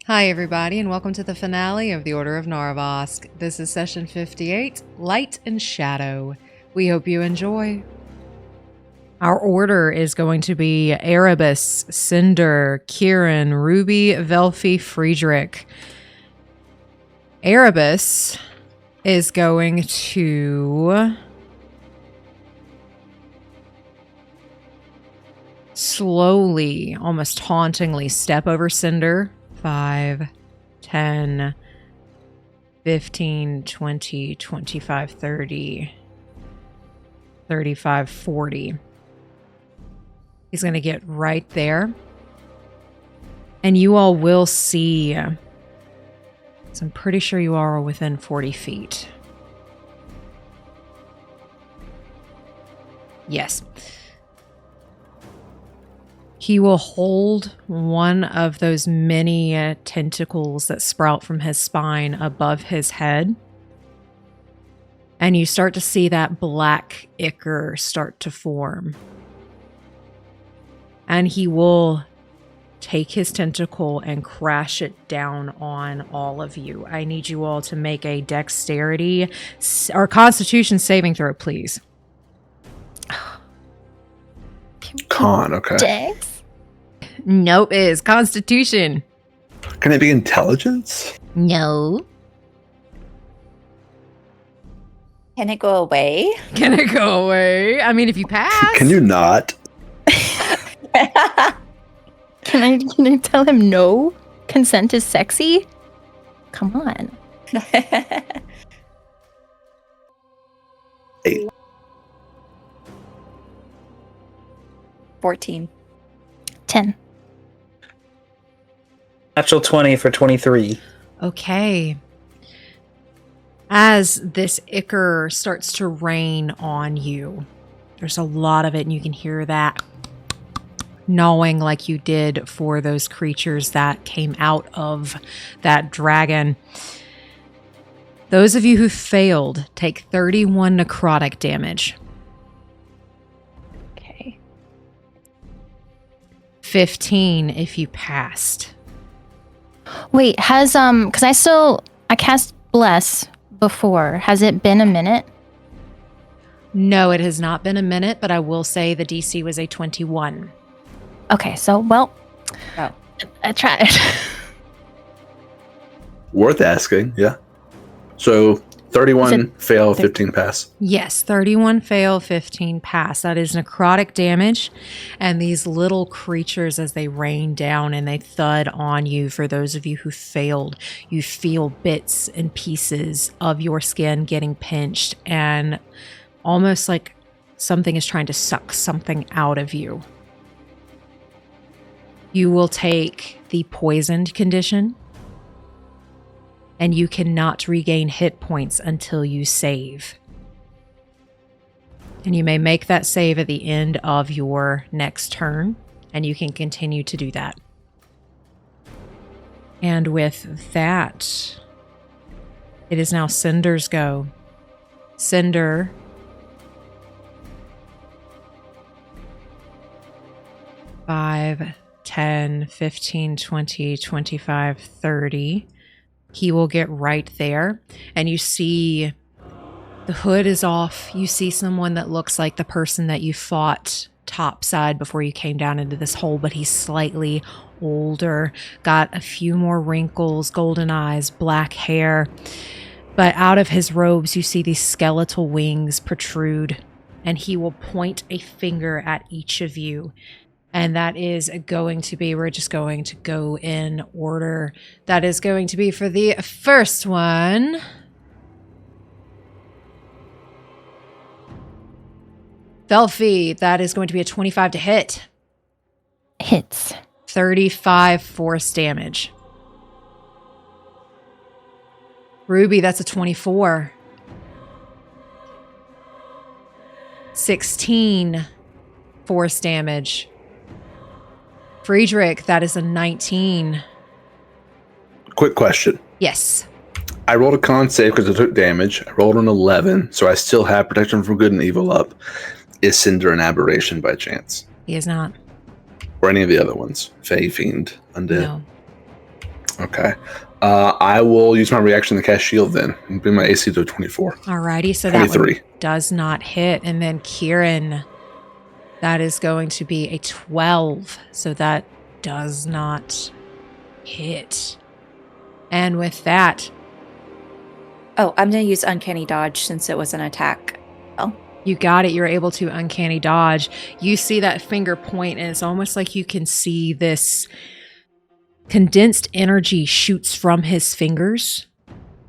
Hi everybody, and welcome to the finale of the Order of Narvosc. This is session 58, Light and Shadow. We hope you enjoy. Our order is going to be Erebus, Cinder, Quirin, Ruby, Velphie, Friedrich. Erebus is going to slowly, almost tauntingly step over Cinder. 5, 10, 15, 20, 25, 30, 35, 40. He's going to get right there. And you all will see. So I'm pretty sure you all are within 40 feet. Yes. He will hold one of those many tentacles that sprout from his spine above his head. And you start to see that black ichor start to form. And he will take his tentacle and crash it down on all of you. I need you all to make a dexterity or constitution saving throw, please. Con, okay. Dex? Nope, it is Constitution. Can it be intelligence? No. Can it go away? Can it go away? I mean, if you pass. Can you not? Can I tell him no? Consent is sexy? Come on. 8. 14. 10. Natural 20 for 23. Okay. As this ichor starts to rain on you, there's a lot of it, and you can hear that gnawing like you did for those creatures that came out of that dragon. Those of you who failed take 31 necrotic damage. Okay. 15 if you passed. Wait, has because I cast Bless before. Has it been a minute? No, it has not been a minute, but I will say the DC was a 21. Okay, so well, I tried. Worth asking, yeah. So 31 fail, 15 pass. Yes, 31 fail, 15 pass. That is necrotic damage. And these little creatures, as they rain down and they thud on you, for those of you who failed, you feel bits and pieces of your skin getting pinched and almost like something is trying to suck something out of you. You will take the poisoned condition, and you cannot regain hit points until you save. And you may make that save at the end of your next turn, and you can continue to do that. And with that, it is now Cinder's go. Cinder. Five, 10, 15, 20, 25, 30. He will get right there, and you see the hood is off. You see someone that looks like the person that you fought topside before you came down into this hole, but he's slightly older, got a few more wrinkles, golden eyes, black hair. But out of his robes, you see these skeletal wings protrude, and he will point a finger at each of you. And that is going to be, we're just going to go in order. That is going to be for the first one. Velphie, that is going to be a 25 to hit. Hits. 35 force damage. Ruby, that's a 24. 16 force damage. Friedrich, that is a 19. Quick question. Yes. I rolled a con save because I took damage. I rolled an 11, so I still have protection from good and evil up. Is Cinder an aberration by chance? He is not. Or any of the other ones? Fey, Fiend, Undead? No. Okay. I will use my reaction to cast shield then and bring my AC to a 24. Alrighty, so 23. that one does not hit. And then Quirin, that is going to be a 12. So that does not hit. And with that, Oh, I'm going to use Uncanny Dodge since it was an attack. you got it. You're able to uncanny dodge. You see that finger point, and it's almost like you can see this condensed energy shoots from his fingers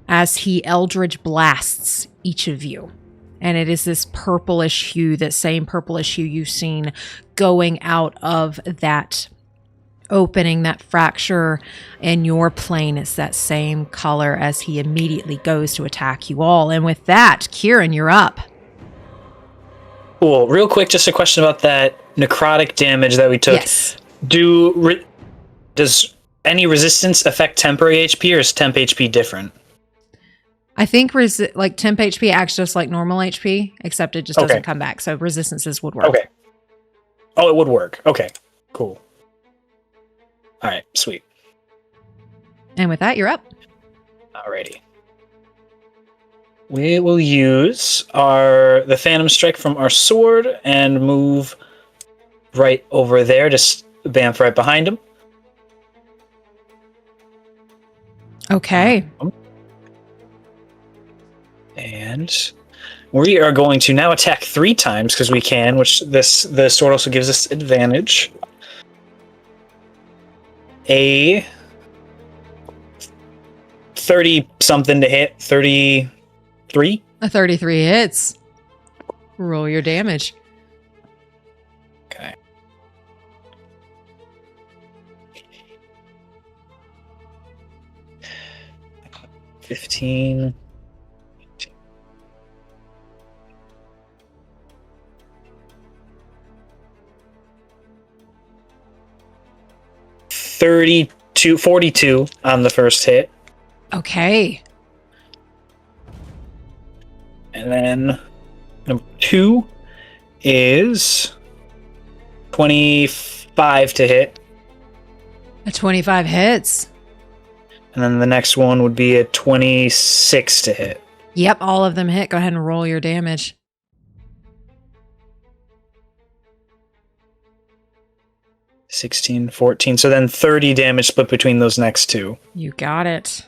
as he eldritch blasts each of you. And it is this purplish hue, that same purplish hue you've seen going out of that opening, that fracture in your plane. It's that same color as he immediately goes to attack you all. And with that, Quirin, you're up. Cool. Real quick, just a question about that necrotic damage that we took. Yes. Does any resistance affect temporary HP, or is temp HP different? I think like temp HP acts just like normal HP, except it just doesn't come back. So resistances would work. Okay. Oh, it would work. Okay. Cool. All right. Sweet. And with that, you're up. Alrighty. We will use the Phantom Strike from our sword and move right over there, just bamf right behind him. Okay. And we are going to now attack 3 times because we can, which the sword also gives us advantage. A 30-something to hit. 33? A 33 hits. Roll your damage. Okay. $15. 42 on the first hit. Okay. And then number 2 is 25 to hit. A 25 hits. And then the next one would be a 26 to hit. Yep, all of them hit. Go ahead and roll your damage. 16, 14. So then 30 damage split between those next 2. You got it.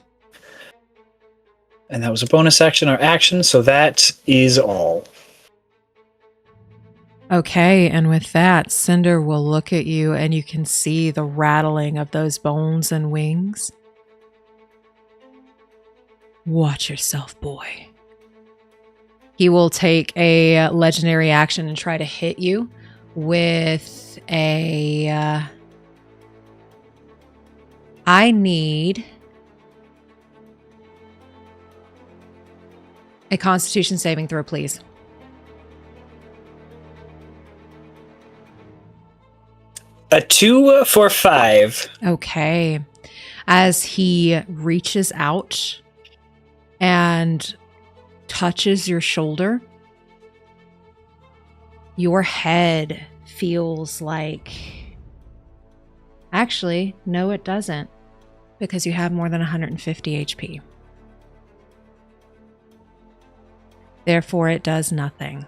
And that was a bonus action or action, so that is all. Okay, and with that, Cinder will look at you and you can see the rattling of those bones and wings. Watch yourself, boy. He will take a legendary action and try to hit you with a... I need a Constitution saving throw, please. A 2 for 5. Okay. As he reaches out and touches your shoulder, your head feels like... Actually, no, it doesn't, because you have more than 150 HP. Therefore, it does nothing.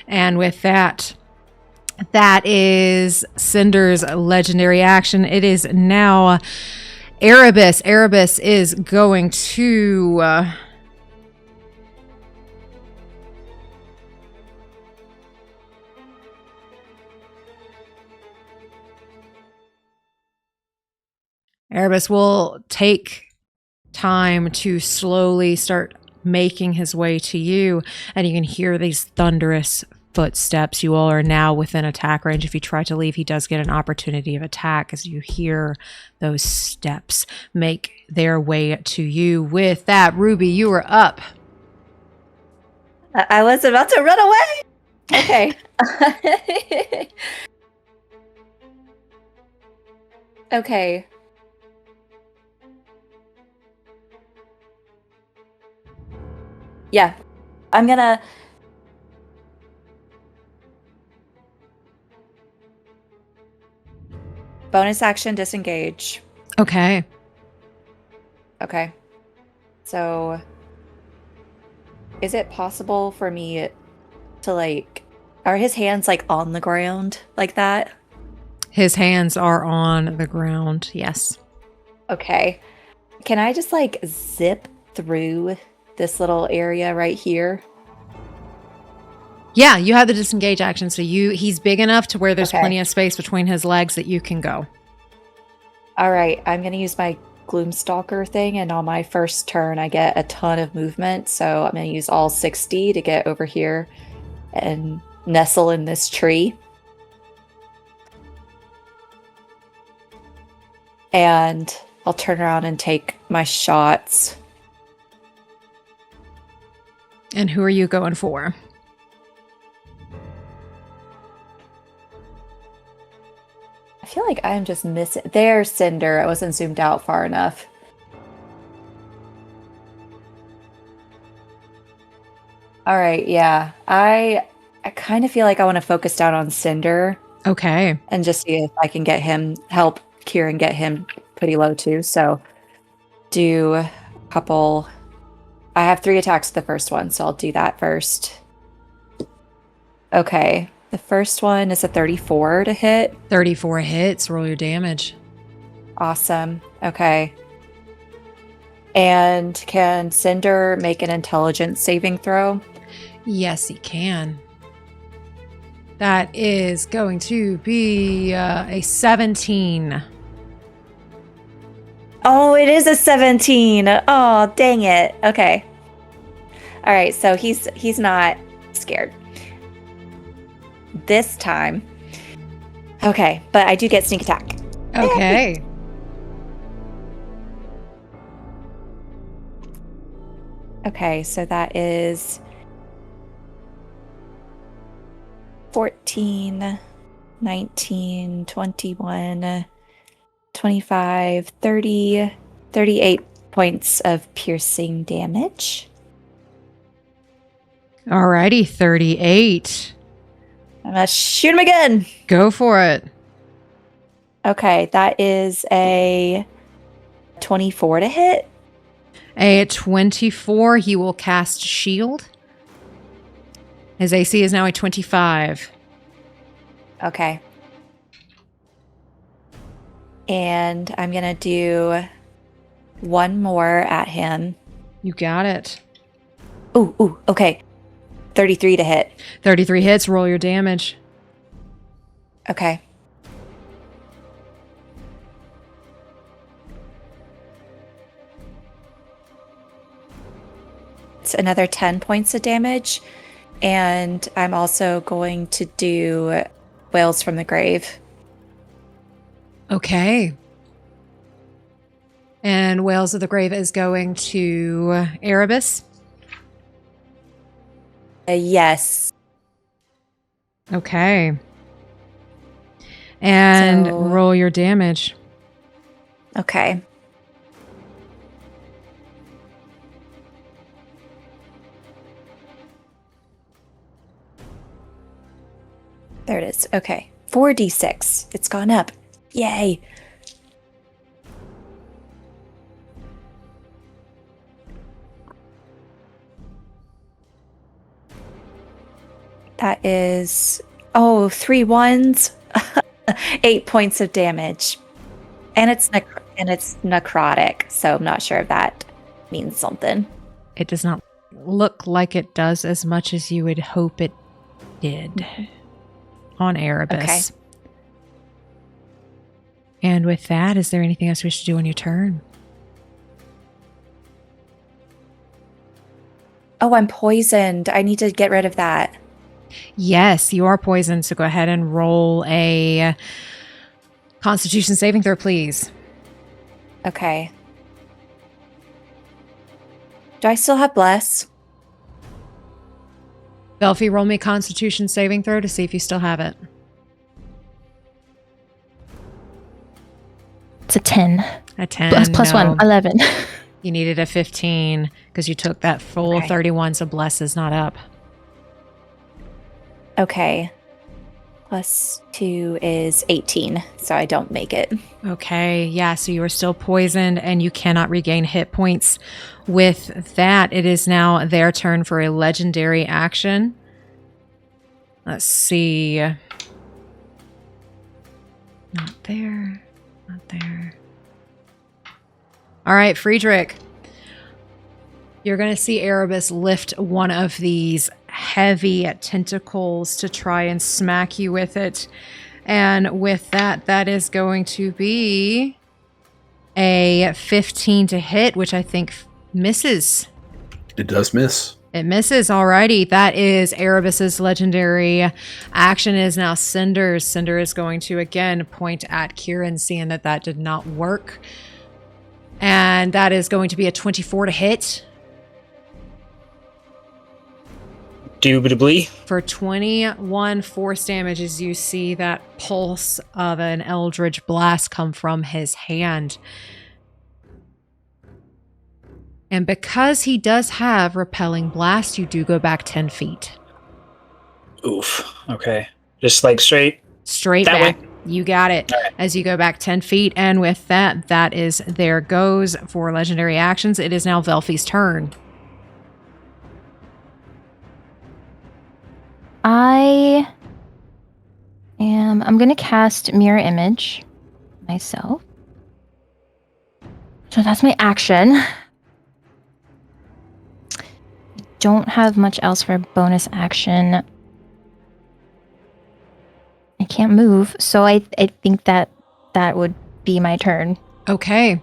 And with that, that is Cinder's legendary action. It is now Erebus. Erebus is going to... Erebus will take time to slowly start making his way to you, and you can hear these thunderous footsteps. You all are now within attack range. If you try to leave, he does get an opportunity of attack as you hear those steps make their way to you. With that, Ruby, you are up. I was about to run away. Okay. Okay. Yeah. I'm gonna... Bonus action, disengage. Okay. Okay. So, is it possible for me to, like, are his hands, like, on the ground like that? His hands are on the ground. Yes. Okay. Can I just, like, zip through this little area right here? Yeah, you have the disengage action, so he's big enough to where there's Okay. plenty of space between his legs that you can go. All right, I'm going to use my Gloomstalker thing, and on my first turn, I get a ton of movement, so I'm going to use all 60 to get over here and nestle in this tree. And I'll turn around and take my shots. And who are you going for? I feel like I'm just missing. There's Cinder. I wasn't zoomed out far enough. All right, yeah. I kind of feel like I want to focus down on Cinder Okay. and just see if I can get him, help Quirin get him pretty low too. So do a couple. I have 3 attacks to the first one, so I'll do that first. Okay. The first one is a 34 to hit. 34 hits. Roll your damage. Awesome. Okay. And can Cinder make an intelligence saving throw? Yes, he can. That is going to be a 17. Oh, it is a 17. Oh, dang it. Okay. All right, so he's not scared this time. Okay, but I do get sneak attack. Okay. Okay, so that is 14, 19, 21, 25, 30, 38 points of piercing damage. Alrighty, 38. I'm gonna shoot him again. Go for it. Okay, that is a 24 to hit. A 24, he will cast shield. His AC is now a 25. Okay. And I'm gonna do one more at him. You got it. Ooh, okay. 33 to hit. 33 hits, roll your damage. Okay. It's another 10 points of damage. And I'm also going to do Wails from the Grave. Okay. And Wails of the Grave is going to Erebus. Yes. Okay. And So- roll your damage. Okay. There it is. Okay. 4d6. It's gone up. Yay. That is 3 ones. 8 points of damage. And it's necrotic, so I'm not sure if that means something. It does not look like it does as much as you would hope it did on Erebus. Okay. And with that, is there anything else we should do on your turn? Oh, I'm poisoned. I need to get rid of that. Yes, you are poisoned, so go ahead and roll a Constitution saving throw, please. Okay. Do I still have Bless? Velphie, roll me a Constitution saving throw to see if you still have it. It's a 10. A 10. Plus no. 1, 11. You needed a 15 because you took that full Okay. 31, so Bless is not up. Okay. plus 2 is 18, so I don't make it. Okay, yeah, so you are still poisoned and you cannot regain hit points. With that, it is now their turn for a legendary action. Let's see. Not there. Not there. All right, Friedrich. You're going to see Erebus lift one of these heavy tentacles to try and smack you with it. And with that, that is going to be a 15 to hit, which I think misses. It does miss. It misses. Alrighty. That is Erebus's legendary action is now Cinders. Cinder is going to again point at Quirin, seeing that that did not work. And that is going to be a 24 to hit. Indubitably. For 21 force damage, as you see that pulse of an eldritch blast come from his hand. And because he does have repelling blast, you do go back 10 feet. Oof. Okay. Just like straight that Back. way. You got it. All right. As you go back 10 feet. And with that, that is there goes for legendary actions. It is now Velphie's turn. I'm going to cast Mirror Image myself. So that's my action. Don't have much else for a bonus action. I can't move, so I think that would be my turn. Okay.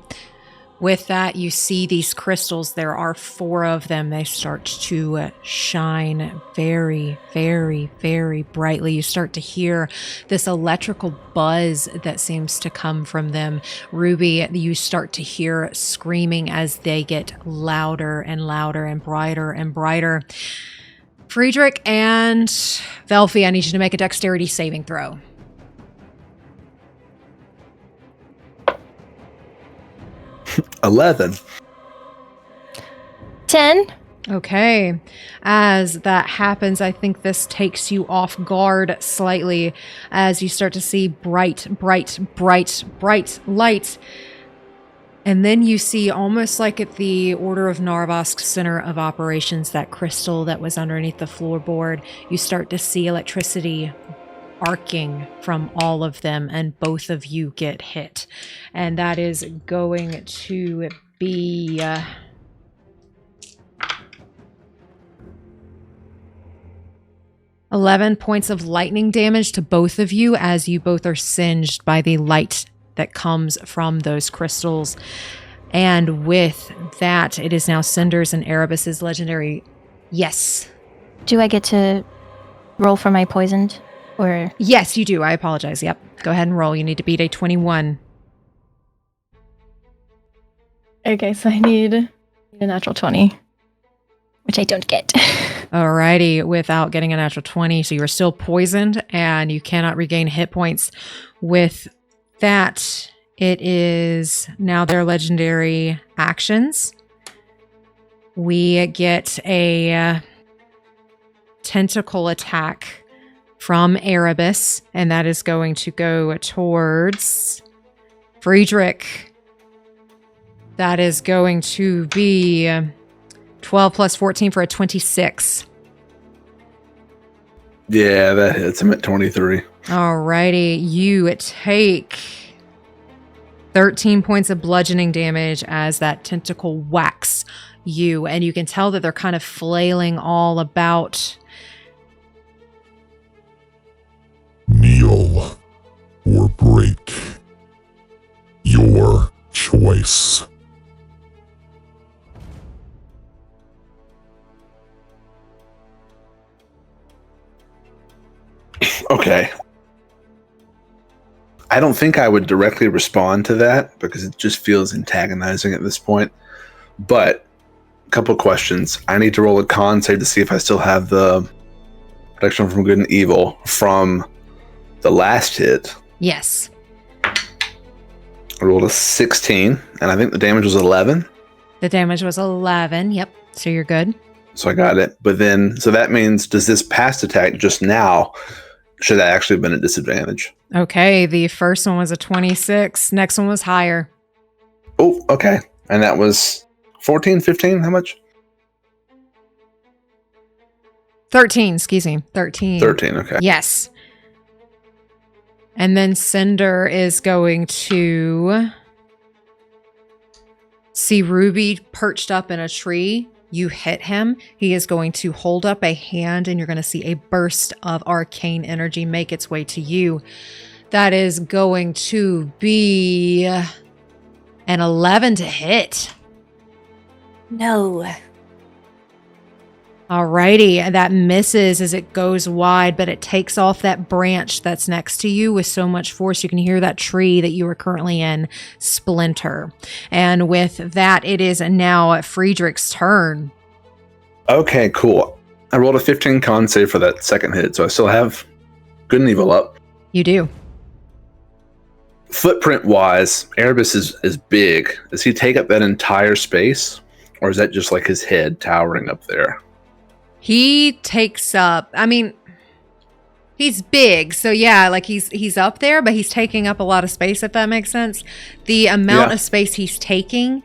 With that, you see these crystals. There are 4 of them. They start to shine very, very, very brightly. You start to hear this electrical buzz that seems to come from them. Ruby, you start to hear screaming as they get louder and louder and brighter and brighter. Friedrich and Velphie, I need you to make a dexterity saving throw. 11. 10. Okay. As that happens, I think this takes you off guard slightly as you start to see bright, bright, bright, bright light. And then you see, almost like at the Order of Narvosc Center of Operations, that crystal that was underneath the floorboard, you start to see electricity arcing from all of them, and both of you get hit. And that is going to be... 11 points of lightning damage to both of you as you both are singed by the light that comes from those crystals. And with that, it is now Cinders and Erebus's legendary. Yes. Do I get to roll for my poisoned? Or Yes, you do. I apologize. Yep. Go ahead and roll. You need to beat a 21. okay, so I need a natural 20, which I don't get. Alrighty, without getting a natural 20. So you are still poisoned and you cannot regain hit points. With that, it is now their legendary actions. We get a tentacle attack from Erebus, and that is going to go towards Friedrich. That is going to be 12 plus 14 for a 26. Yeah, that hits. I'm at 23. Alrighty, you take 13 points of bludgeoning damage as that tentacle whacks you, and you can tell that they're kind of flailing all about. Kneel or break. Your choice. Okay. I don't think I would directly respond to that because it just feels antagonizing at this point. But a couple of questions. I need to roll a con save to see if I still have the protection from good and evil from the last hit. Yes. I rolled a 16, and I think the damage was 11. The damage was 11. Yep. So you're good. So I got it. But then, so that means, does this past attack just now should that actually have been a disadvantage? Okay, the first one was a 26. Next one was higher. Oh, okay. And that was 14, 15? How much? 13, excuse me. 13. 13, okay. Yes. And then Cinder is going to see Ruby perched up in a tree. You hit him. He is going to hold up a hand, and you're going to see a burst of arcane energy make its way to you. That is going to be an 11 to hit. No. Alrighty, that misses as it goes wide, but it takes off that branch that's next to you with so much force. You can hear that tree that you are currently in splinter. And with that, it is now Friedrich's turn. Okay, cool. I rolled a 15 con save for that second hit, so I still have good and evil up. You do. Footprint-wise, Erebus is big. Does he take up that entire space? Or is that just like his head towering up there? He takes up, I mean, he's big. So yeah, like he's up there, but he's taking up a lot of space, if that makes sense. The amount of space he's taking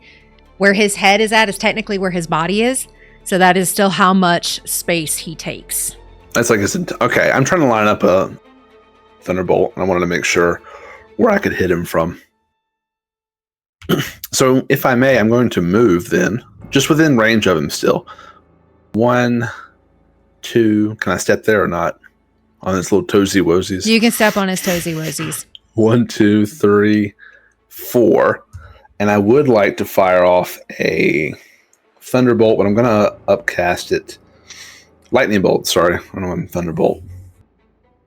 where his head is at is technically where his body is. So that is still how much space he takes. That's like his, okay, I'm trying to line up a Thunderbolt, and I wanted to make sure where I could hit him from. So if I may, I'm going to move then, just within range of him still. 1, 2, can I step there or not? On his little toesy woesies. You can step on his toesy woesies. 1, 2, 3, 4. And I would like to fire off a Thunderbolt, but I'm going to upcast it. Lightning Bolt, sorry. I don't know, Thunderbolt.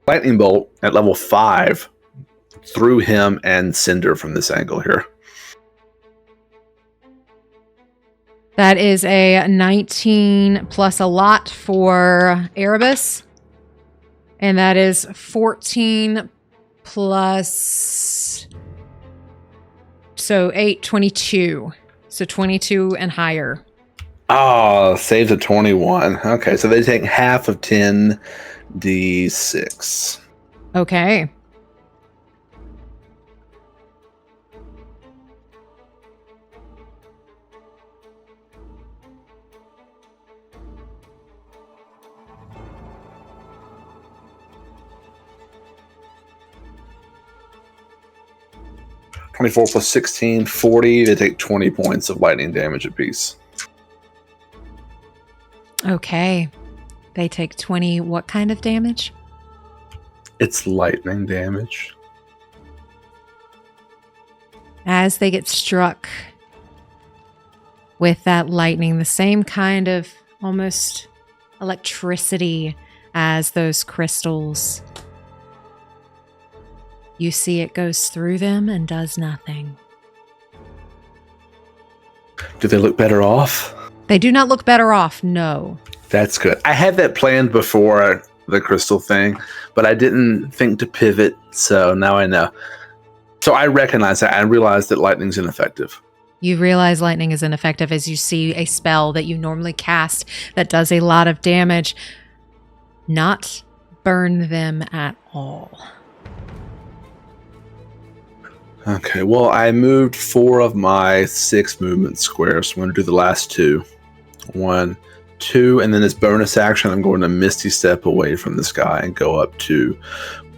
Lightning Bolt at level 5 through him and Cinder from this angle here. That is a 19 plus a lot for Erebus. And that is 14 plus... So 8, 22. So 22 and higher. Oh, saves a 21. Okay, so they take half of 10d6. Okay. +24 plus 16, 40. They take 20 points of lightning damage apiece. Okay. They take 20 what kind of damage? It's lightning damage. As they get struck with that lightning, the same kind of almost electricity as those crystals. You see it goes through them and does nothing. Do they look better off? They do not look better off, no. That's good. I had that planned before the crystal thing, but I didn't think to pivot, so now I know. So I recognize that. I realize that lightning's ineffective. You realize lightning is ineffective as you see a spell that you normally cast that does a lot of damage not burn them at all. Okay, well, I moved 4 of my 6 movement squares. So I'm going to do the last 2. 1, 2, and then this bonus action, I'm going to Misty Step away from this guy and go up to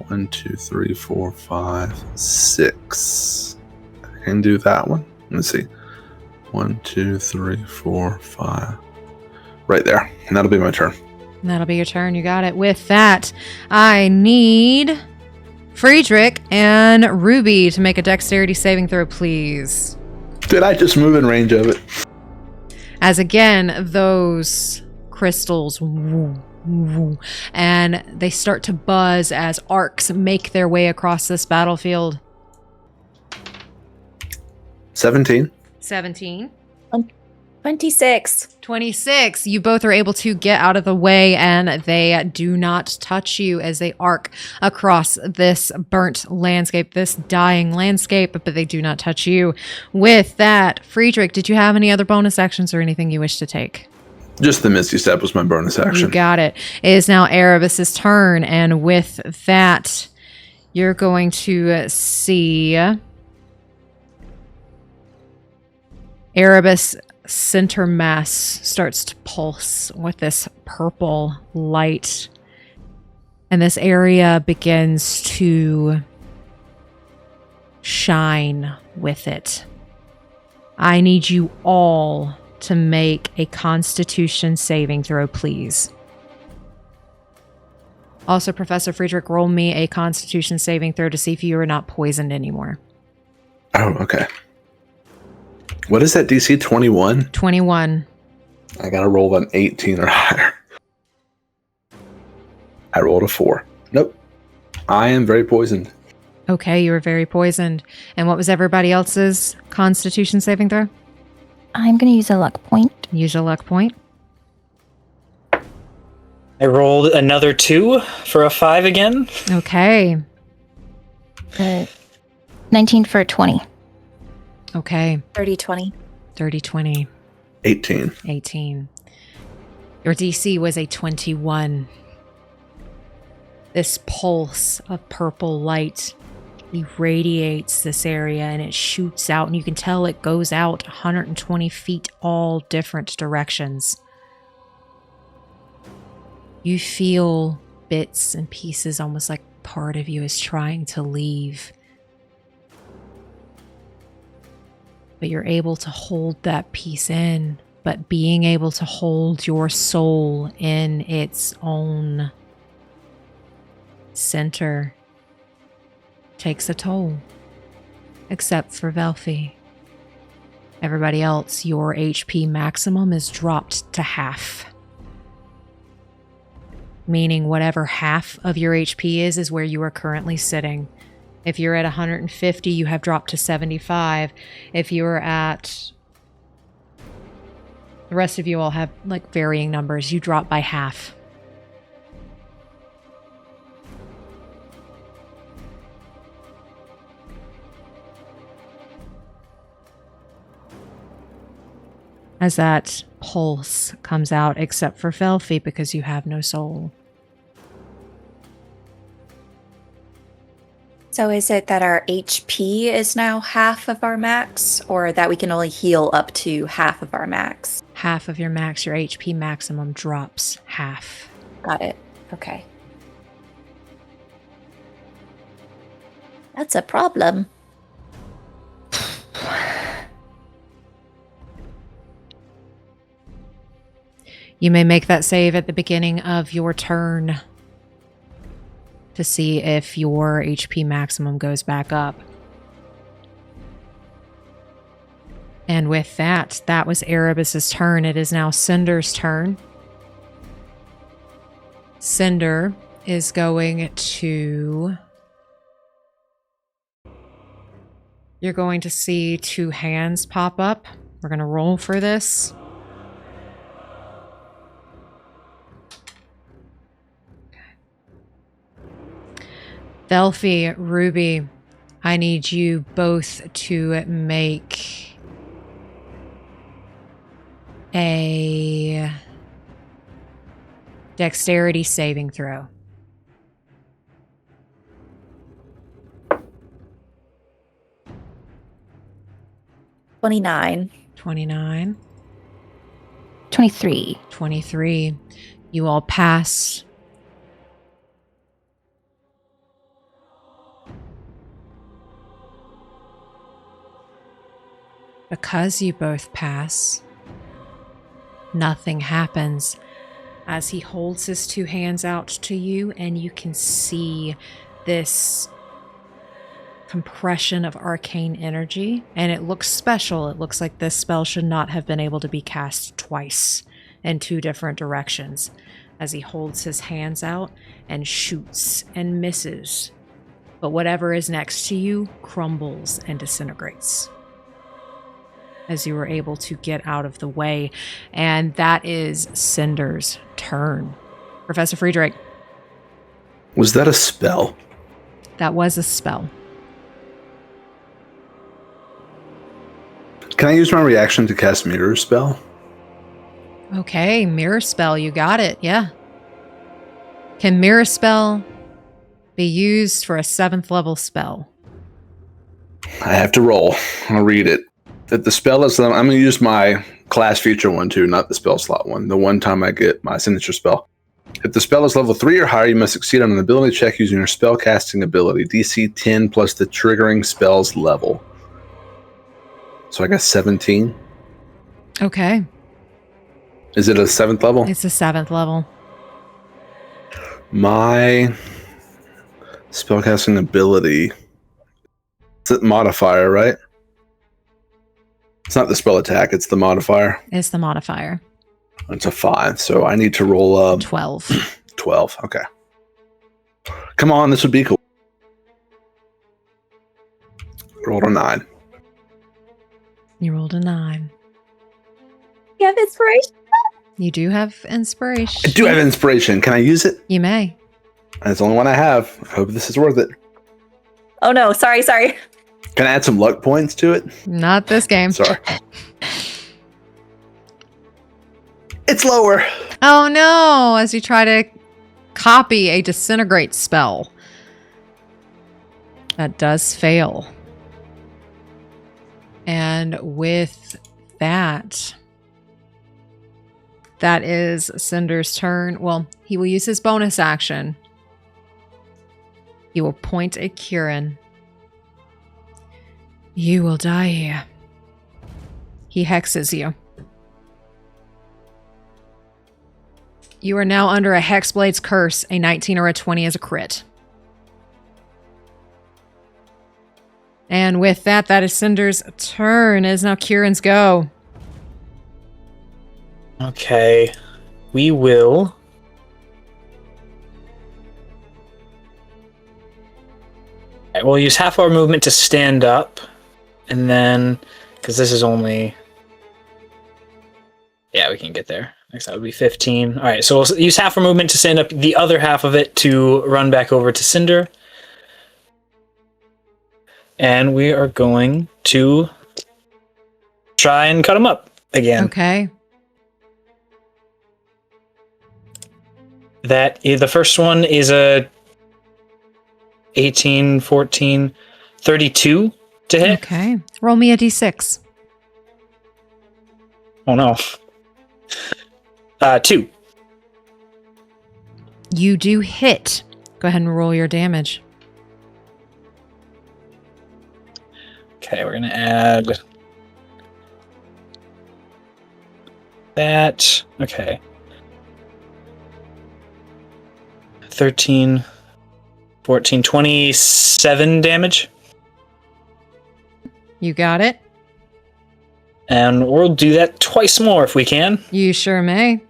1, 2, 3, 4, 5, 6. I can do that one. Let's see. 1, 2, 3, 4, 5. Right there. And that'll be my turn. That'll be your turn. You got it. With that, I need Friedrich and Ruby to make a dexterity saving throw, please. Did I just move in range of it? As again, those crystals woo, woo, and they start to buzz as arcs make their way across this battlefield. 17. 17. 26. 26. You both are able to get out of the way, and they do not touch you as they arc across this burnt landscape, this dying landscape, but they do not touch you. With that, Friedrich, did you have any other bonus actions or anything you wish to take? Just the Misty Step was my bonus action. You got it. It is now Erebus's turn, and with that, you're going to see Erebus center mass starts to pulse with this purple light, and this area begins to shine with it. I need you all to make a Constitution saving throw, please. Also, Professor Friedrich, roll me a Constitution saving throw to see if you are not poisoned anymore. Oh, okay. What is that DC? 21? 21. I gotta roll an 18 or higher. I rolled a 4. Nope. I am very poisoned. Okay, you were very poisoned. And what was everybody else's Constitution saving throw? I'm going to use a luck point. Use a luck point. I rolled another 2 for a 5 again. Okay. 19 for 20. Okay. 30-20. 30-20. 18. 18. Your DC was a 21. This pulse of purple light irradiates this area, and it shoots out, and you can tell it goes out 120 feet all different directions. You feel bits and pieces, almost like part of you is trying to leave. But you're able to hold that piece in, but being able to hold your soul in its own center takes a toll, except for Velphie. Everybody else, your HP maximum is dropped to half. Meaning whatever half of your HP is where you are currently sitting. If you're at 150, you have dropped to 75. If you're at... The rest of you all have like varying numbers. You drop by half. As that pulse comes out, except for Velphie, because you have no soul. So is it that our HP is now half of our max, or that we can only heal up to half of our max? Half of your max, your HP maximum drops half. Got it. Okay. That's a problem. You may make that save at the beginning of your turn to see if your HP maximum goes back up. And with that, that was Erebus's turn. It is now Cinder's turn. Cinder is going to... You're going to see 2 hands pop up. We're going to roll for this. Velphie, Ruby, I need you both to make a dexterity saving throw. $29. 29. 23. 23. You all pass. Because you both pass, nothing happens as he holds his 2 hands out to you, and you can see this compression of arcane energy, and it looks special. It looks like this spell should not have been able to be cast twice in 2 different directions, as he holds his hands out and shoots and misses. But whatever is next to you crumbles and disintegrates as you were able to get out of the way. And that is Cinder's turn. Professor Friedrich. Was that a spell? That was a spell. Can I use my reaction to cast Mirror Spell? Okay, mirror spell. You got it. Yeah. Can mirror spell be used for a 7th level spell? I have to roll. I'll read it. If the spell is, I'm going to use my class feature one too, not the spell slot one. The one time I get my signature spell. If the spell is level 3 or higher, you must succeed on an ability check using your spell casting ability. DC 10 plus the triggering spell's level. So I got 17. Okay. Is it a 7th level? It's a 7th level. My spellcasting ability. It's a modifier, right? It's not the spell attack, it's the modifier. It's the modifier. It's a 5, so I need to roll 12. 12, okay. Come on, this would be cool. Rolled a 9. You rolled a 9. You have inspiration. You do have inspiration. I do have inspiration. Can I use it? You may. That's the only one I have. I hope this is worth it. Oh no, sorry. Can I add some luck points to it? Not this game. Sorry. It's lower. Oh no, as you try to copy a disintegrate spell. That does fail. And with that, that is Cinder's turn. Well, he will use his bonus action. He will point at Quirin. You will die here. He hexes you. You are now under a Hexblade's curse. A 19 or a 20 is a crit. And with that, that is Cinder's turn. It is now Quirin's go. Okay. We will... Alright, we'll use half our movement to stand up. And then... Because this is only... Yeah, we can get there. Next, that would be 15. Alright, so we'll use half our movement to stand up. The other half of it to run back over to Cinder. And we are going to try and cut him up again. Okay. The first one is a 18, 14, 32 to hit. Okay. Roll me a d6. Oh no. 2. You do hit. Go ahead and roll your damage. Okay, we're gonna add that. Okay. 13, 14, 27 damage. You got it. And we'll do that twice more if we can. You sure may.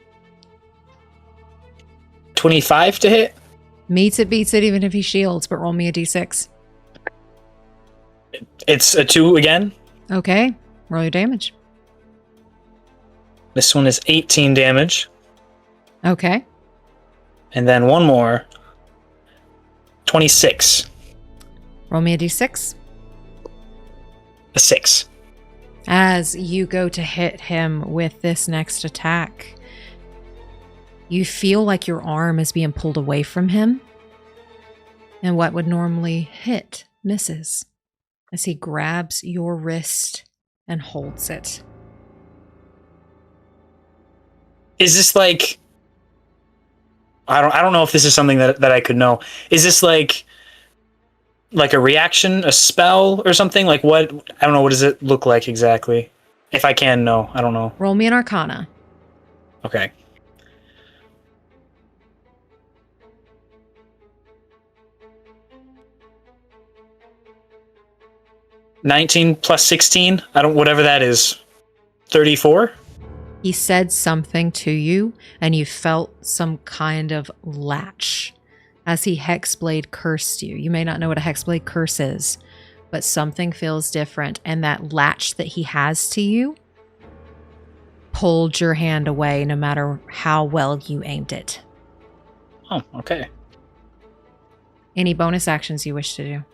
25 to hit. Meets it, beats it, even if he shields, but roll me a d6. It's a 2 again. Okay. Roll your damage. This one is 18 damage. Okay. And then one more. 26. Roll me a d6. A 6. As you go to hit him with this next attack, you feel like your arm is being pulled away from him. And what would normally hit misses as he grabs your wrist and holds it. Is this like... I don't know if this is something that I could know. Is this like a reaction, a spell or something? Like what? I don't know. What does it look like exactly? If I can know, I don't know. Roll me an Arcana. Okay. $19 plus 16. Whatever that is. 34. He said something to you, and you felt some kind of latch as he Hexblade cursed you. You may not know what a Hexblade curse is, but something feels different, and that latch that he has to you pulled your hand away no matter how well you aimed it. Oh, okay. Any bonus actions you wish to do?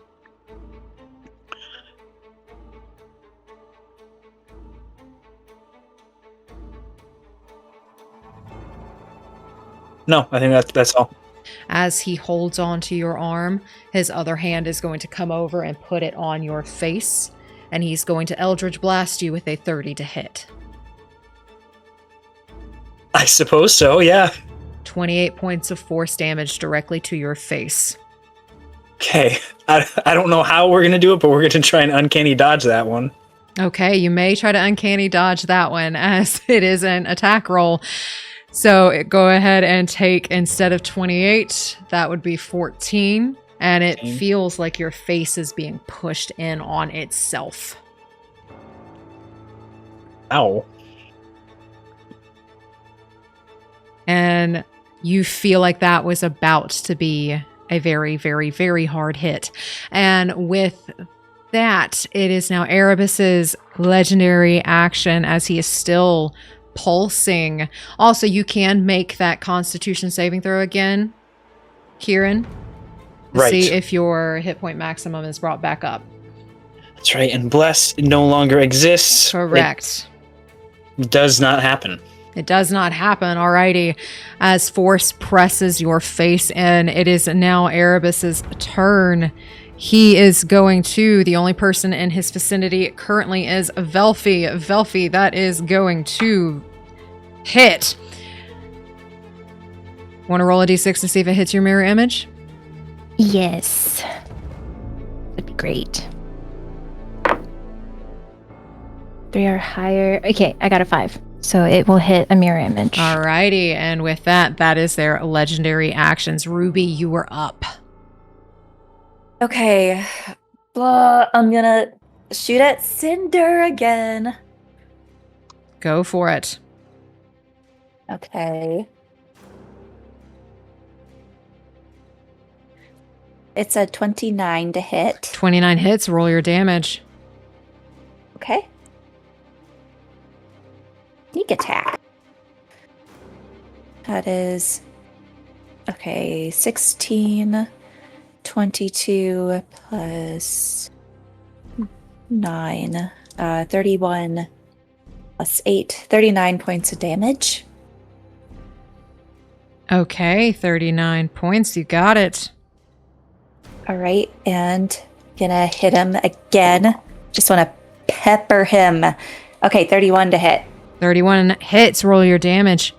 No, I think that's all. As he holds onto your arm, his other hand is going to come over and put it on your face, and he's going to Eldritch Blast you with a 30 to hit. I suppose so, yeah. 28 points of force damage directly to your face. Okay. I don't know how we're going to do it, but we're going to try and uncanny dodge that one. Okay, you may try to uncanny dodge that one as it is an attack roll. So go ahead and take, instead of 28, that would be 14. And it feels like your face is being pushed in on itself. Ow. And you feel like that was about to be a very, very, very hard hit. And with that, it is now Erebus's legendary action as he is still pulsing. Also, you can make that Constitution saving throw again, Quirin, to see if your hit point maximum is brought back up. That's right, and Bless no longer exists. Correct. It does not happen. It does not happen, alrighty. As force presses your face in, it is now Erebus's turn. He is going to, the only person in his vicinity currently is Velphie. Velphie, that is going to hit. Want to roll a d6 to see if it hits your mirror image? Yes. That'd be great. 3 or higher. Okay, I got a 5. So it will hit a mirror image. Alrighty, and with that, that is their legendary actions. Ruby, you were up. Okay. I'm gonna shoot at Cinder again. Go for it. Okay. It's a 29 to hit. 29 hits, roll your damage. Okay. Sneak attack. That is, okay, 16, 22 plus 9, 31 plus 8, 39 points of damage. Okay, 39 points, you got it. All right, and gonna hit him again. Just want to pepper him. Okay, 31 to hit. 31 hits, roll your damage.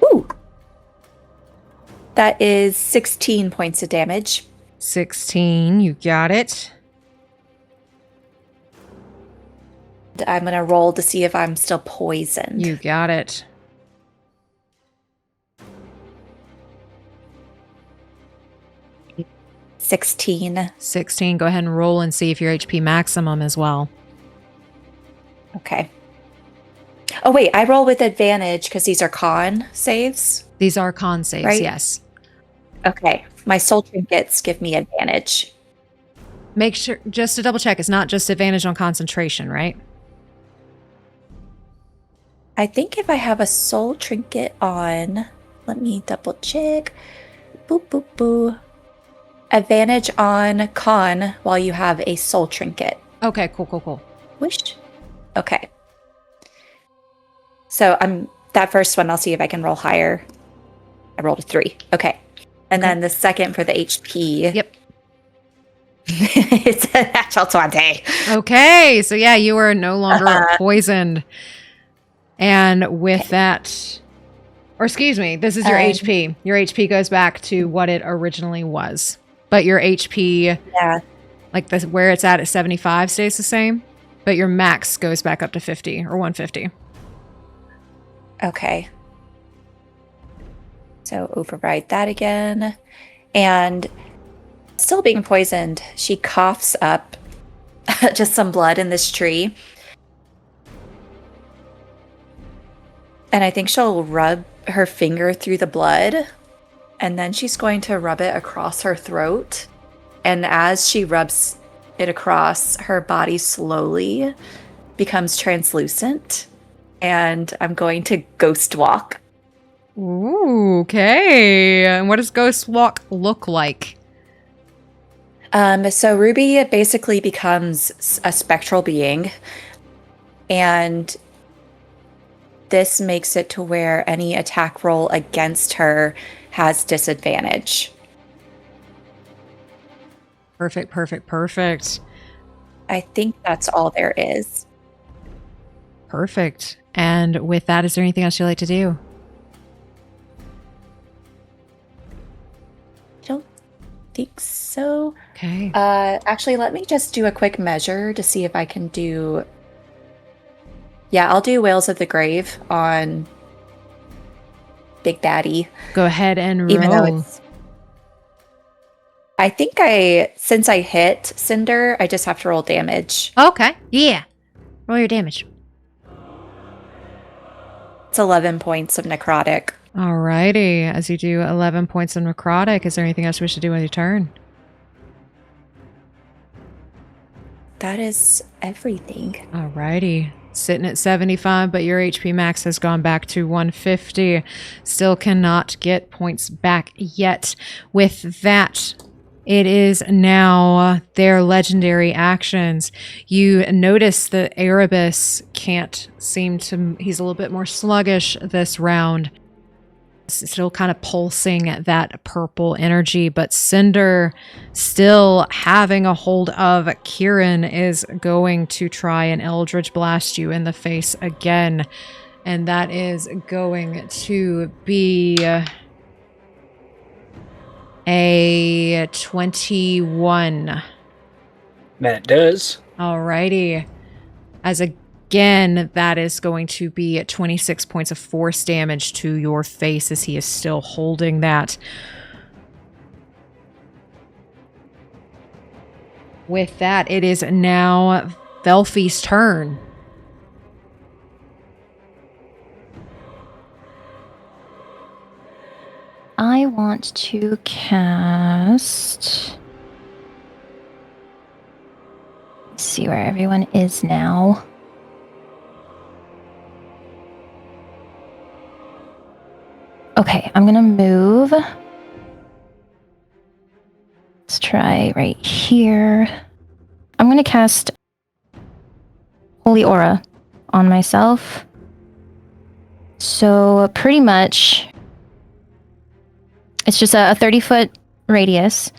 Ooh. That is 16 points of damage. 16, you got it. I'm going to roll to see if I'm still poisoned. You got it. $16. 16, go ahead and roll and see if your HP maximum as well. Okay. Oh, wait, I roll with advantage because these are con saves. These are con saves, right? Yes. Okay. My soul trinkets give me advantage. Make sure, just to double check, it's not just advantage on concentration, right? I think if I have a soul trinket on, let me double check. Boop, boop, boo. Advantage on con while you have a soul trinket. Okay, cool. Wish. Okay. So that first one, I'll see if I can roll higher. I rolled a 3. Okay. And then the second for the HP. Yep. It's a natural 20. Okay, so yeah, you are no longer poisoned. And with that, or excuse me, this is your HP. Your HP goes back to what it originally was. But your HP, like where it's at 75 stays the same. But your max goes back up to 50 or 150. Okay. So override that again. And still being poisoned, she coughs up just some blood in this tree. And I think she'll rub her finger through the blood. And then she's going to rub it across her throat. And as she rubs it across, her body slowly becomes translucent. And I'm going to ghost walk. Ooh, okay. And what does ghost walk look like? So Ruby basically becomes a spectral being. And this makes it to where any attack roll against her has disadvantage. Perfect, perfect, perfect. I think that's all there is. Perfect. And with that, is there anything else you'd like to do? I don't think so. Okay. Actually, let me just do a quick measure to see if I can do... Yeah, I'll do Whales of the Grave on Big Baddie. Go ahead and roll. Even though it's... I think since I hit Cinder, I just have to roll damage. Okay. Yeah. Roll your damage. It's 11 points of necrotic. Alrighty. As you do 11 points of necrotic, is there anything else we should do on your turn? That is everything. Alrighty. Sitting at 75, but your HP max has gone back to 150. Still cannot get points back yet. With that, it is now their legendary actions. You notice that Erebus can't seem to... He's a little bit more sluggish this round. Still kind of pulsing that purple energy, but Cinder, still having a hold of Quirin, is going to try and Eldritch Blast you in the face again. And that is going to be a 21. That does. Alrighty. Again, that is going to be 26 points of force damage to your face as he is still holding that. With that, it is now Velphie's turn. I want to cast... Let's see where everyone is now. Okay, I'm gonna move. Let's try right here. I'm gonna cast Holy Aura on myself. So pretty much, it's just a 30-foot radius.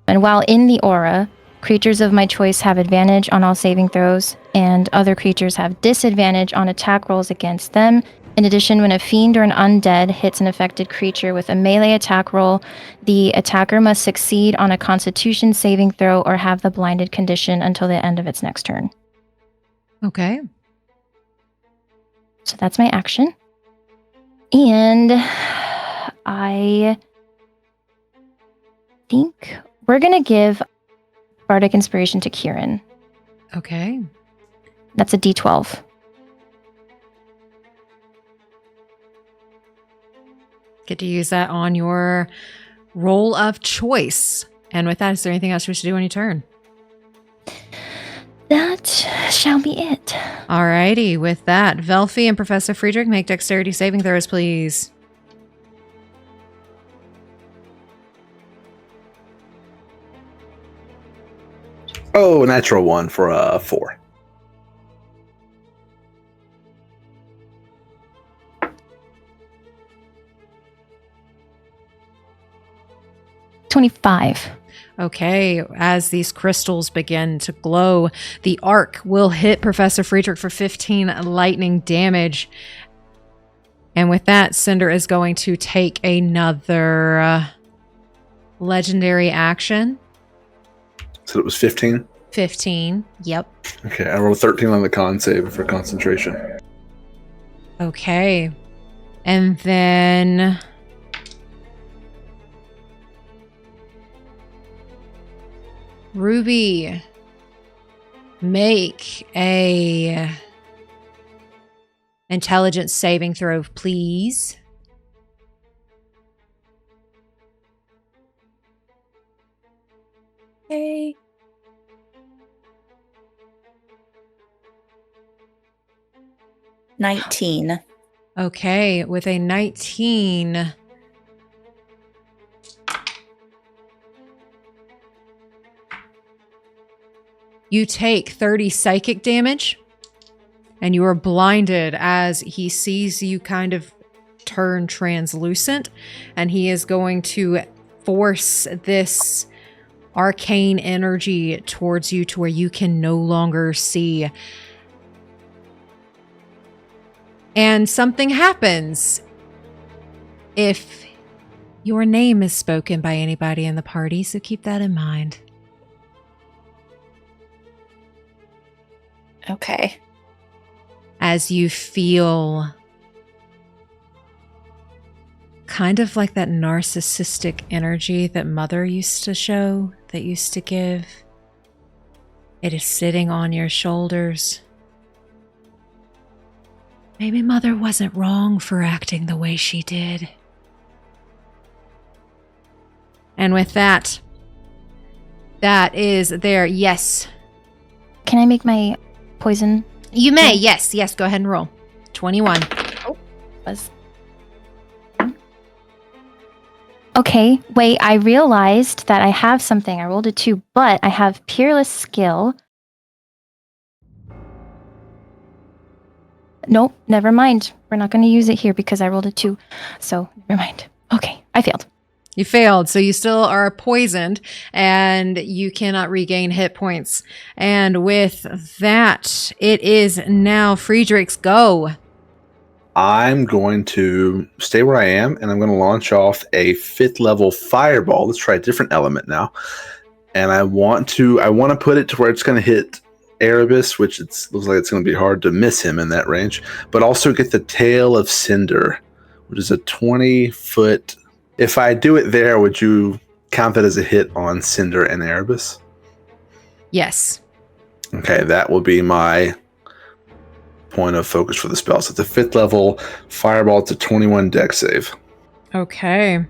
And while in the aura, creatures of my choice have advantage on all saving throws, and other creatures have disadvantage on attack rolls against them. In addition, when a fiend or an undead hits an affected creature with a melee attack roll, the attacker must succeed on a Constitution saving throw or have the blinded condition until the end of its next turn. Okay. So that's my action. And I think we're going to give Bardic Inspiration to Quirin. Okay. That's a D12. Get to use that on your roll of choice. And with that, is there anything else we should do on your turn? That shall be it. Alrighty, with that, Velphie and Professor Friedrich, make dexterity saving throws, please. Oh, natural one for a 4. $25. Okay, as these crystals begin to glow, the arc will hit Professor Friedrich for 15 lightning damage. And with that, Cinder is going to take another legendary action. So it was 15? 15, yep. Okay, I rolled 13 on the con save for concentration. Okay. And then... Ruby, make a intelligence saving throw, please. Okay. $19. Okay, with a 19... You take 30 psychic damage, and you are blinded as he sees you kind of turn translucent, and he is going to force this arcane energy towards you to where you can no longer see. And something happens if your name is spoken by anybody in the party, so keep that in mind. Okay. As you feel kind of like that narcissistic energy that Mother used to show, that used to give. It is sitting on your shoulders. Maybe Mother wasn't wrong for acting the way she did. And with that, that is there. Yes. Can I make my poison? You may. Yes. Yes. Go ahead and roll. 21. Was okay. Wait, I realized that I have something. I rolled a 2, but I have Peerless Skill. Nope, never mind. We're not going to use it here because I rolled a 2. So, never mind. Okay, I failed. You failed, so you still are poisoned, and you cannot regain hit points. And with that, it is now Friedrich's go. I'm going to stay where I am, and I'm going to launch off a 5th level fireball. Let's try a different element now. And I want to put it to where it's going to hit Erebus, which looks like it's going to be hard to miss him in that range, but also get the tail of Cinder, which is a 20-foot. If I do it there, would you count that as a hit on Cinder and Erebus? Yes. Okay, that will be my point of focus for the spell. So it's a 5th level fireball. It's a 21 dex save. Okay.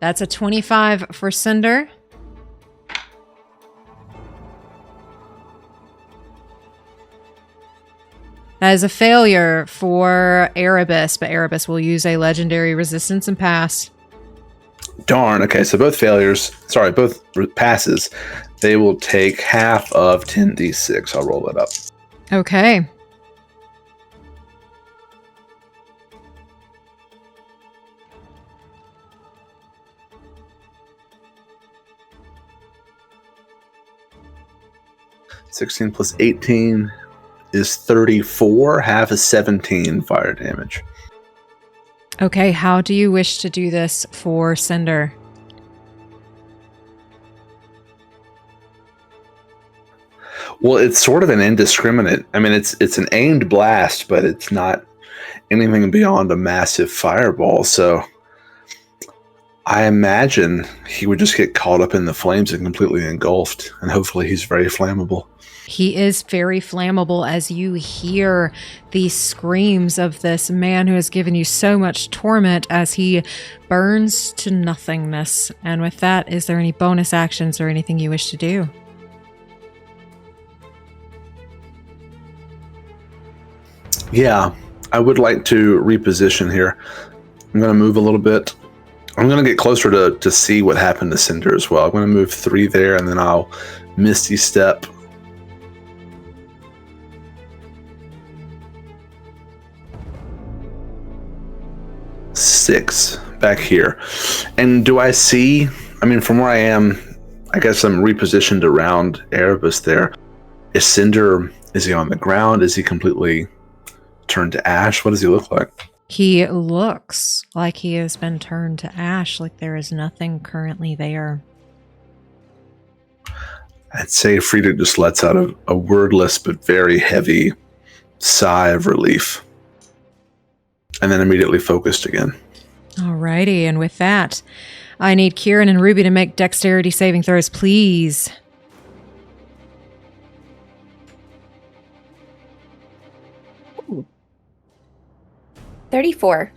That's a 25 for Cinder. That is a failure for Erebus, but Erebus will use a legendary resistance and pass. Darn. Okay, so both passes. They will take half of 10d6. I'll roll it up. Okay. (16 plus 18 is 34. Half is 17 fire damage. Okay, how do you wish to do this for Cinder? Well, it's sort of an indiscriminate. I mean, it's an aimed blast, but it's not anything beyond a massive fireball. So I imagine he would just get caught up in the flames and completely engulfed. And hopefully he's very flammable. He is very flammable as you hear the screams of this man who has given you so much torment as he burns to nothingness. And with that, is there any bonus actions or anything you wish to do? Yeah, I would like to reposition here. I'm going to move a little bit. I'm going to get closer to see what happened to Cinder as well. I'm going to move 3 there, and then I'll Misty Step. Six back here. And do I see, I mean, from where I am, I guess I'm repositioned around Erebus there. Is Cinder, is he on the ground? Is he completely turned to ash? What does he look like? He looks like he has been turned to ash, like there is nothing currently there. I'd say Friedrich just lets out a wordless but very heavy sigh of relief. And then immediately focused again. Alrighty, and with that, I need Quirin and Ruby to make dexterity saving throws, please. Ooh. 34.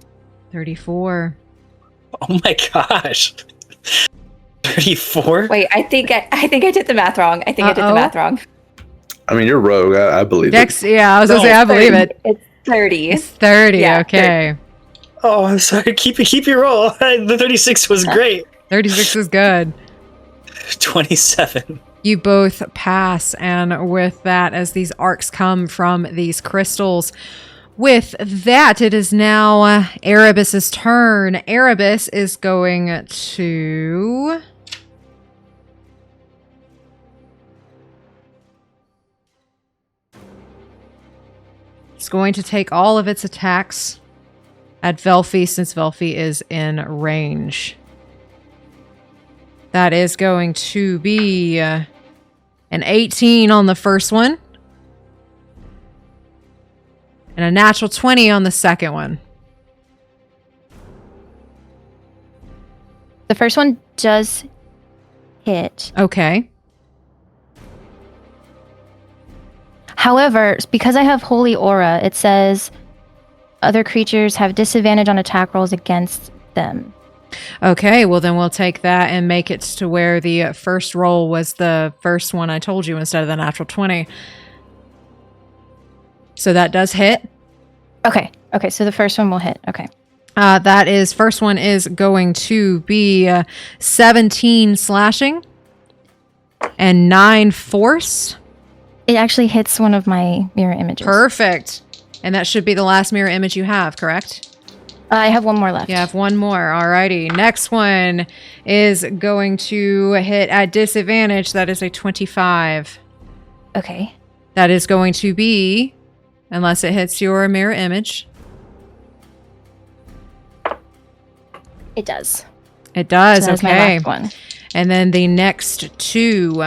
34. Oh my gosh. 34? Wait, I think I did the math wrong. I did the math wrong. I mean, you're rogue. I believe Dex, it. yeah, I was going to say, I believe it. It's 30. It's 30, Yeah, okay. 30. Oh, I'm sorry. Keep your roll. The 36 was great. 36 is good. 27. You both pass, and with that, as these arcs come from these crystals, with that, it is now Erebus's turn. Erebus is going to... It's going to take all of its attacks at Velphie, since Velphie is in range. That is going to be an 18 on the first one. And a natural 20 on the second one. The first one does hit. Okay. However, because I have Holy Aura, it says other creatures have disadvantage on attack rolls against them. Okay, well then we'll take that and make it to where the first roll was the first one I told you instead of the natural 20. So that does hit. Okay, so the first one will hit. Okay. First one is going to be 17 slashing and 9 force. It actually hits one of my mirror images. Perfect. And that should be the last mirror image you have, correct? I have one more left. You have one more. Alrighty. Next one is going to hit at disadvantage. That is a 25. Okay. That is going to be, unless it hits your mirror image. It does. It does. So that's my okay. last one. And then the next two.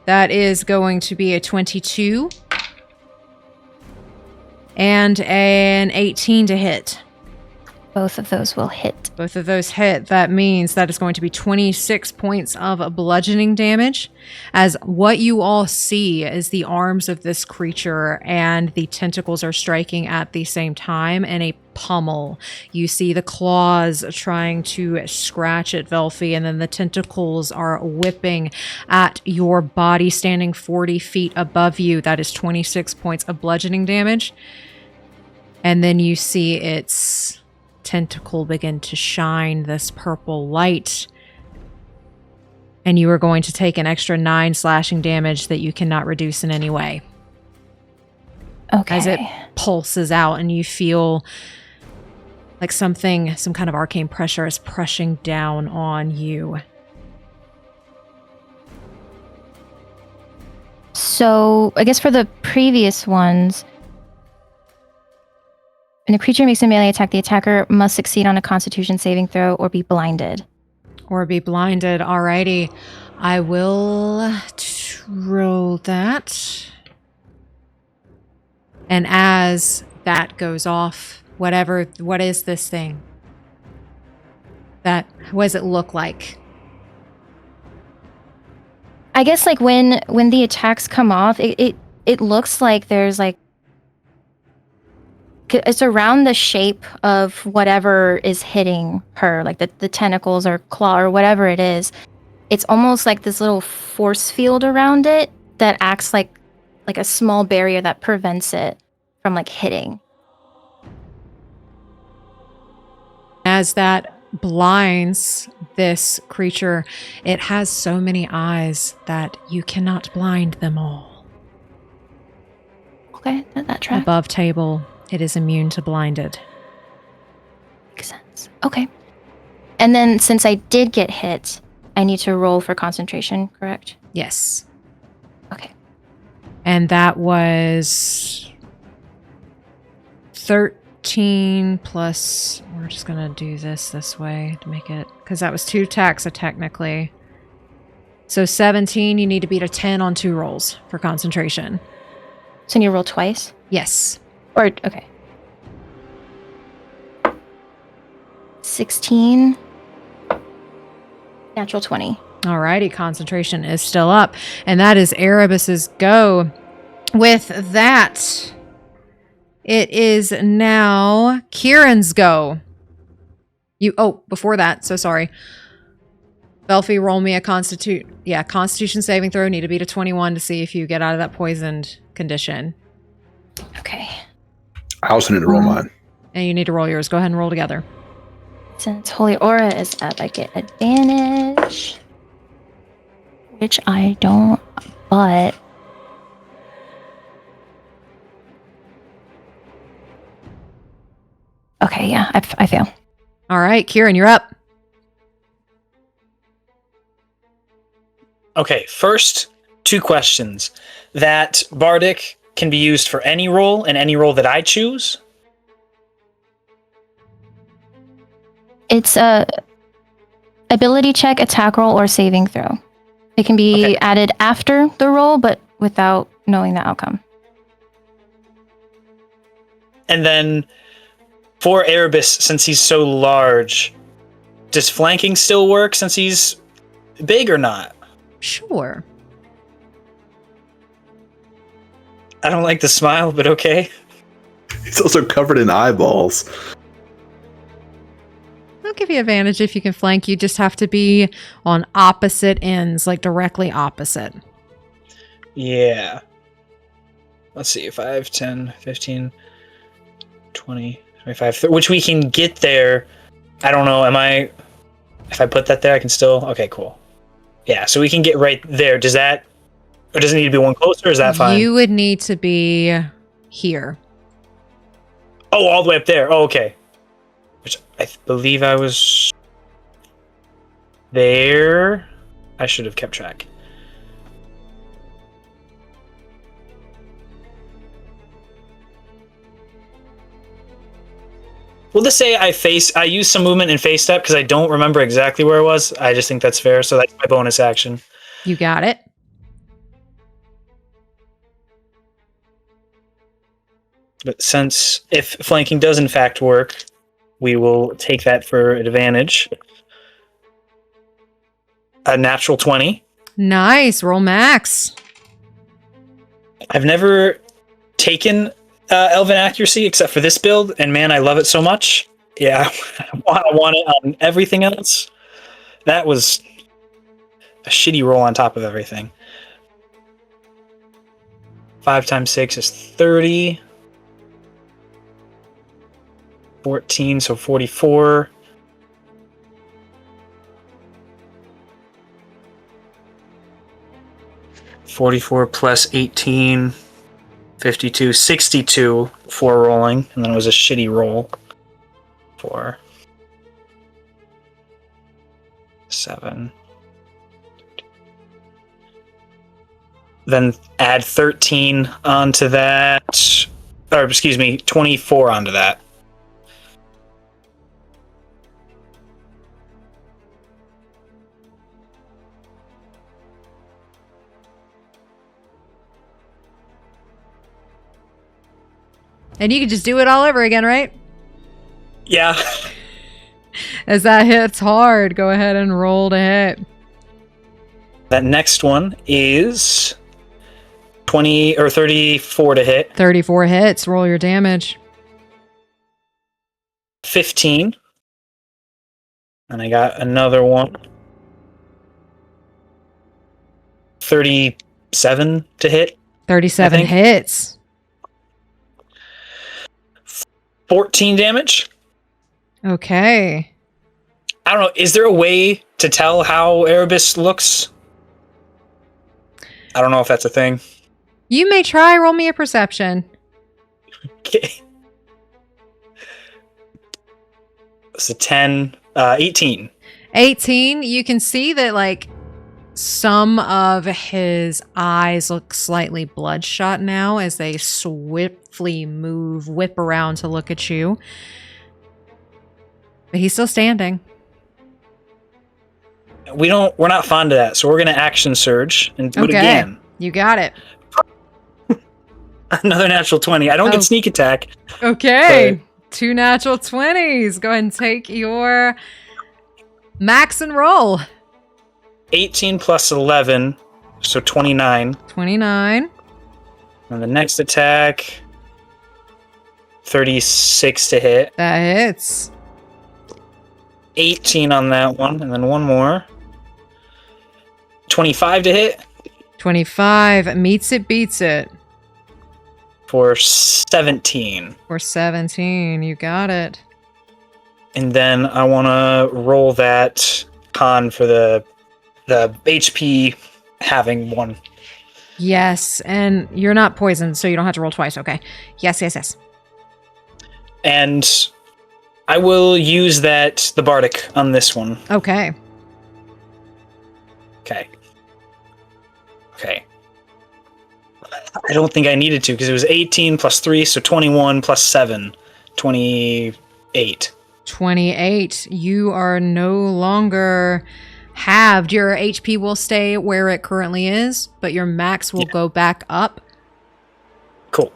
That is going to be a 22. And an 18 to hit. Both of those will hit. Both of those hit. That means that is going to be 26 points of bludgeoning damage. As what you all see is the arms of this creature and the tentacles are striking at the same time in a pummel. You see the claws trying to scratch at Velphie, and then the tentacles are whipping at your body standing 40 feet above you. That is 26 points of bludgeoning damage. And then you see its tentacle begin to shine this purple light. And you are going to take an extra 9 slashing damage that you cannot reduce in any way. Okay. As it pulses out and you feel like some kind of arcane pressure is pressing down on you. So, I guess for the previous ones, when a creature makes a melee attack, the attacker must succeed on a Constitution saving throw or be blinded. Or be blinded. Alrighty. I will roll that. And as that goes off, what is this thing? What does it look like? I guess like when the attacks come off, it looks like there's like, it's around the shape of whatever is hitting her, like the tentacles or claw or whatever it is. It's almost like this little force field around it that acts like a small barrier that prevents it from like hitting. As that blinds this creature, it has so many eyes that you cannot blind them all. Okay, that tracks. Above table, it is immune to blinded. Makes sense. Okay. And then since I did get hit, I need to roll for concentration, correct? Yes. Okay. And that was 13 plus, we're just going to do this way to make it, because that was 2 attacks technically. So 17, you need to beat a 10 on 2 rolls for concentration. So you roll twice? Yes. Or, okay. 16. Natural 20. Alrighty, concentration is still up. And that is Erebus's go. With that, it is now Quirin's go. Before that, so sorry. Velphie, roll me a Constitution saving throw. Need to beat a 21 to see if you get out of that poisoned condition. Okay. I also need to roll mine. And you need to roll yours. Go ahead and roll together. Since Holy Aura is up, I get advantage. Which I don't, but... Okay, yeah, I fail. All right, Quirin, you're up. Okay, first, 2 questions. That Bardic can be used for any roll, and any roll that I choose? It's a ability check, attack roll, or saving throw. It can be added after the roll, but without knowing the outcome. And then, for Erebus, since he's so large, does flanking still work since he's big or not? Sure. I don't like the smile, but okay. He's also covered in eyeballs. I'll give you advantage if you can flank. You just have to be on opposite ends, like directly opposite. Yeah. Let's see, 5, 10, 15, 20, 25, 30, which we can get there. I don't know, if I put that there, I can still, okay, cool. Yeah, so we can get right there. Does that, or does it need to be one closer, or is that fine? You would need to be here. Oh, all the way up there. Oh, okay. Which I believe I was there. I should have kept track. We'll just say I used some movement and face step because I don't remember exactly where it was. I just think that's fair, so that's my bonus action. You got it. But since if flanking does in fact work, we will take that for advantage. A natural 20. Nice. Roll max. I've never taken Elven Accuracy except for this build, and man, I love it so much. Yeah, I want it on everything else. That was a shitty roll on top of everything. 5 times 6 is 30. 14, so 44. Plus 18, 52, 62 for rolling, and then it was a shitty roll for 7. Then add 13 onto that, or excuse me, 24 onto that. And you can just do it all over again, right? Yeah. As that hits hard, go ahead and roll to hit. That next one is 20 or 34 to hit. 34 hits. Roll your damage. 15. And I got another one. 37 to hit. 37 hits. 14 damage. Okay. I don't know. Is there a way to tell how Erebus looks? I don't know if that's a thing. You may try. Roll me a perception. Okay. It's a 10, 18. 18. You can see that, like, some of his eyes look slightly bloodshot now as they swiftly whip around to look at you. But he's still standing. We're not fond of that, so we're gonna action surge and do it again. You got it. Another natural 20. I don't get sneak attack. Okay. 2 natural 20s. Go ahead and take your max and roll. 18 plus 11, so 29. 29. And the next attack, 36 to hit. That hits. 18 on that one, and then one more. 25 to hit. 25. Meets it, beats it. For 17. For 17. You got it. And then I want to roll that con for the HP having one. Yes, and you're not poisoned, so you don't have to roll twice. Okay. Yes. And I will use the bardic on this one. Okay. Okay. I don't think I needed to because it was 18 plus 3, so 21 plus 7, 28. 28. You are no longer halved. Your HP will stay where it currently is, but your max will go back up. Cool.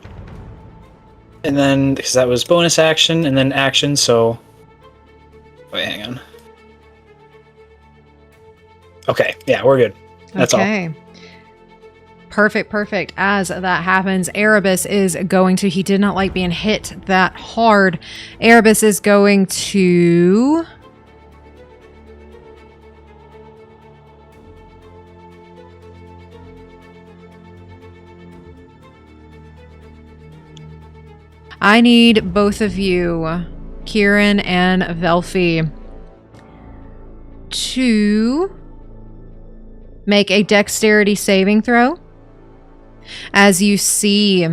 And then, because that was bonus action and then action, so... Wait, hang on. Okay, yeah, we're good. That's all. Okay. Perfect. As that happens, Erebus is going to... He did not like being hit that hard. Erebus is going to... I need both of you, Quirin and Velphie, to make a dexterity saving throw. As you see,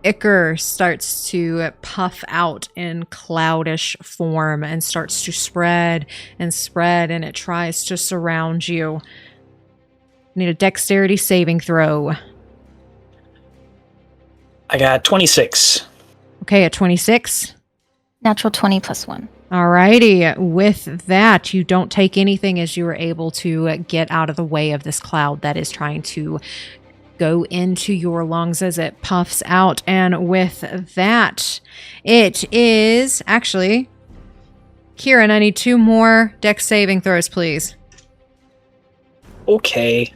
ichor starts to puff out in cloudish form and starts to spread, and it tries to surround you. Need a dexterity saving throw. I got 26. Okay, at 26. Natural 20 plus 1. Alrighty. With that, you don't take anything as you are able to get out of the way of this cloud that is trying to go into your lungs as it puffs out. And with that, it is actually... Quirin, I need 2 more dex saving throws, please. Okay.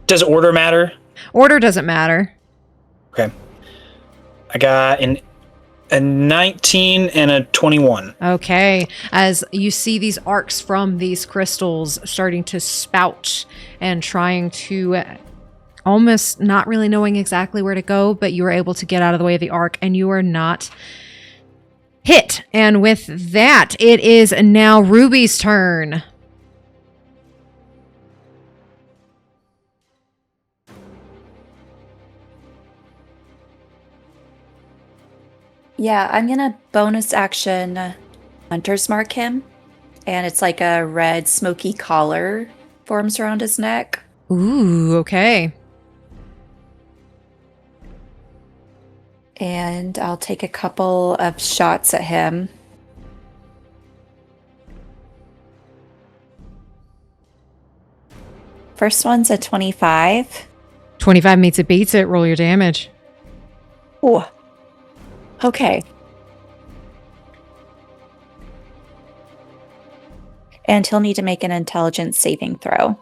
Does order matter? Order doesn't matter. Okay. I got a 19 and a 21. Okay, as you see these arcs from these crystals starting to spout and trying to almost not really knowing exactly where to go, but you are able to get out of the way of the arc and you are not hit. And with that, it is now Ruby's turn. Yeah, I'm gonna bonus action Hunter's Mark him. And it's like a red smoky collar forms around his neck. Ooh, okay. And I'll take a couple of shots at him. First one's a 25. 25 meets it, beats it. Roll your damage. Ooh. Okay. And he'll need to make an intelligence saving throw.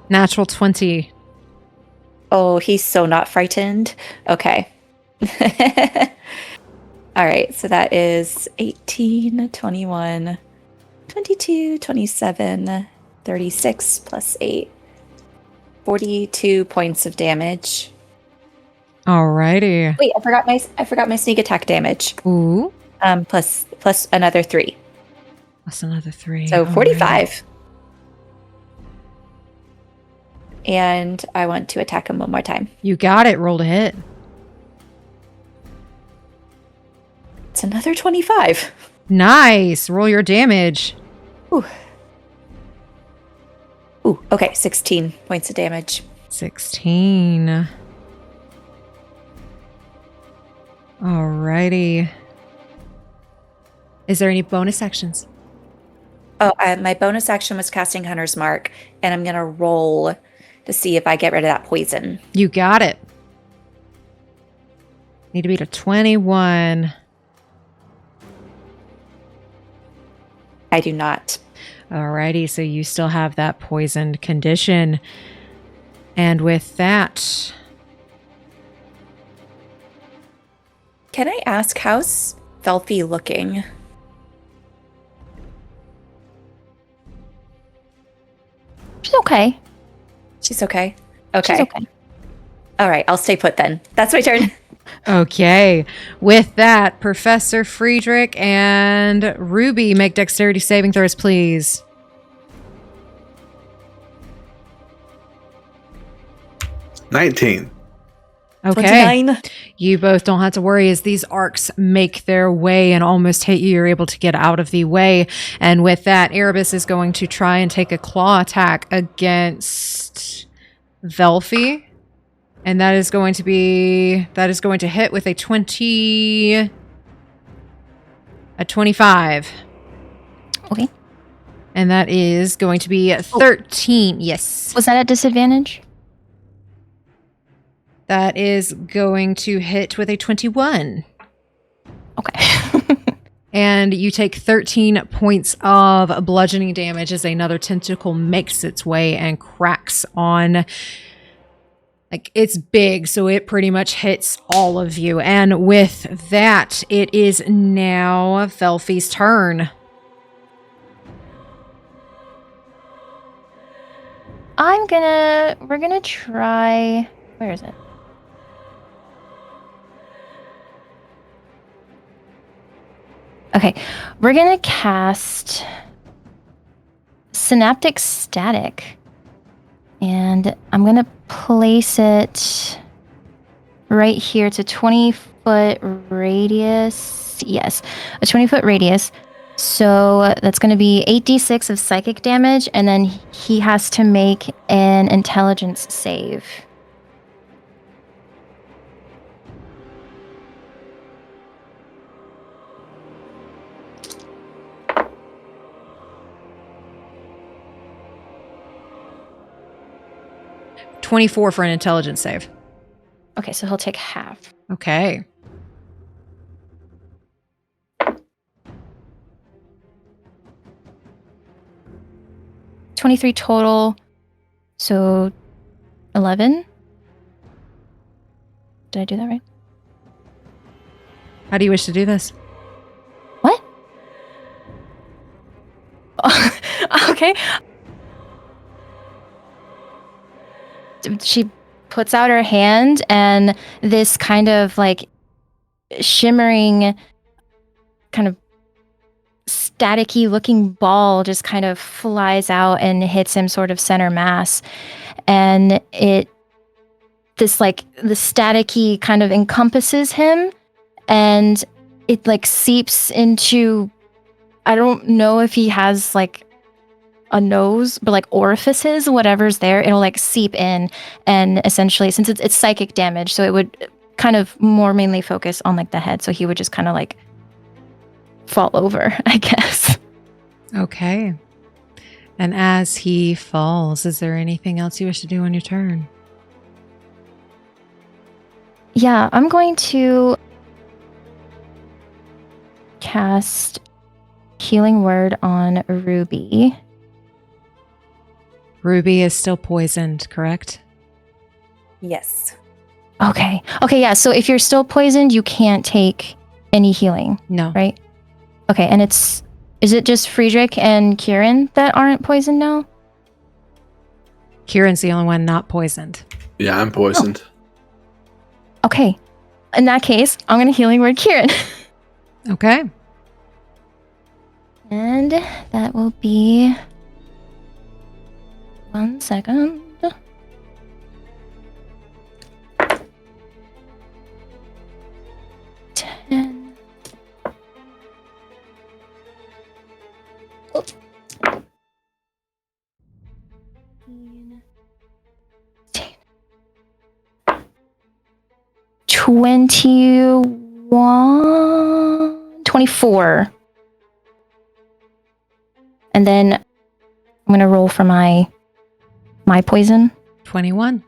Natural 20. Oh, he's so not frightened. Okay. All right, so that is 18, 21, 22, 27, 36 plus 8. 42 points of damage. Alrighty. Wait, I forgot my sneak attack damage. Ooh. Plus another 3. That's another 3. So Alrighty. 45. And I want to attack him one more time. You got it. Roll to hit. It's another 25. Nice. Roll your damage. Ooh, okay, 16 points of damage. 16. Alrighty. Is there any bonus actions? Oh, my bonus action was casting Hunter's Mark, and I'm going to roll to see if I get rid of that poison. You got it. Need to beat a 21. I do not. Alrighty, so you still have that poisoned condition. And with that... Can I ask, how's Velphie looking? She's okay. She's okay? Okay. She's okay. All right, I'll stay put then. That's my turn. Okay. With that, Professor Friedrich and Ruby make dexterity saving throws, please. 19. Okay. 29. You both don't have to worry as these arcs make their way and almost hit you. You're able to get out of the way. And with that, Erebus is going to try and take a claw attack against Velphie. And that is going to hit with a 25. Okay. And that is going to be 13. Yes. Was that at disadvantage? That is going to hit with a 21. Okay. And you take 13 points of bludgeoning damage as another tentacle makes its way and cracks on. Like, it's big, so it pretty much hits all of you. And with that, it is now Velphie's turn. We're gonna try, where is it? Okay, we're gonna cast Synaptic Static. And I'm gonna place it right here. It's a 20-foot radius. Yes, a 20-foot radius. So that's gonna be 8d6 of psychic damage, and then he has to make an intelligence save. $24 for an intelligence save. Okay, so he'll take half. Okay. $23 total, so 11. Did I do that right? How do you wish to do this? What? Okay. She puts out her hand, and this kind of like shimmering, kind of staticky looking ball just kind of flies out and hits him sort of center mass. And the staticky kind of encompasses him, and it like seeps into, I don't know if he has like a nose, but like orifices, whatever's there, it'll like seep in, and essentially, since it's psychic damage, so it would kind of more mainly focus on like the head, so he would just kind of like fall over, I guess. Okay. And as he falls, is there anything else you wish to do on your turn? Yeah, I'm going to cast Healing Word on Ruby. Ruby is still poisoned, correct? Yes. Okay, yeah, so if you're still poisoned, you can't take any healing, No. right? Okay, and is it just Friedrich and Quirin that aren't poisoned now? Quirin's the only one not poisoned. Yeah, I'm poisoned. Okay, in that case, I'm going to Healing Word Quirin. Okay. And that will be 1 second. Ten. Oh. 21, 24. And then I'm going to roll for my poison. 21.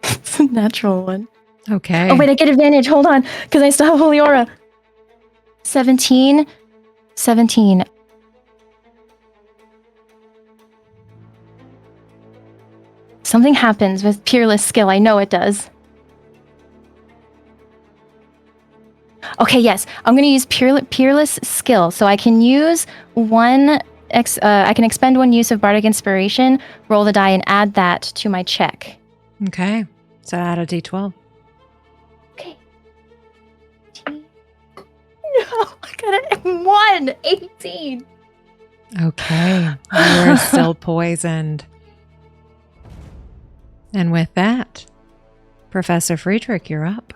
It's a natural one. Okay. Oh, wait, I get advantage. Hold on, because I still have Holy Aura. 17. Something happens with Peerless skill. I know it does. Okay, yes. I'm going to use Peerless skill. So I can use I can expend one use of Bardic Inspiration, roll the die, and add that to my check. Okay. So add a d12. Okay. No, I got a 1. 18. Okay. You're still poisoned. And with that, Professor Friedrich, you're up.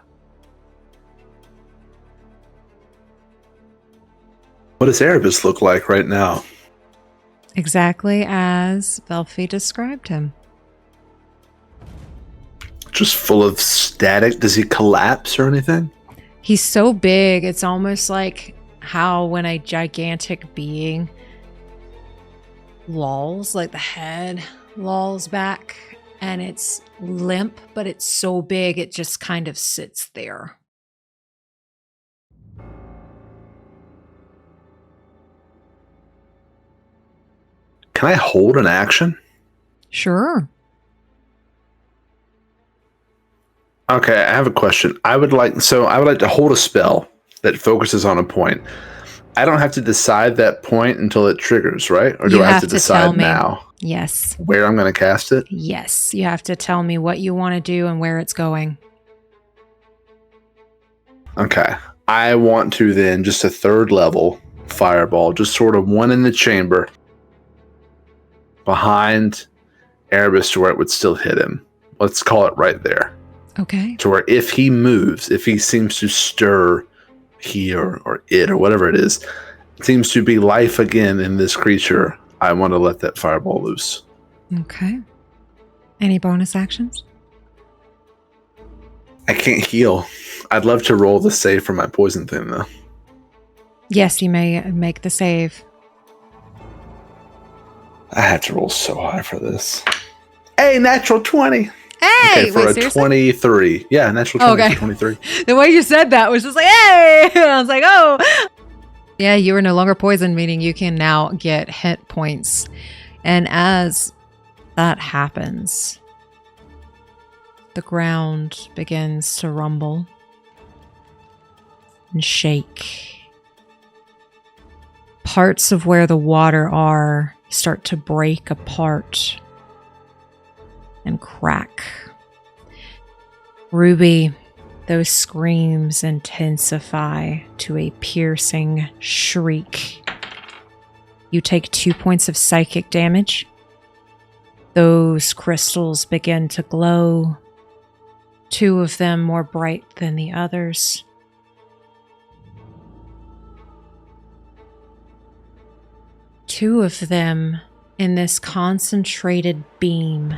What does Erebus look like right now? Exactly as Velphie described him. Just full of static. Does he collapse or anything? He's so big, it's almost like how when a gigantic being lolls, like the head lolls back, and it's limp, but it's so big it just kind of sits there. Can I hold an action? Sure. Okay, I have a question. I would like to hold a spell that focuses on a point. I don't have to decide that point until it triggers, right? Or do I have to tell decide me. now Yes. where I'm going to cast it? Yes. You have to tell me what you want to do and where it's going. Okay. I want to then just a third level fireball, just sort of one in the chamber behind Erebus to where it would still hit him. Let's call it right there. Okay. To where if he moves, if he seems to stir he or it or whatever it is, seems to be life again in this creature, I want to let that fireball loose. Okay. Any bonus actions? I can't heal. I'd love to roll the save for my poison thing, though. Yes, you may make the save. I had to roll so high for this. Hey, natural 20! Hey! Okay, for wait, a seriously? 23. Yeah, natural 20 Okay. for 23. The way you said that was just like, hey! I was like, oh! Yeah, you are no longer poisoned, meaning you can now get hit points. And as that happens, the ground begins to rumble and shake. Parts of where the water are start to break apart and crack. Ruby, those screams intensify to a piercing shriek. You take 2 points of psychic damage. Those crystals begin to glow, 2 of them more bright than the others. Two of them in this concentrated beam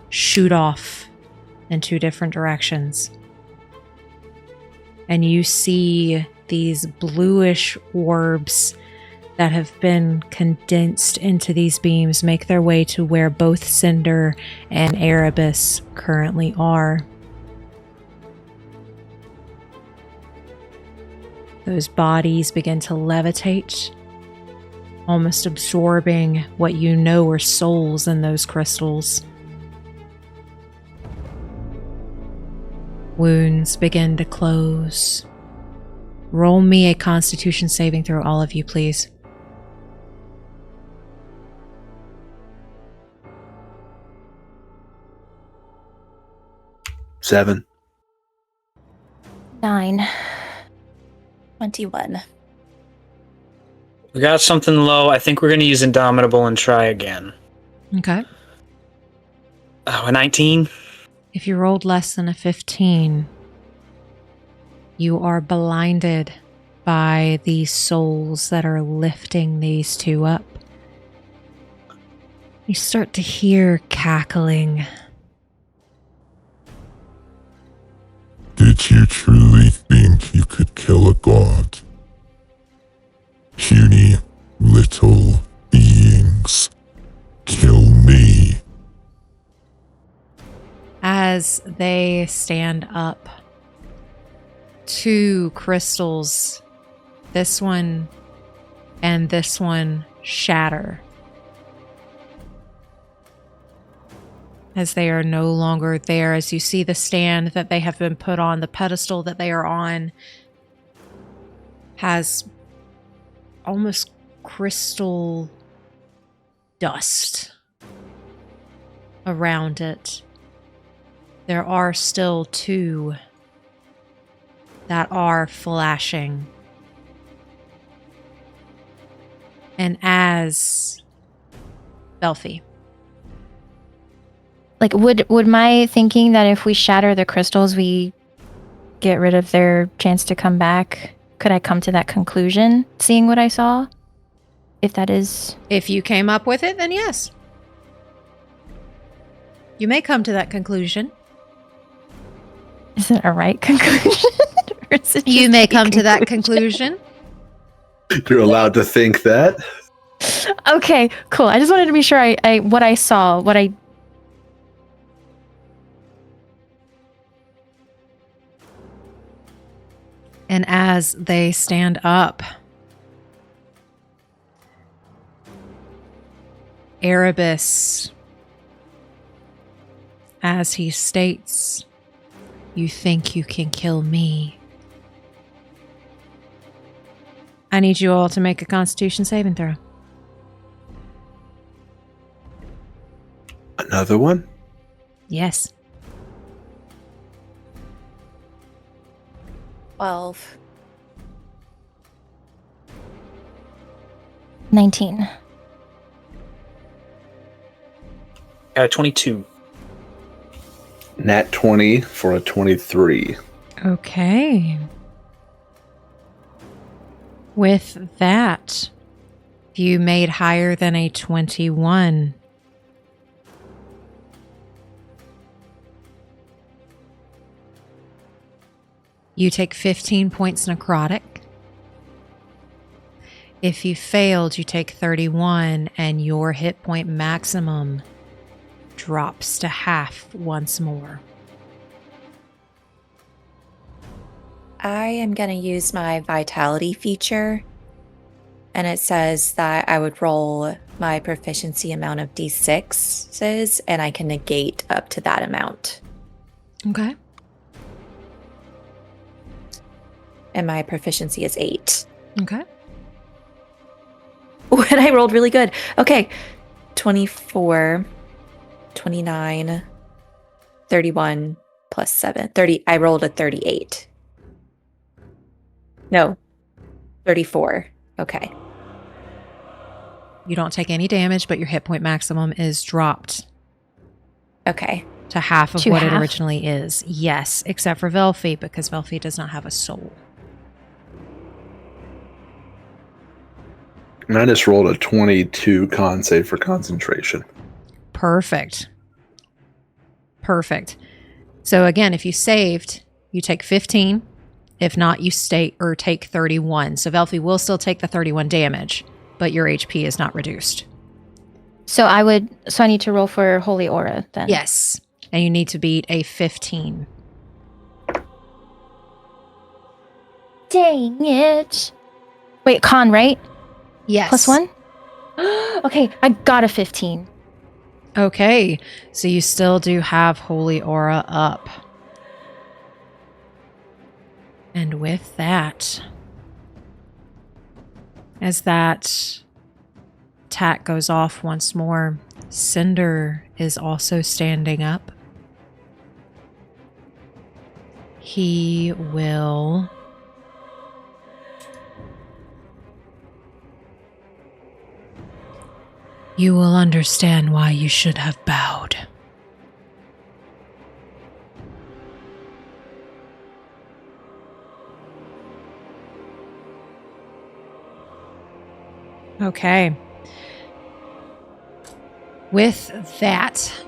shoot off in 2 different directions. And you see these bluish orbs that have been condensed into these beams make their way to where both Cinder and Erebus currently are. Those bodies begin to levitate, almost absorbing what you know are souls in those crystals. Wounds begin to close. Roll me a Constitution saving throw, all of you, please. Seven. 9. 21. We got something low. I think we're going to use Indomitable and try again. Okay. Oh, a 19? If you rolled less than a 15, you are blinded by these souls that are lifting these 2 up. You start to hear cackling. Did you truly think you could kill a god? Puny little beings. Kill me. As they stand up, 2 crystals, this one and this one, shatter as they are no longer there. As you see the stand that they have been put on, the pedestal that they are on has almost crystal dust around it. There are still 2 that are flashing. And as Velphie, Like, would my thinking that if we shatter the crystals, we get rid of their chance to come back? Could I come to that conclusion, seeing what I saw? If that is... If you came up with it, then yes. You may come to that conclusion. Is it a right conclusion? Or is it You just may a come to that conclusion. You're allowed to think that. Okay, cool. I just wanted to be sure what I saw, what I... And as they stand up, Erebus, as he states, "You think you can kill me?" I need you all to make a Constitution saving throw. Another one? Yes. 12. 19. 22. Nat 20 for a 23. Okay. With that, you made higher than a 21. You take 15 points necrotic. If you failed, you take 31, and your hit point maximum drops to half once more. I am going to use my vitality feature. And it says that I would roll my proficiency amount of d6s, and I can negate up to that amount. Okay. And my proficiency is 8. Okay. Ooh, and I rolled really good. Okay. 24, 29, 31 plus 7. 30. I rolled a 38. No, 34. Okay. You don't take any damage, but your hit point maximum is dropped Okay. to half of To what it half? originally is. Yes, except for Velphie, because Velphie does not have a soul. And I just rolled a 22 con save for concentration. Perfect. Perfect. So again, if you saved, you take 15. If not, you stay or take 31. So Velphie will still take the 31 damage, but your HP is not reduced. So I need to roll for Holy Aura then. Yes. And you need to beat a 15. Dang it. Wait, con, right? Yes. Plus 1? Okay, I got a 15. Okay. So you still do have Holy Aura up. And with that, as that attack goes off once more, Cinder is also standing up. He will... You will understand why you should have bowed. Okay. With that,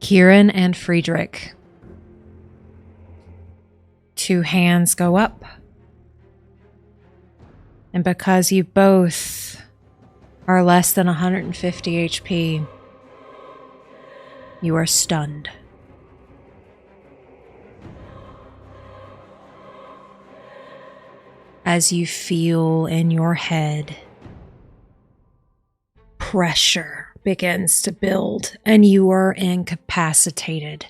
Quirin and Friedrich. 2 hands go up. And because you both are less than 150 HP, you are stunned. As you feel in your head, pressure begins to build and you are incapacitated.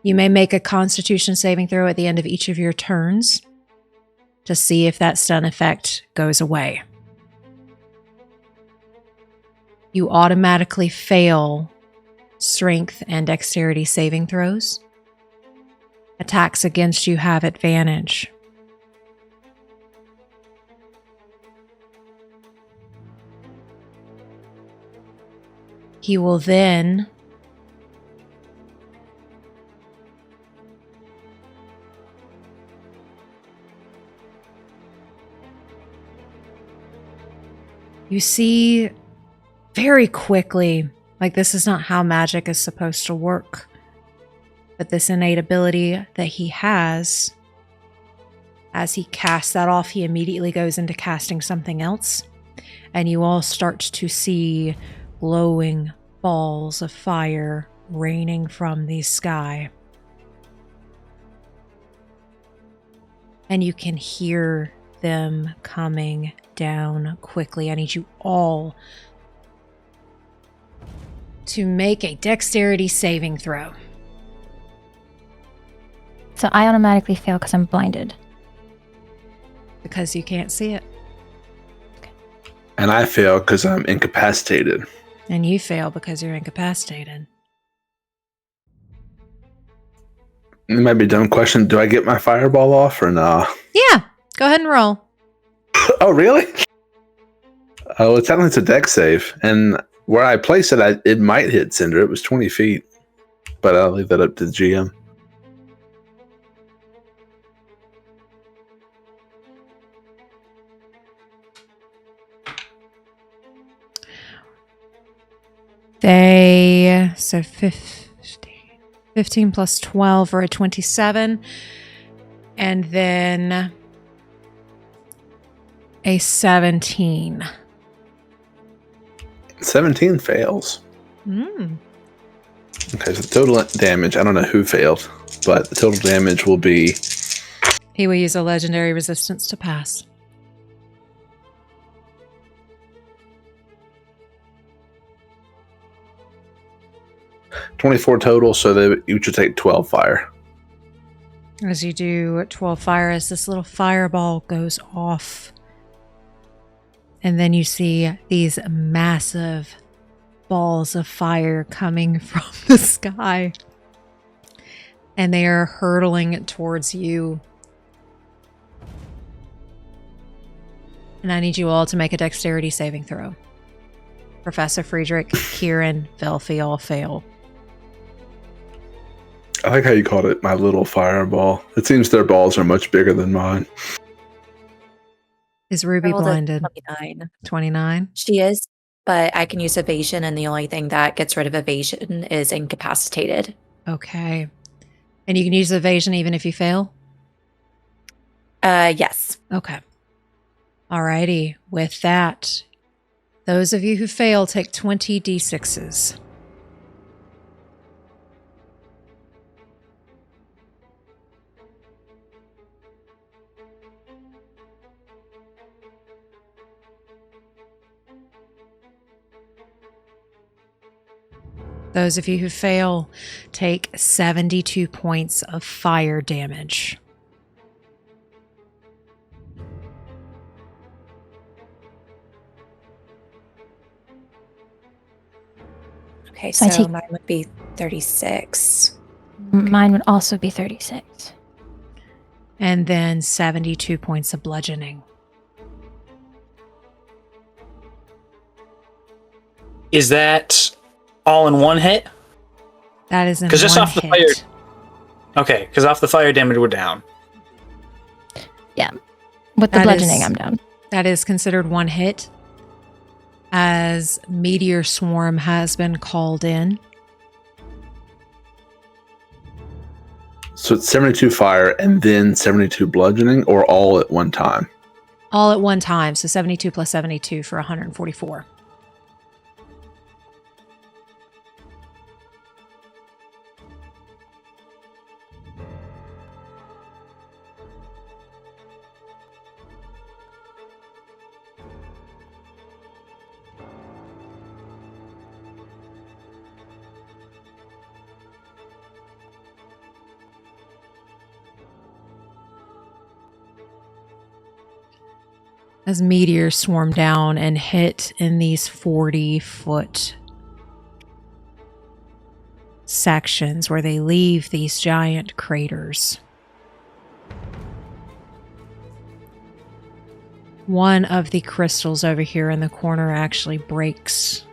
You may make a Constitution saving throw at the end of each of your turns to see if that stun effect goes away. You automatically fail strength and dexterity saving throws. attacks against you have advantage. He will then you see very quickly, like this is not how magic is supposed to work, but this innate ability that he has, as he casts that off, he immediately goes into casting something else, and you all start to see glowing balls of fire raining from the sky. And you can hear them coming down quickly. I need you all to make a dexterity saving throw. So I automatically fail because I'm blinded. Because you can't see it. And I fail because I'm incapacitated. And you fail because you're incapacitated. It might be a dumb question. Do I get my fireball off or no? Yeah, go ahead and roll. Oh, really? Oh, it's technically it's a dex save. And where I place it, it might hit Cinder. It was 20 feet. But I'll leave that up to the GM. So 15 plus 12 or a 27. And then a 17. 17 fails. Okay, so the total damage, I don't know who failed, but the total damage will be... He will use a legendary resistance to pass. $24 total, so that you should take 12 fire. As you do 12 fire, as this little fireball goes off. And then you see these massive balls of fire coming from the sky. And they are hurtling towards you. And I need you all to make a dexterity saving throw. Professor Friedrich, Quirin, Velphie all fail. I like how you called it my little fireball. It seems their balls are much bigger than mine. Is Ruby Rolled a blinded? 29. 29? She is, but I can use evasion, and the only thing that gets rid of evasion is incapacitated. Okay. And you can use evasion even if you fail? Yes. Okay. Alrighty. With that, those of you who fail take 20 d6s. Those of you who fail take 72 points of fire damage. Okay, So I so take- mine would be 36. Mine would also be 36. And then 72 points of bludgeoning. Is that all in one hit? That is in 'Cause just one off the hit. fire- Okay, because off the fire damage, we're down. With the That bludgeoning, is- I'm down. That is considered one hit, as Meteor Swarm has been called in. So it's 72 fire and then 72 bludgeoning, or all at one time? All at one time, so 72 plus 72 for 144. As meteors swarm down and hit in these 40-foot sections where they leave these giant craters. One of the crystals over here in the corner actually breaks.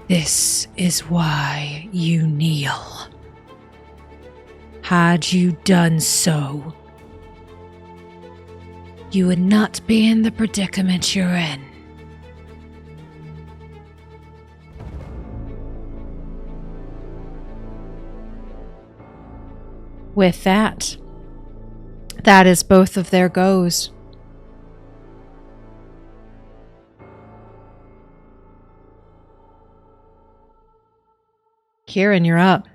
This is why you kneel. Had you done so, you would not be in the predicament you're in. With that, that is both of their goes. Quirin, you're up.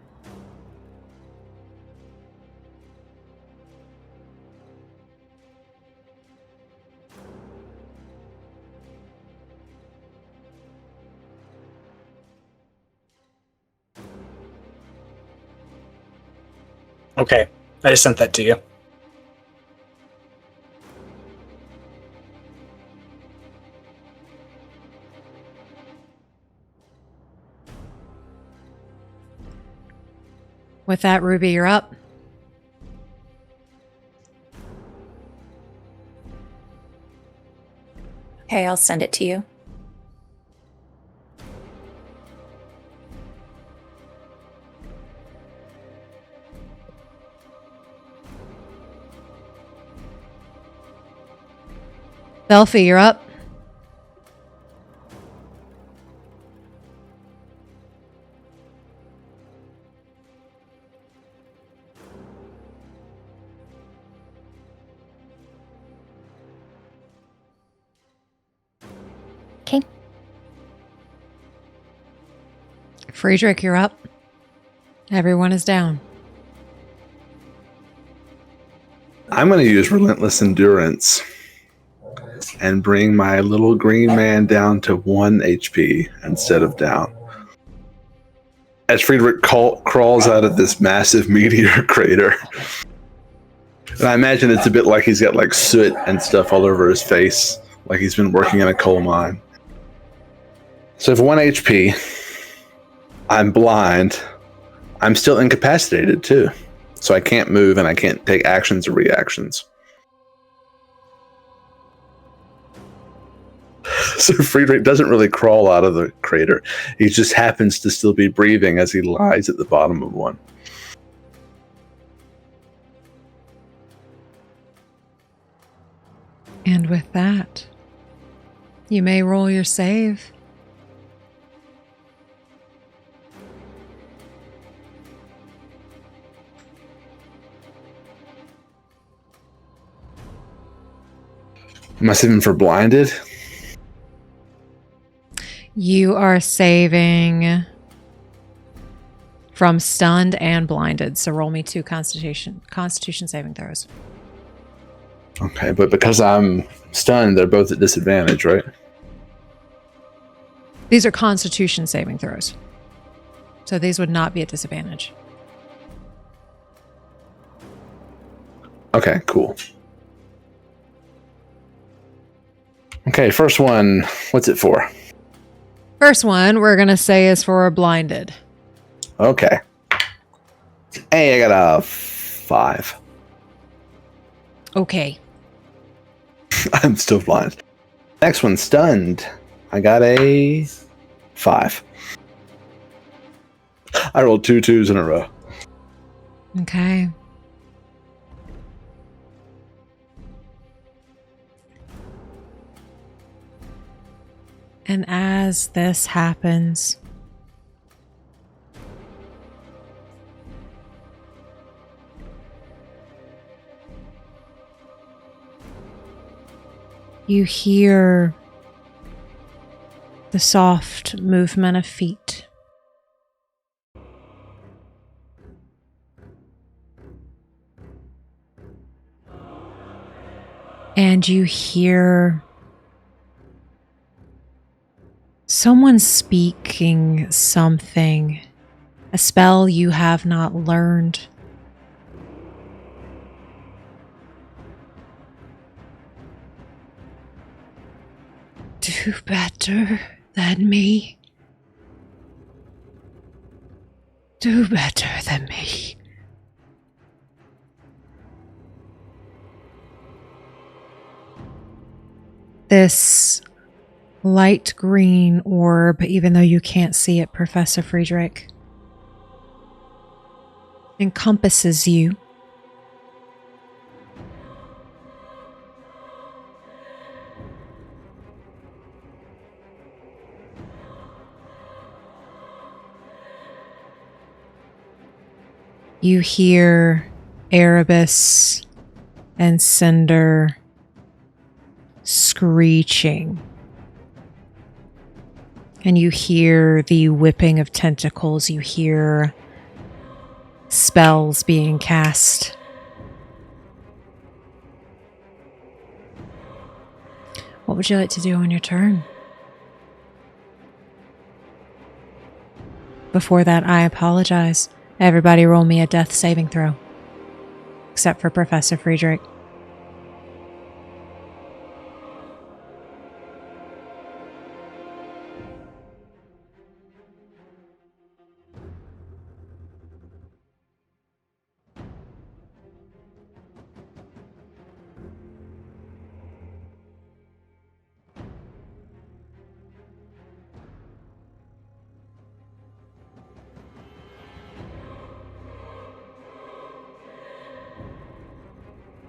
Okay, I just sent that to you. With that, Ruby, you're up. Okay, I'll send it to you. Velphie, you're up. Okay. Friedrich, you're up. Everyone is down. I'm going to use Relentless Endurance and bring my little green man down to 1 HP instead of down. As Friedrich crawls out of this massive meteor crater. And I imagine it's a bit like he's got like soot and stuff all over his face, like he's been working in a coal mine. So for 1 HP, I'm blind. I'm still incapacitated too. So I can't move and I can't take actions or reactions. So Friedrich doesn't really crawl out of the crater. He just happens to still be breathing as he lies at the bottom of one. And with that, you may roll your save. Am I saving for blinded? You are saving from stunned and blinded. So roll me 2 Constitution saving throws. Okay, but because I'm stunned, they're both at disadvantage, right? These are Constitution saving throws. So these would not be at disadvantage. Okay, cool. Okay, first one, what's it for? First one, we're going to say is for a blinded. Okay. Hey, I got a 5. Okay. I'm still blind. Next one, stunned. I got a 5. I rolled 2 2s in a row. Okay. And as this happens, you hear the soft movement of feet. And you hear someone speaking something, a spell you have not learned. Do better than me. Do better than me. This light green orb, even though you can't see it, Professor Friedrich, encompasses you. You hear Erebus and Cinder screeching. And you hear the whipping of tentacles. You hear spells being cast. What would you like to do on your turn? Before that, I apologize. Everybody roll me a death saving throw. Except for Professor Friedrich.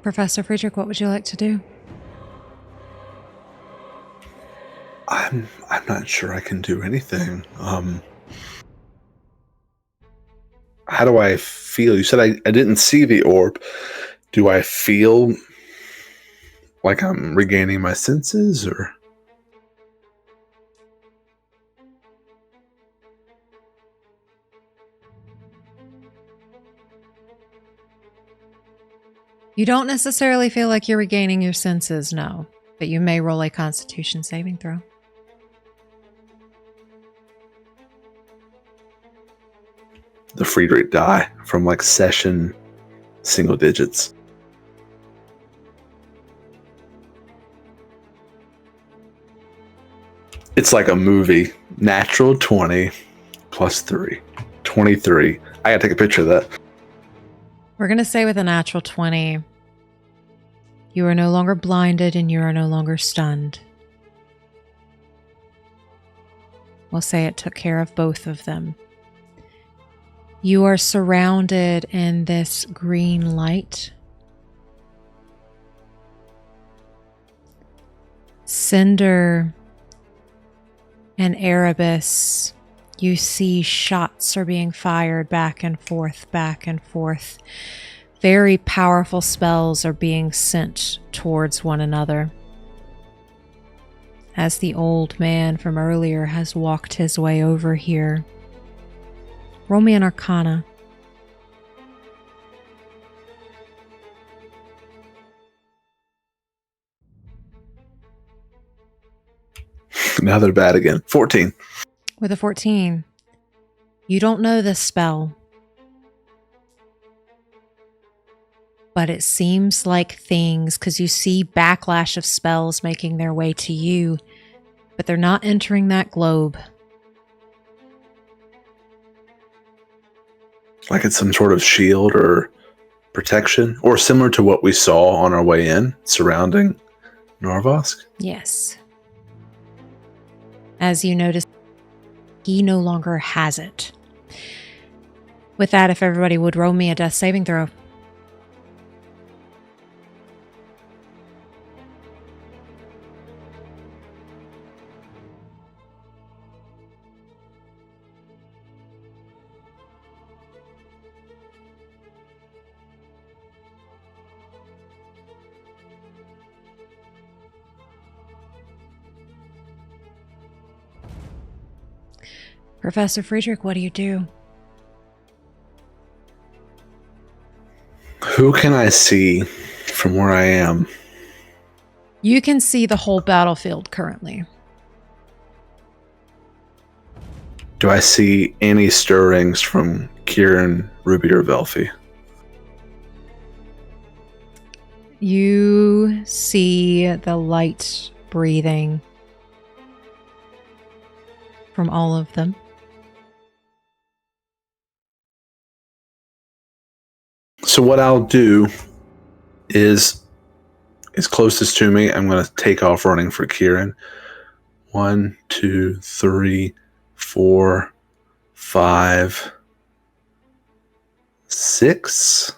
Professor Friedrich, what would you like to do? I'm not sure I can do anything. How do I feel? You said I didn't see the orb. Do I feel like I'm regaining my senses, or? You don't necessarily feel like you're regaining your senses, no. But you may roll a Constitution saving throw. The Friedrich die from like session single digits. It's like a movie. Natural 20 plus 3. 23. I gotta take a picture of that. We're going to say with a natural 20, you are no longer blinded and you are no longer stunned. We'll say it took care of both of them. You are surrounded in this green light. Cinder and Erebus, you see shots are being fired back and forth, back and forth. Very powerful spells are being sent towards one another. As the old man from earlier has walked his way over here. Roll me an Arcana. Now they're bad again. 14. With a 14, you don't know this spell, but it seems like things, because you see backlash of spells making their way to you, but they're not entering that globe. Like it's some sort of shield or protection, or similar to what we saw on our way in surrounding Narvosc. Yes. As you notice, he no longer has it. With that, if everybody would roll me a death saving throw. Professor Friedrich, what do you do? Who can I see from where I am? You can see the whole battlefield currently. Do I see any stirrings from Quirin, Ruby, or Velphie? You see the light breathing from all of them. So what I'll do is closest to me. I'm going to take off running for Quirin. 1, 2, 3, 4, 5, 6.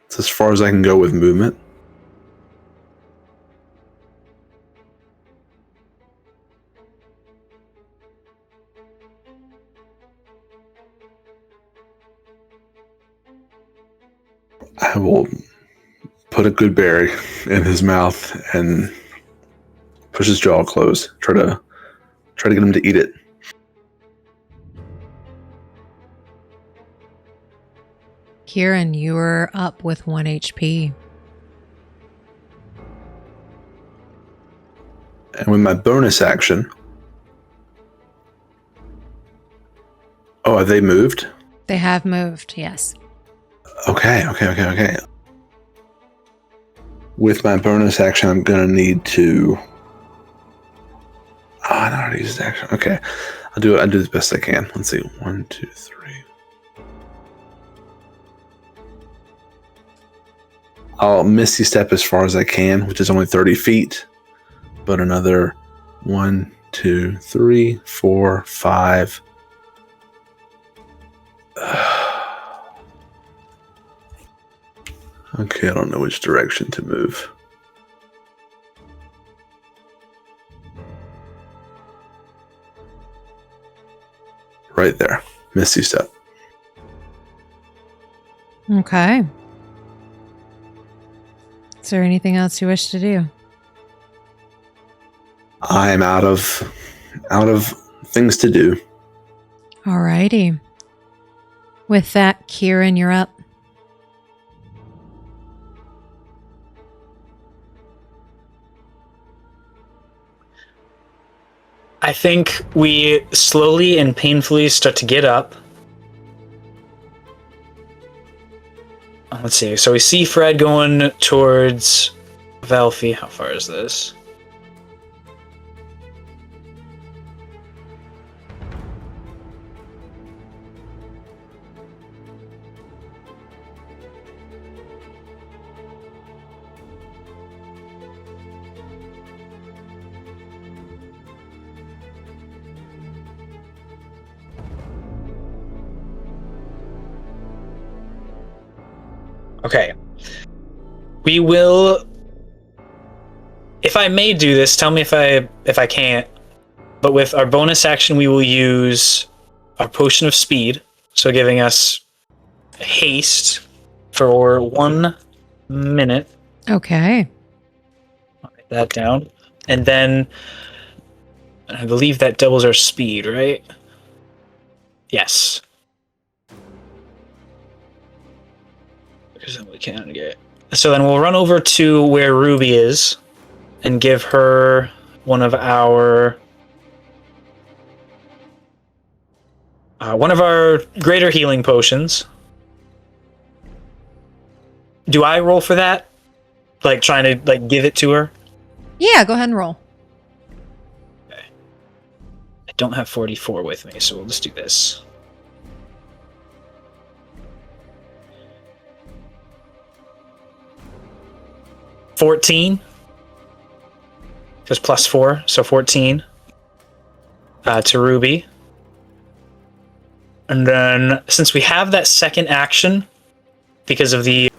That's as far as I can go with movement. I will put a good berry in his mouth and push his jaw closed. Try to get him to eat it. Quirin, you are up with 1 HP. And with my bonus action... Oh, have they moved? They have moved, yes. Okay. With my bonus action, I'm going to need to... Oh, I know how to use this action. Okay. I'll do the best I can. Let's see. 1, 2, 3. I'll Misty Step as far as I can, which is only 30 feet. But another 1, 2, 3, 4, 5. Okay, I don't know which direction to move. Right there. Misty Step. Okay. Is there anything else you wish to do? I'm out of things to do. Alrighty. With that, Quirin, you're up. I think we slowly and painfully start to get up. Let's see. So we see Fred going towards Velphie. How far is this? Okay. We will... If I may do this, tell me if I can't. But with our bonus action, we will use our Potion of Speed. So giving us haste for 1 minute. Okay. I'll write that down. And then I believe that doubles our speed, right? Yes. Because then we can get... So then we'll run over to where Ruby is and give her one of our greater healing potions. Do I roll for that? Like trying to give it to her? Yeah, go ahead and roll. Okay. I don't have 44 with me, so we'll just do this. $14. Because plus 4, so 14. To Ruby. And then, since we have that second action, because of the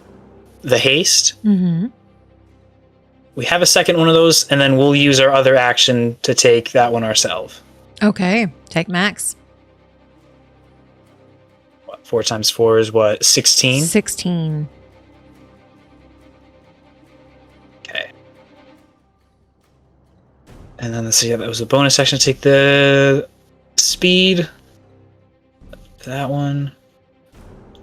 haste, we have a second one of those, and then we'll use our other action to take that one ourselves. Okay, take max. What, 4 times 4 is what, 16? 16. Okay. And then let's see, that was a bonus action to take the speed. That one.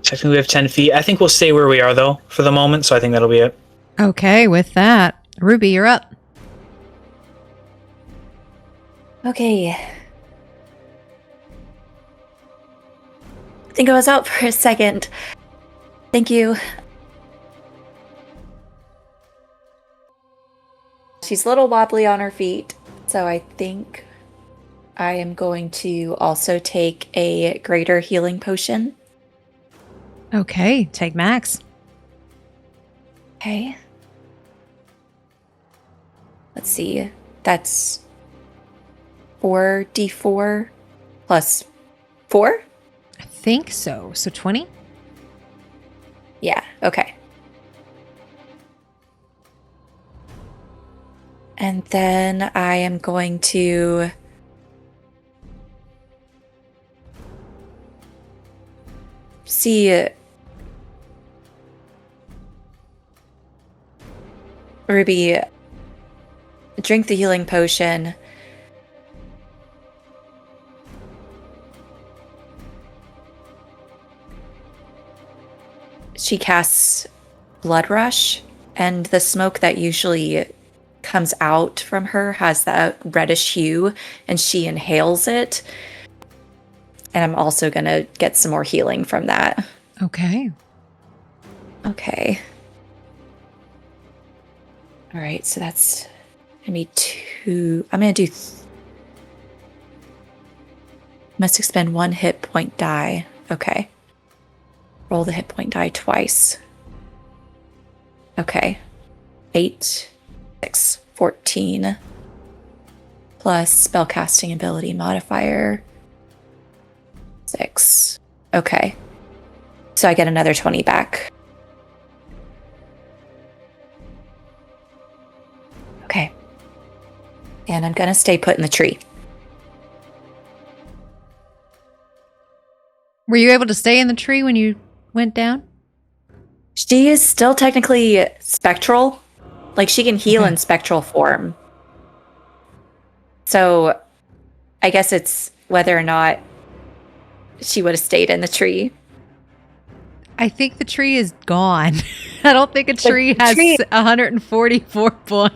Technically we have 10 feet. I think we'll stay where we are though for the moment, so I think that'll be it. Okay, with that, Ruby, you're up. Okay. I think I was out for a second. Thank you. She's a little wobbly on her feet, so I think I am going to also take a greater healing potion. Okay, take max. Okay. Let's see. That's 4d4 plus 4? I think so. So 20? Yeah, okay. And then I am going to see Ruby drink the healing potion. She casts Blood Rush, and the smoke that usually comes out from her has that reddish hue, and she inhales it. And I'm also going to get some more healing from that. Okay. Okay. All right, so that's going to be 2. I'm going to do... must expend 1 hit point die. Okay. Roll the hit point die twice. Okay. 8, 6, 14. Plus spellcasting ability modifier. 6. Okay. So I get another 20 back. Okay. And I'm going to stay put in the tree. Were you able to stay in the tree when you went down? She is still technically spectral. Like, she can heal in spectral form. So I guess it's whether or not she would have stayed in the tree. I think the tree is gone. I don't think a tree has tree- 144 points.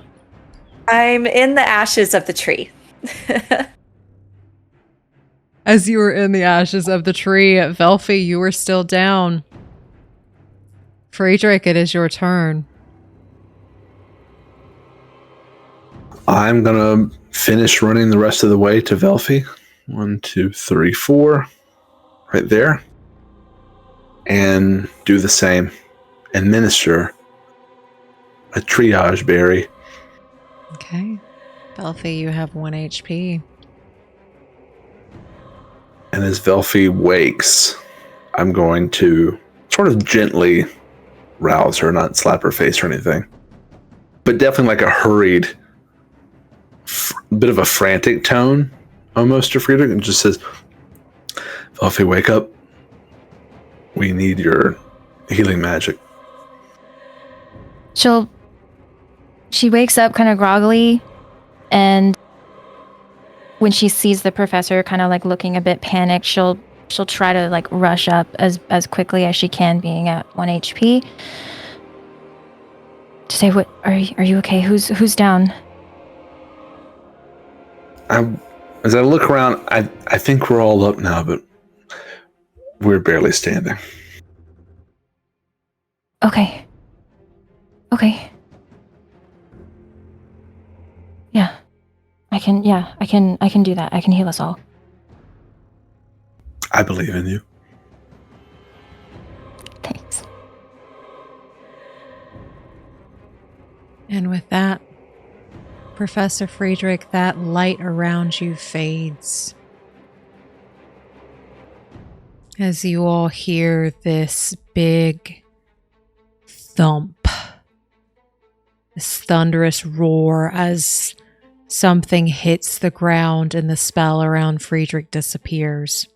I'm in the ashes of the tree. As you were in the ashes of the tree, Velphie, you were still down. Friedrich, it is your turn. I'm gonna finish running the rest of the way to Velphie. 1, 2, 3, 4. Right there. And do the same. Administer a triage berry. Okay. Velphie, you have 1 HP. And as Velphie wakes, I'm going to sort of gently rouse her, not slap her face or anything. But definitely like a hurried, bit of a frantic tone, almost to Friedrich, and just says, Velphie, wake up. We need your healing magic. She wakes up kind of groggily, and when she sees the professor kind of like looking a bit panicked, she'll try to like rush up as quickly as she can, being at 1 HP. To say, "What are you okay? Who's down?" As I look around, I think we're all up now, but we're barely standing. Okay. Yeah. I can do that. I can heal us all. I believe in you. Thanks. And with that, Professor Friedrich, that light around you fades. As you all hear this big thump, this thunderous roar as something hits the ground and the spell around Friedrich disappears.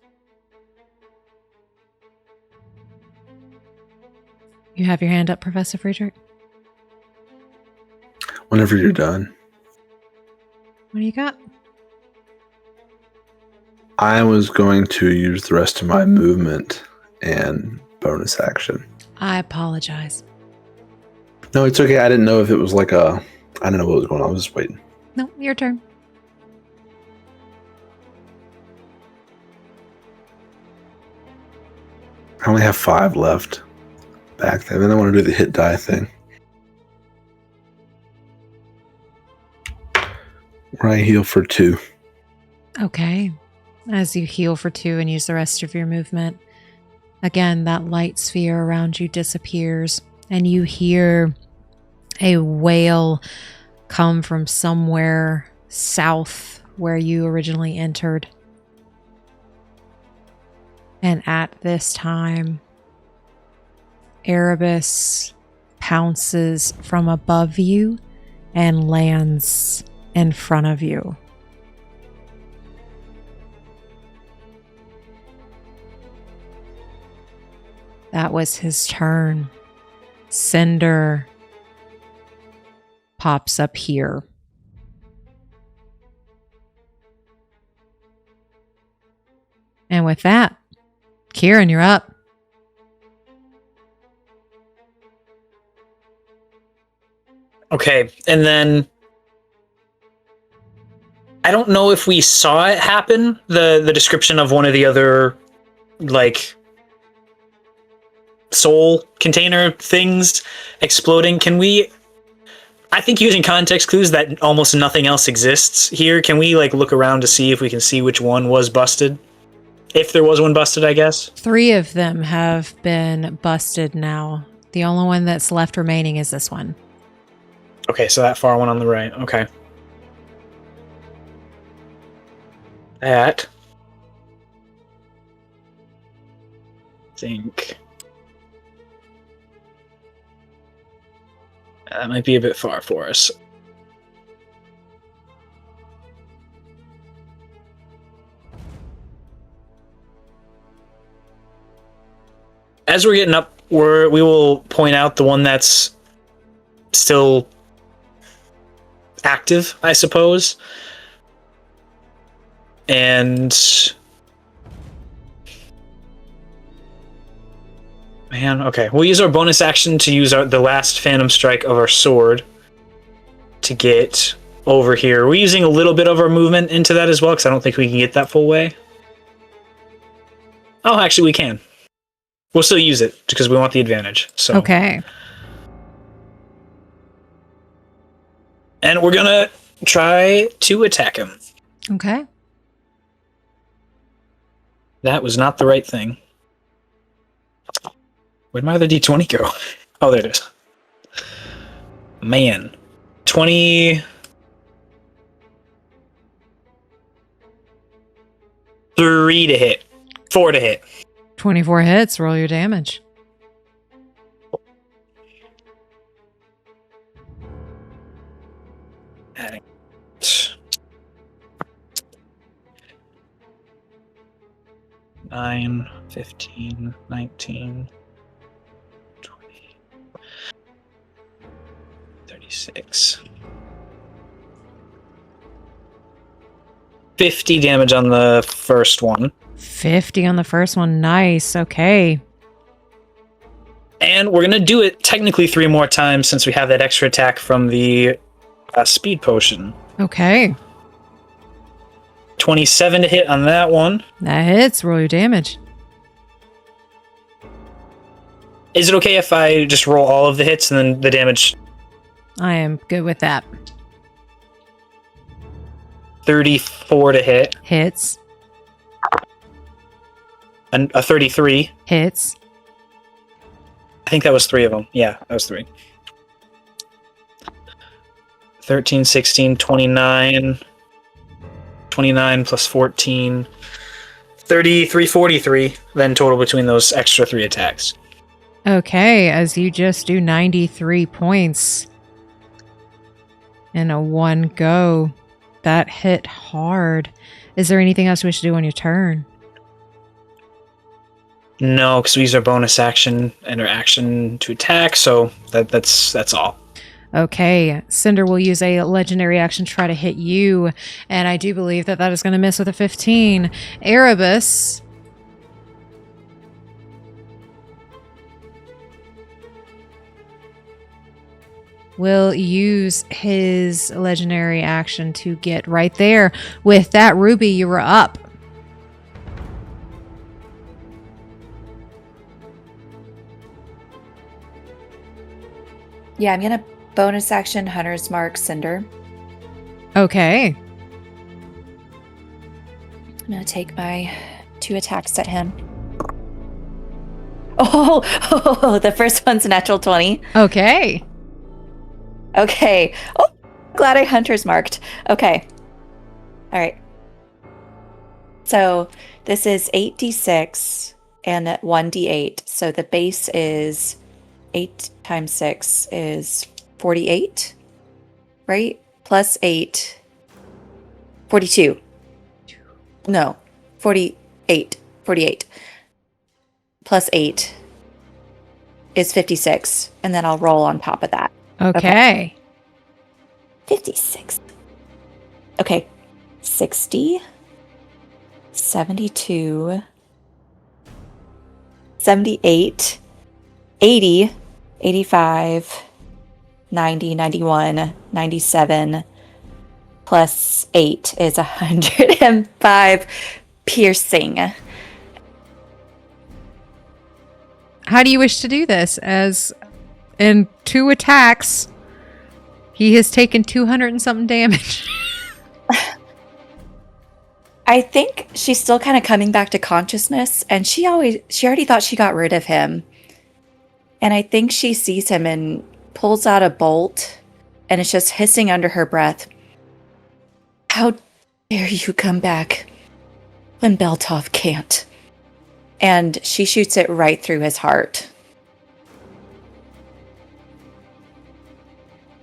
You have your hand up, Professor Friedrich? Whenever you're done. What do you got? I was going to use the rest of my movement and bonus action. I apologize. No, it's okay. I didn't know if it was like I didn't know what was going on. I was just waiting. No, your turn. I only have 5 left back there. Then I want to do the hit die thing. Where I heal for 2. Okay. As you heal for 2 and use the rest of your movement, again, that light sphere around you disappears, and you hear a wail come from somewhere south where you originally entered. And at this time, Erebus pounces from above you and lands in front of you. That was his turn. Cinder pops up here. And with that, Quirin, you're up. Okay, and then I don't know if we saw it happen. The description of one of the other like soul container things exploding. Can we? I think using context clues that almost nothing else exists here. Can we like look around to see if we can see which one was busted? If there was one busted, I guess. 3 of them have been busted now. The only one that's left remaining is this one. Okay, so that far one on the right. Okay. That. I think. That might be a bit far for us. As we're getting up, we will point out the one that's still active, I suppose. And man, okay. We'll use our bonus action to use the last Phantom Strike of our sword to get over here. We're using a little bit of our movement into that as well, because I don't think we can get that full way. Oh, actually, we can. We'll still use it because we want the advantage. So Okay. And we're gonna try to attack him. Okay. That was not the right thing. Where'd my other D20 go? Oh, there it is. Man. 20... 3 to hit. 4 to hit. 24 hits. Roll your damage. Adding. 9, 15, 19, 20, 36. 50 damage on the first one. 50 on the first one. Nice. Okay. And we're going to do it technically 3 more times since we have that extra attack from the speed potion. Okay. 27 to hit on that one. That hits. Roll your damage. Is it okay if I just roll all of the hits and then the damage? I am good with that. 34 to hit. Hits. And a 33. Hits. I think that was 3 of them. Yeah, that was 3. 13, 16, 29. 29 plus 14. 33, 43. Then total between those extra 3 attacks. Okay, as you just do 93 points in a one go. That hit hard. Is there anything else we should do on your turn? No, because we use our bonus action and our action to attack, so that's all. Okay, Cinder will use a legendary action to try to hit you, and I do believe that is going to miss with a 15. Erebus. Will use his legendary action to get right there. With that, Ruby, you were up. Yeah, I'm going to bonus action Hunter's Mark Cinder. Okay. I'm going to take my 2 attacks at him. Oh, the first one's a natural 20. Okay. Okay. Oh, glad I hunter's marked. Okay. All right. So this is 8d6 and 1d8. So the base is 8 times 6 is 48, right? Plus 8, 42. No, 48. 48. Plus 8 is 56. And then I'll roll on top of that. Okay. 56. Okay. 60. 72. 78. 80. 85. 90. 91. 97. Plus 8 is 105 piercing. How do you wish to do this? As in 2 attacks, he has taken 200 and something damage. I think she's still kind of coming back to consciousness, and she already thought she got rid of him. And I think she sees him and pulls out a bolt, and it's just hissing under her breath. How dare you come back when Beltov can't? And she shoots it right through his heart.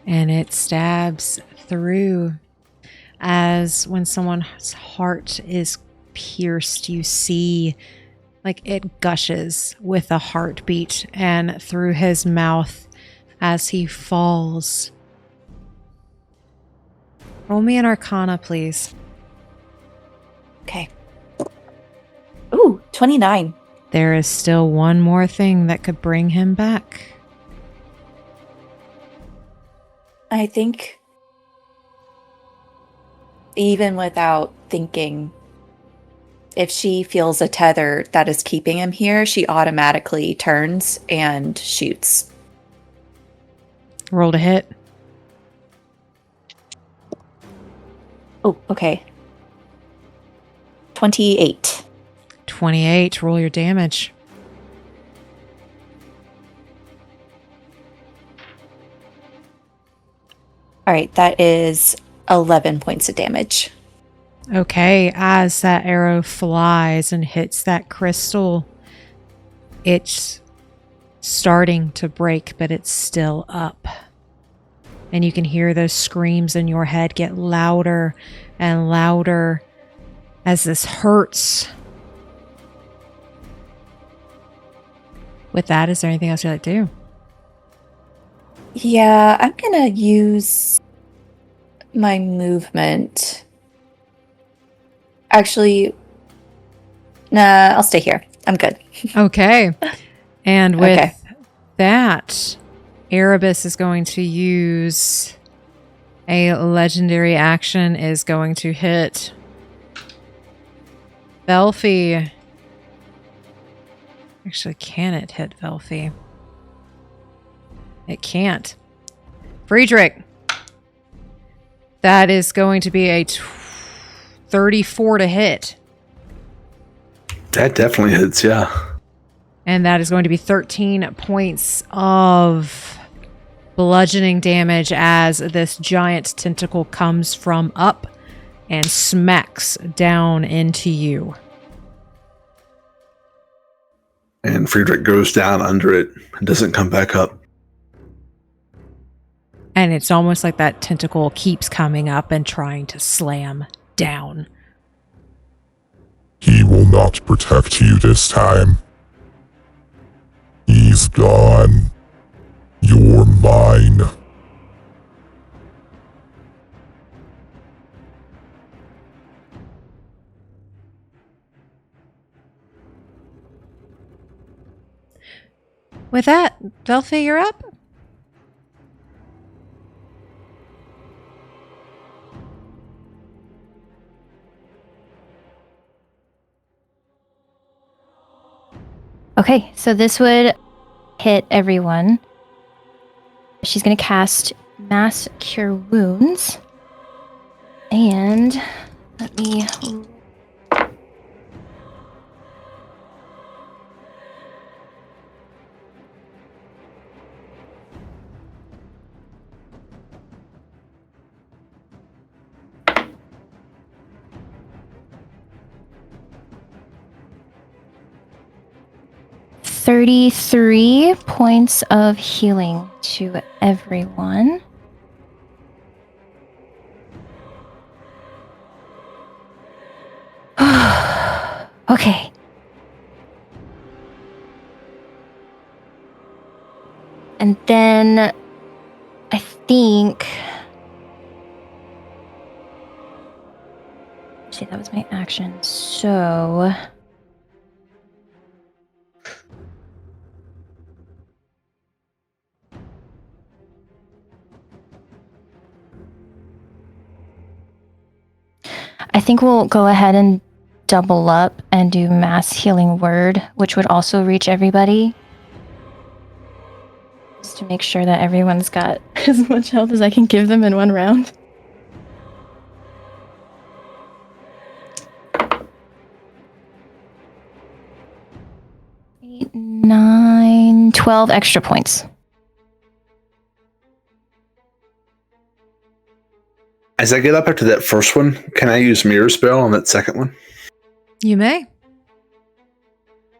And it stabs through. As when someone's heart is pierced, you see like it gushes with a heartbeat and through his mouth as he falls. Roll me an Arcana, please. Okay. Ooh, 29. There is still one more thing that could bring him back. I think even without thinking, if she feels a tether that is keeping him here, she automatically turns and shoots. Roll to hit. Oh, okay. 28. 28. Roll your damage. All right, that is 11 points of damage. Okay, as that arrow flies and hits that crystal, it's starting to break, but it's still up. And you can hear those screams in your head get louder and louder as this hurts. With that, is there anything else you'd like to do? Yeah, I'm going to use my movement. Actually, nah, I'll stay here. I'm good. Okay. And with Okay. that, Erebus is going to use a legendary action, is going to hit Velphie. Actually, can it hit Velphie? It can't. Friedrich. That is going to be a 34 to hit. That definitely hits, yeah. And that is going to be 13 points of bludgeoning damage as this giant tentacle comes from up and smacks down into you. And Friedrich goes down under it and doesn't come back up. And it's almost like that tentacle keeps coming up and trying to slam down. He will not protect you this time. He's gone. You're mine. With that, Velphie, you're up. Okay, so this would hit everyone. She's going to cast Mass Cure Wounds. And let me 33 points of healing to everyone. Okay. And then I think... See, that was my action. So... I think we'll go ahead and double up and do mass healing word, which would also reach everybody. Just to make sure that everyone's got as much health as I can give them in one round. Eight, 9, 12 extra points. As I get up after that first one, can I use Mirror Spell on that second one? You may.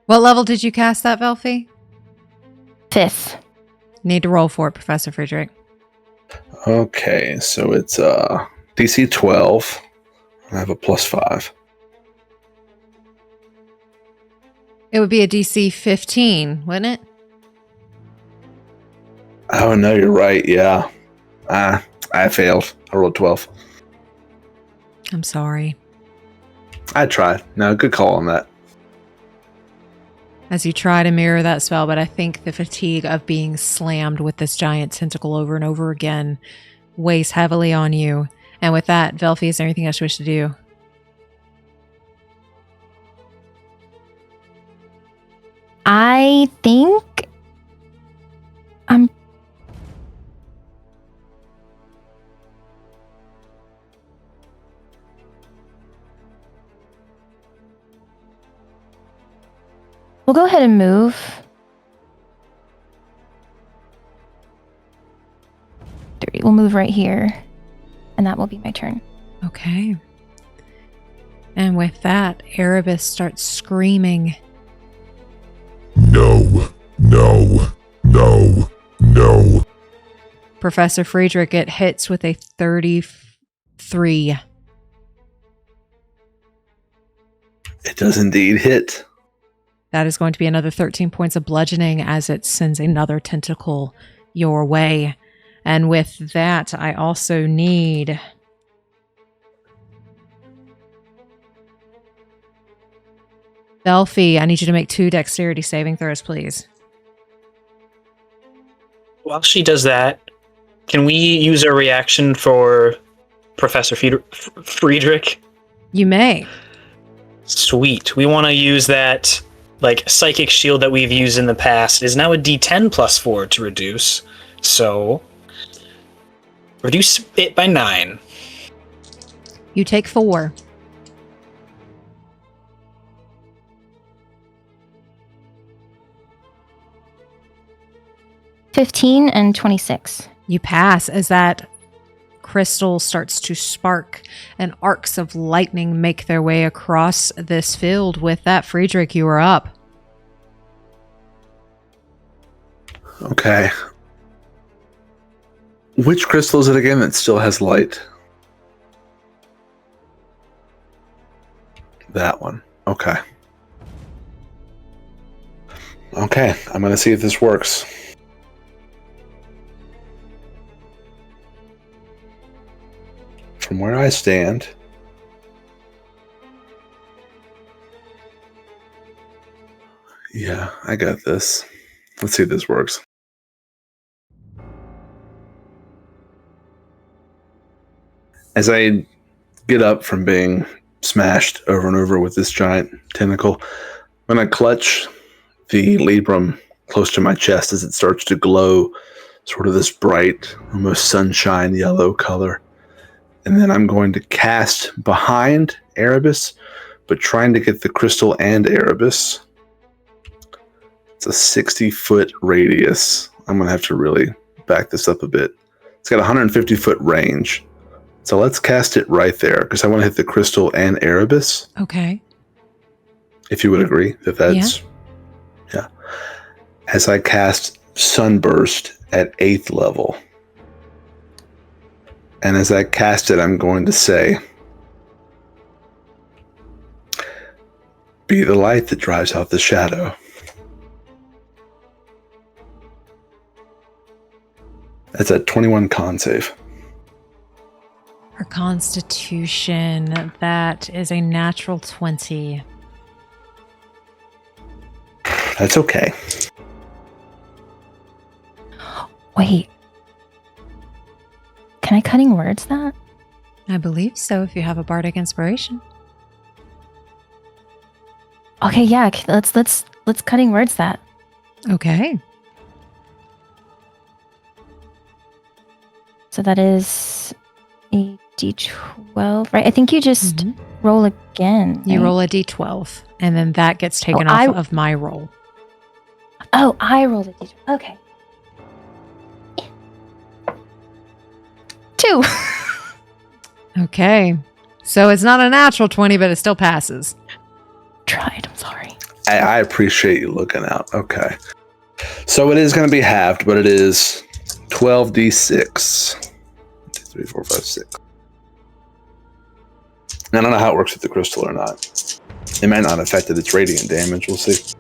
What level did you cast that, Velphie? 5th. Need to roll for it, Professor Friedrich. Okay, so it's DC 12. I have a +5. It would be a DC 15, wouldn't it? Oh, no, you're right. Yeah. I failed. I rolled 12. I'm sorry. I tried. No, good call on that. As you try to mirror that spell, but I think the fatigue of being slammed with this giant tentacle over and over again weighs heavily on you. And with that, Velphie, is there anything else you wish to do? I think we'll go ahead and move. We'll move right here, and that will be my turn. Okay. And with that, Erebus starts screaming. No, no, no, no. Professor Friedrich, it hits with a 33. It does indeed hit. That is going to be another 13 points of bludgeoning as it sends another tentacle your way. And with that, I also need... Velphie, I need you to make 2 dexterity saving throws, please. While she does that, can we use a reaction for Professor Friedrich? You may. Sweet. We want to use that, like, psychic shield that we've used in the past. It is now a D10 plus 4 to reduce. So, reduce it by 9. You take 4. $15 and 26. You pass as that crystal starts to spark and arcs of lightning make their way across this field. With that, Friedrich, you are up. Okay. Which crystal is it again that still has light? That one. Okay. Okay, I'm going to see if this works. From where I stand, yeah, I got this. Let's see if this works. As I get up from being smashed over and over with this giant tentacle, I'm going to clutch the librum close to my chest as it starts to glow, sort of this bright, almost sunshine yellow color. And then I'm going to cast behind Erebus, but trying to get the crystal and Erebus. It's a 60-foot radius. I'm going to have to really back this up a bit. It's got a 150-foot range. So let's cast it right there, because I want to hit the crystal and Erebus. Okay. If you would agree that that's... Yeah. As I cast Sunburst at 8th level. And as I cast it, I'm going to say, be the light that drives out the shadow. That's a 21 con save. For Constitution, that is a natural 20. That's okay. Wait. Can I cutting words that? I believe so, if you have a bardic inspiration. Okay, yeah. Let's cutting words that. Okay. So that is a d12, right? I think you just roll again. You right? roll a d12, and then that gets taken Oh, off of my roll. Oh, I rolled a d12. Okay. 2. Okay. So it's not a natural 20, but it still passes. Tried. I'm sorry. I appreciate you looking out. Okay. So it is going to be halved, but it is 12d6. 1, 2, 3, 4, 5, 6. I don't know how it works with the crystal or not. It might not affect its radiant damage. We'll see.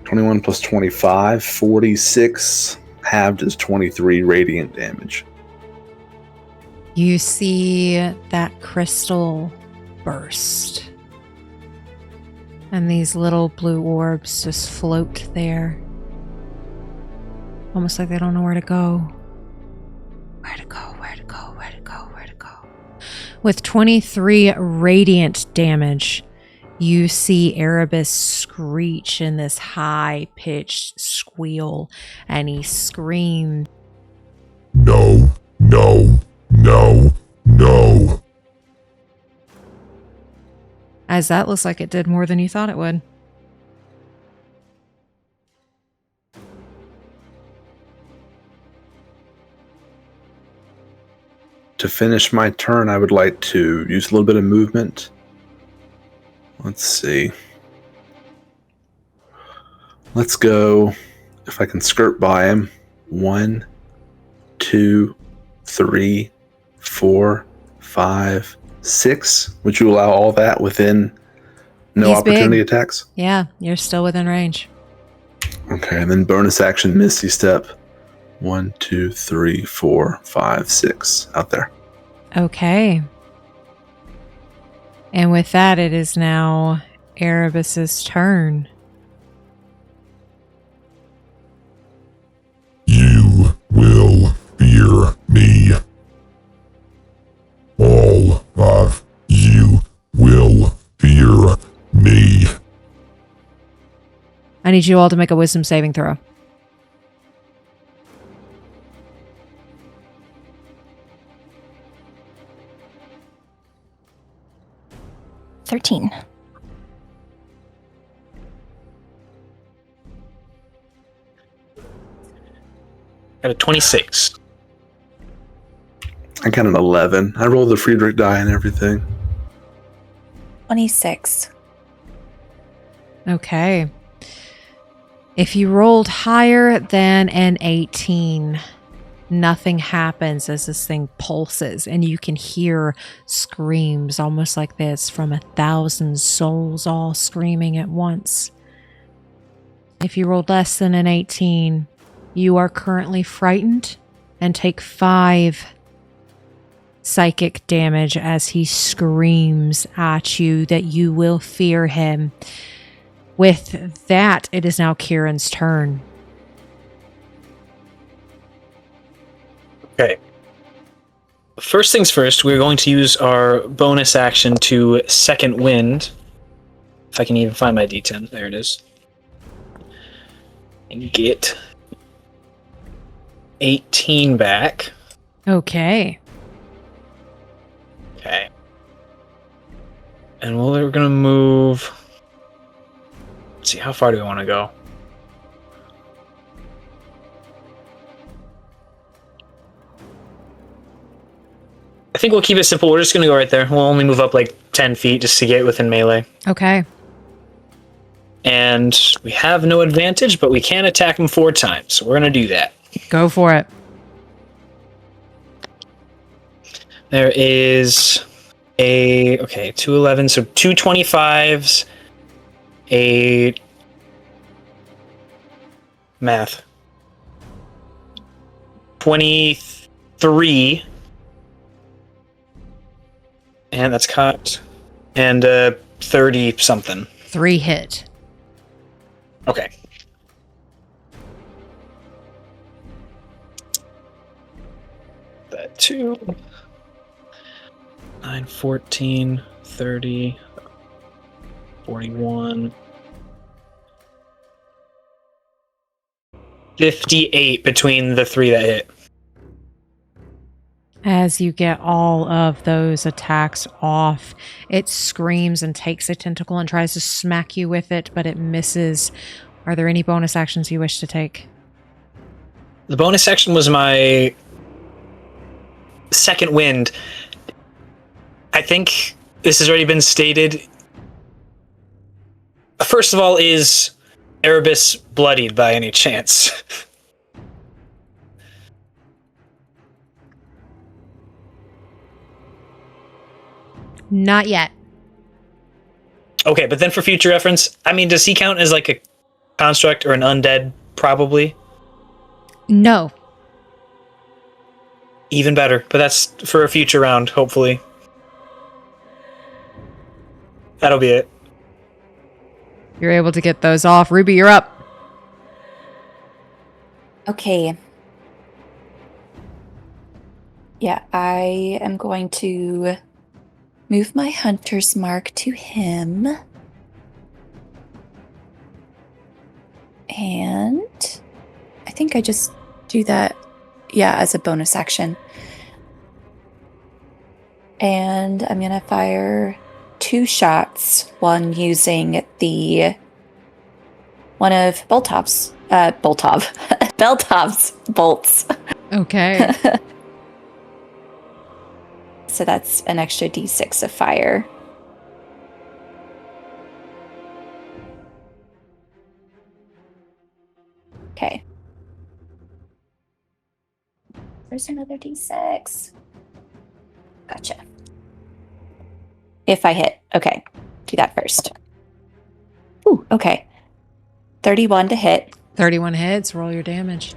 (21 plus 25, 46. Halved is 23 radiant damage. You see that crystal burst. And these little blue orbs just float there. Almost like they don't know where to go. Where to go, where to go, where to go, where to go. With 23 radiant damage, you see Erebus screech in this high-pitched squeal, and he screams. No, no, no, no. As that looks like it did more than you thought it would. To finish my turn, I would like to use a little bit of movement. Let's see. Let's go, if I can skirt by him. 1, 2, 3, 4, 5, 6. Would you allow all that within no He's opportunity big. attacks? Yeah, you're still within range. Okay, and then bonus action, Misty Step. 1, 2, 3, 4, 5, 6. Out there. Okay. And with that, it is now Erebus's turn. You will fear me. All of you will fear me. I need you all to make a wisdom saving throw. $13. Got a 26. I got an 11. I rolled the Friedrich die and everything. 26. Okay. If you rolled higher than an 18, nothing happens as this thing pulses, and you can hear screams almost like this from 1,000 souls all screaming at once. If you rolled less than an 18, you are currently frightened and take 5 psychic damage as he screams at you that you will fear him. With that, it is now Quirin's turn. Okay. First things first, we're going to use our bonus action to second wind. If I can even find my D10. There it is. And get 18 back. Okay. Okay. And we're going to move... Let's see, how far do we want to go? I think we'll keep it simple. We're just going to go right there. We'll only move up like 10 feet just to get within melee. Okay. And we have no advantage, but we can attack him 4 times. So we're going to do that. Go for it. There is a... Okay, 211. So 2 25s. A... Math. 23. And that's caught. And 30 something. 3 hit. Okay. That 2. 9, 14, 30, 41. 58 between the 3 that hit. As you get all of those attacks off, it screams and takes a tentacle and tries to smack you with it, but it misses. Are there any bonus actions you wish to take? The bonus action was my second wind. I think this has already been stated. First of all, is Erebus bloodied by any chance? Not yet. Okay, but then for future reference, I mean, does he count as like a construct or an undead? Probably. No. Even better, but that's for a future round, hopefully. That'll be it. You're able to get those off. Ruby, you're up. Okay. Yeah, I am going to move my hunter's mark to him. And I think I just do that, yeah, as a bonus action. And I'm going to fire 2 shots, one using one of Beltov's bolts. Okay. So that's an extra d6 of fire. Okay. There's another d6. Gotcha. If I hit. Okay. Do that first. Ooh, okay. 31 to hit. 31 hits. Roll your damage.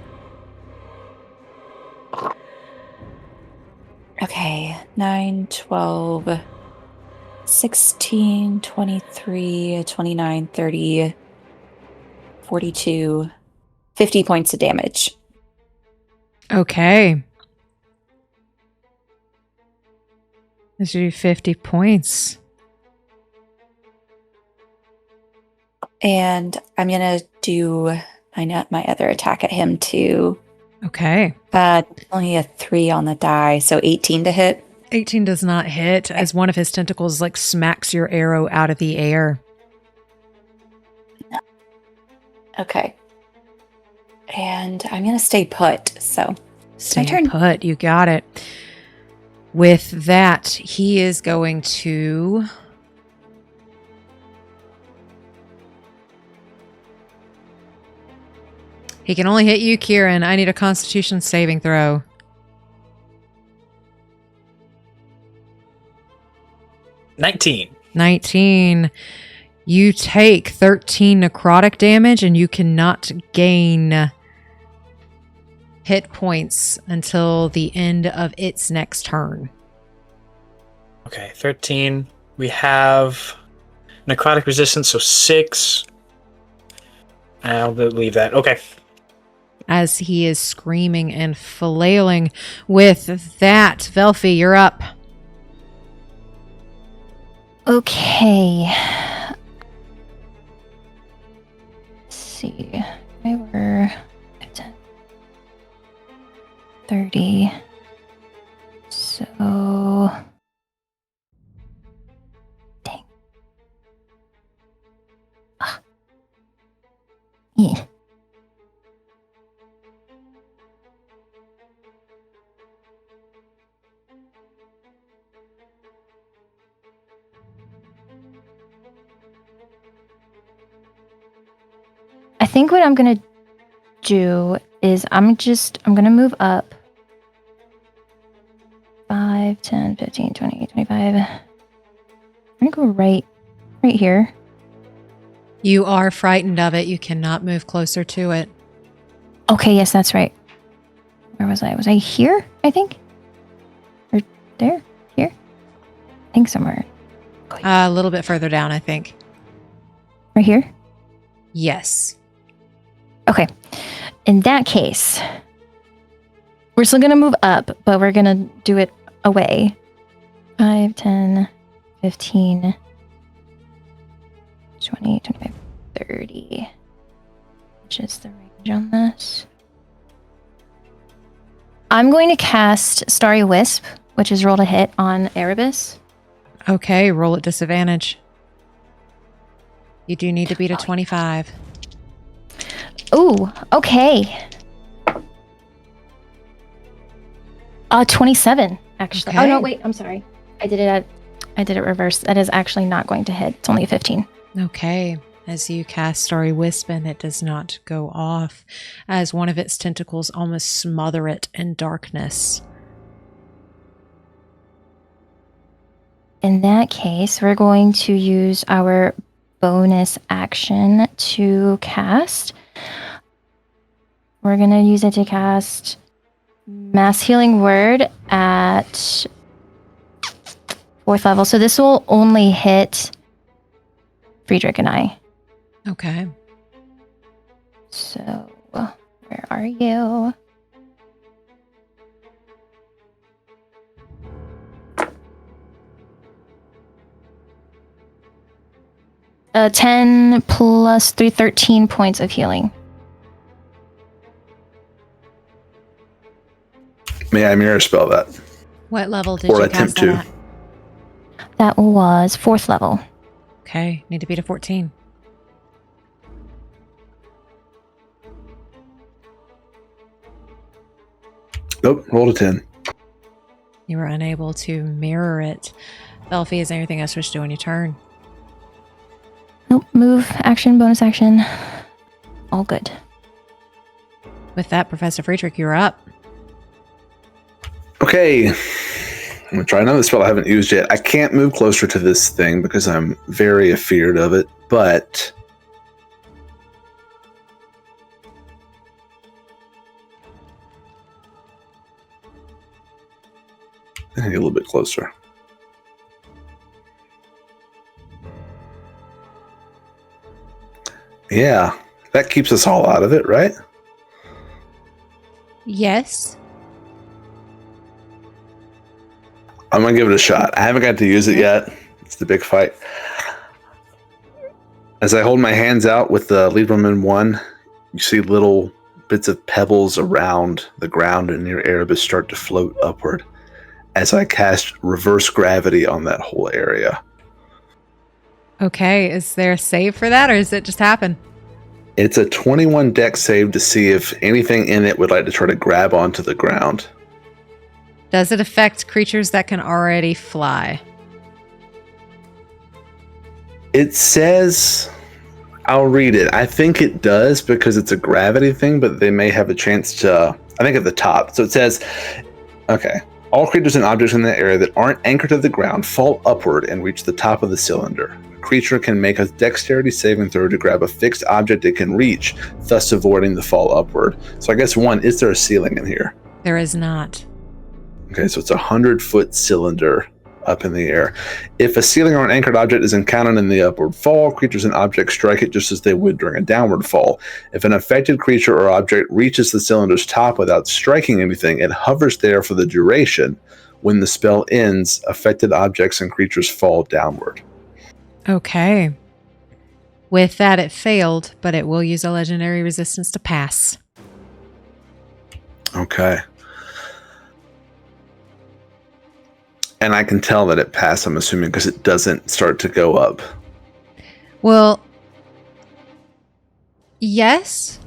Okay. 9, 12, 16, 23, 29, 30, 42, 50 points of damage. Okay. This should be 50 points. And I'm going to do my other attack at him too. Okay. Only a 3 on the die, so 18 to hit. 18 does not hit as one of his tentacles like smacks your arrow out of the air. Okay. And I'm going to stay put, so Stay turn. put. You got it. With that, he is going to... He can only hit you, Quirin. I need a Constitution saving throw. 19. You take 13 necrotic damage, and you cannot gain hit points until the end of its next turn. Okay, 13. We have necrotic resistance, so 6. I'll leave that. Okay. As he is screaming and flailing. With that, Velphie, you're up. Okay. Let's see. We were at 30. So. Dang. Yeah. I think what I'm going to do is I'm going to move up 5, 10, 15, 20, 25. I'm going to go right here. You are frightened of it. You cannot move closer to it. Okay, yes, that's right. Where was I? Was I here, I think? Or there? Here? I think somewhere. A little bit further down, I think. Right here? Yes. Okay. In that case, we're still going to move up, but we're going to do it away. 5, 10, 15, 20, 25, 30. Which is the range on this? I'm going to cast Starry Wisp, which is roll to hit on Erebus. Okay, roll at disadvantage. You do need to beat a 25. Ooh, okay. 27, actually. Okay. Oh no, wait, I'm sorry. I did it reverse. That is actually not going to hit. It's only a 15. Okay. As you cast Starry Wisp, and it does not go off, as one of its tentacles almost smother it in darkness. In that case, we're going to use our bonus action to cast. We're going to use it to cast Mass Healing Word at 4th level. So this will only hit Friedrich and I. Okay. So, where are you? Uh, 10 plus 3, 13 points of healing. May I mirror spell that? What level did Or you attempt cast that to. at? That was 4th level. Okay, need to beat a 14. Nope, rolled a 10. You were unable to mirror it. Velphie, is there anything else you wish to do on your turn? Nope, move, action, bonus action. All good. With that, Professor Friedrich, you're up. Okay. I'm going to try another spell I haven't used yet. I can't move closer to this thing because I'm very afeared of it, but I need a little bit closer. Yeah, that keeps us all out of it, right? Yes. I'm going to give it a shot. I haven't got to use it yet. It's the big fight. As I hold my hands out with the Libram in one, you see little bits of pebbles around the ground and near Erebus start to float upward as I cast reverse gravity on that whole area. Okay, is there a save for that, or does it just happen? It's a 21 dex save to see if anything in it would like to try to grab onto the ground. Does it affect creatures that can already fly? It says, I'll read it. I think it does because it's a gravity thing, but they may have a chance to, I think at the top. So it says, okay, all creatures and objects in the area that aren't anchored to the ground fall upward and reach the top of the cylinder. A creature can make a dexterity saving throw to grab a fixed object it can reach, thus avoiding the fall upward. So I guess one, is there a ceiling in here? There is not. Okay, so it's a 100-foot cylinder up in the air. If a ceiling or an anchored object is encountered in the upward fall, creatures and objects strike it just as they would during a downward fall. If an affected creature or object reaches the cylinder's top without striking anything, it hovers there for the duration. When the spell ends, affected objects and creatures fall downward. Okay. With that, it failed, but it will use a legendary resistance to pass. Okay. And I can tell that it passed, I'm assuming, because it doesn't start to go up. Well, yes.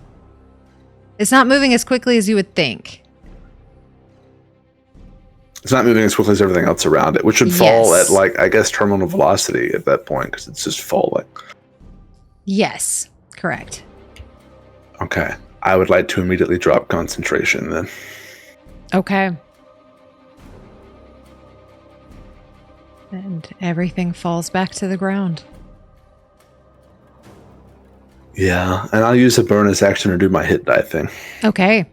It's not moving as quickly as you would think. It's not moving as quickly as everything else around it, which should fall Yes. at, like, I guess, terminal velocity at that point, because it's just falling. Yes, correct. Okay. I would like to immediately drop concentration then. Okay. And everything falls back to the ground. Yeah, and I'll use a bonus action to do my hit die thing. Okay.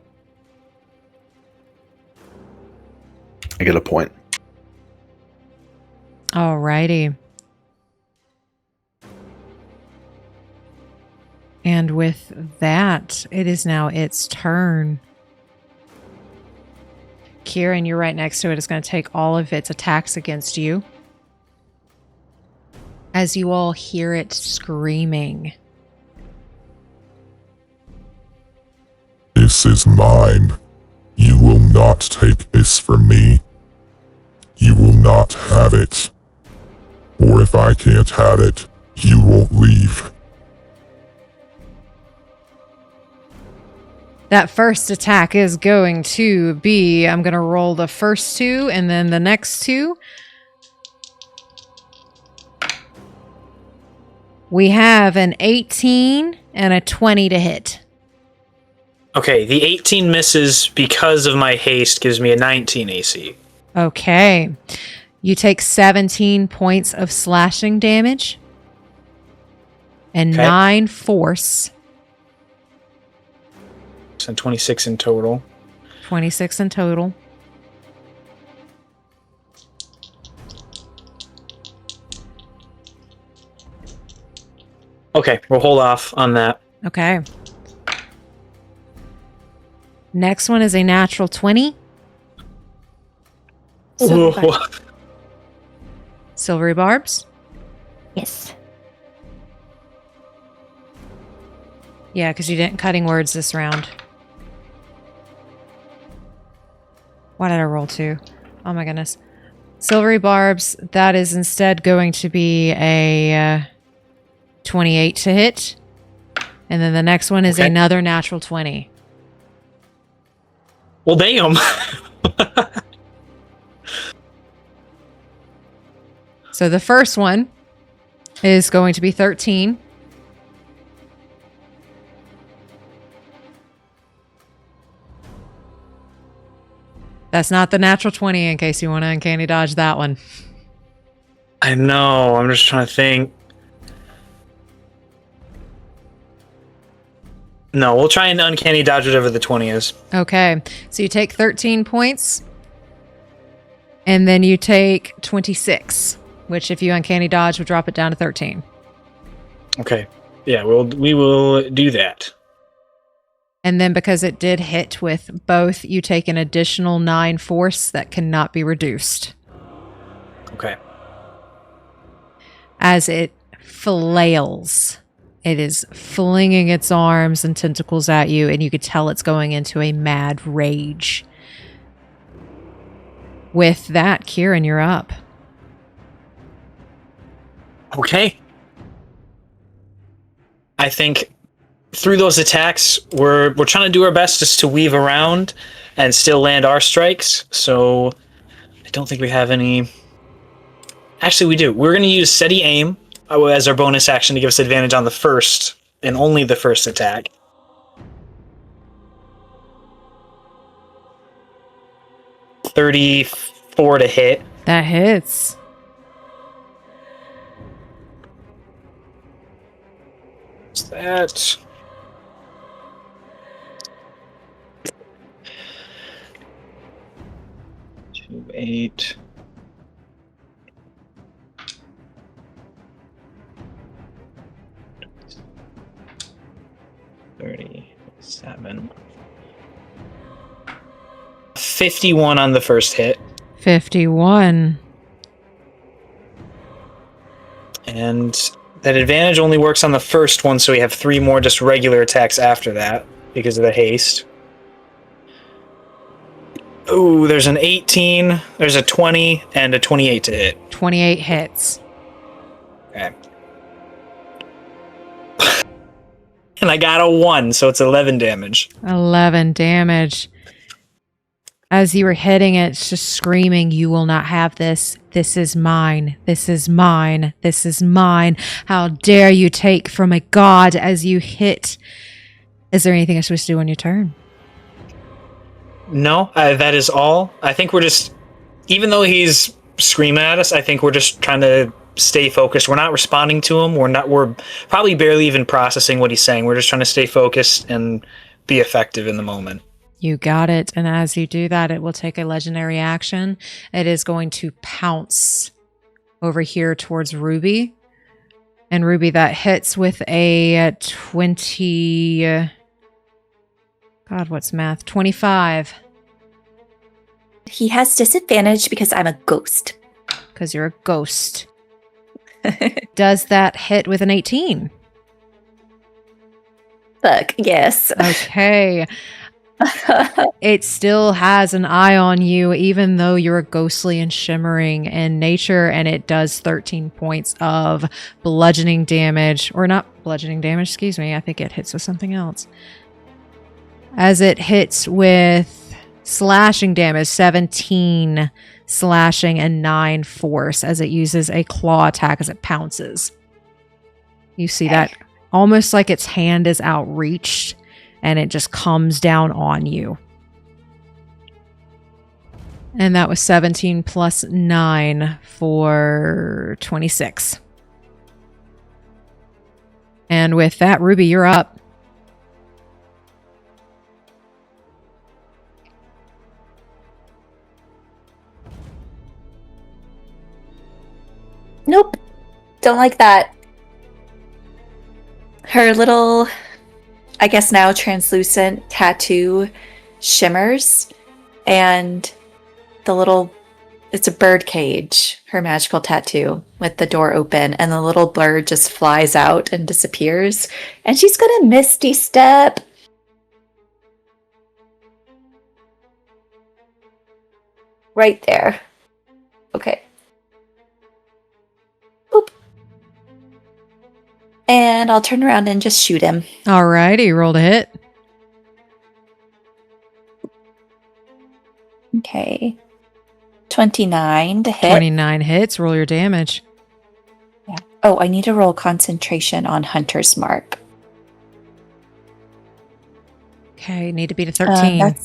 I get a point. Alrighty. And with that, it is now its turn. Quirin, you're right next to it. It's going to take all of its attacks against you. As you all hear it screaming. This is mine. You will not take this from me. You will not have it. Or if I can't have it, you won't leave. That first attack is going to be, I'm going to roll the first two and then the next two. We have an 18 and a 20 to hit. Okay, the 18 misses because of my haste, gives me a 19 AC. Okay. You take 17 points of slashing damage and Okay. 9 force. So 26 in total. 26 in total. Okay, we'll hold off on that. Okay. Next one is a natural 20. So Ooh. Silvery barbs. Yes. Yeah, because you didn't cutting words this round. Why did I roll 2? Oh my goodness. Silvery barbs, that is instead going to be a 28 to hit. And then the next one is Okay. another natural 20. Well, damn. So the first one is going to be 13. That's not the natural 20 in case you want to uncanny dodge that one. I know, I'm just trying to think. No, we'll try and uncanny dodge whatever the 20 is. Okay, so you take 13 points, and then you take 26, which if you uncanny dodge would drop it down to 13. Okay. Yeah, we will do that. And then because it did hit with both, you take an additional 9 force that cannot be reduced. Okay. As it flails, it is flinging its arms and tentacles at you, and you could tell it's going into a mad rage. With that, Quirin, you're up. Okay. I think through those attacks, we're trying to do our best just to weave around and still land our strikes. So I don't think we have any. Actually, we do. We're going to use steady aim as our bonus action to give us advantage on the first and only the first attack. $34 to hit. That hits. What's that? Two, 8. $37. 51 on the first hit. 51. And that advantage only works on the first one, so we have 3 more just regular attacks after that because of the haste. Ooh, there's an 18, there's a 20, and a 28 to hit. 28 hits. Okay. And I got a 1, so it's 11 damage. 11 damage. As you were hitting it, it's just screaming, "You will not have this. This is mine. This is mine. This is mine. How dare you take from a god?" As you hit Is there anything I'm supposed to do on your turn? No, that is all. I think we're just, even though he's screaming at us, I think we're just trying to stay focused. We're not responding to him. We're probably barely even processing what he's saying. We're just trying to stay focused and be effective in the moment. You got it. And as you do that, it will take a legendary action. It is going to pounce over here towards Ruby. And Ruby, that hits with a 20... God, what's math? 25. He has disadvantage because I'm a ghost. Because you're a ghost. Does that hit with an 18? Fuck, yes. Okay. It still has an eye on you, even though you're ghostly and shimmering in nature, and it does 13 points of bludgeoning damage. Or not bludgeoning damage, excuse me. I think it hits with something else. As it hits with slashing damage, 17 slashing and 9 force, as it uses a claw attack as it pounces. You see that almost like its hand is outreached, and it just comes down on you. And that was 17 plus 9 for 26. And with that, Ruby, you're up. Nope. Don't like that. Her little, I guess now translucent tattoo shimmers, and the little, it's a bird cage, her magical tattoo with the door open, and the little bird just flies out and disappears, and she's gonna misty step. Right there. Okay. Boop. And I'll turn around and just shoot him. Alrighty, roll to hit. Okay. 29 to hit. 29 hits, roll your damage. Yeah. Oh, I need to roll concentration on Hunter's Mark. Okay, need to beat a 13.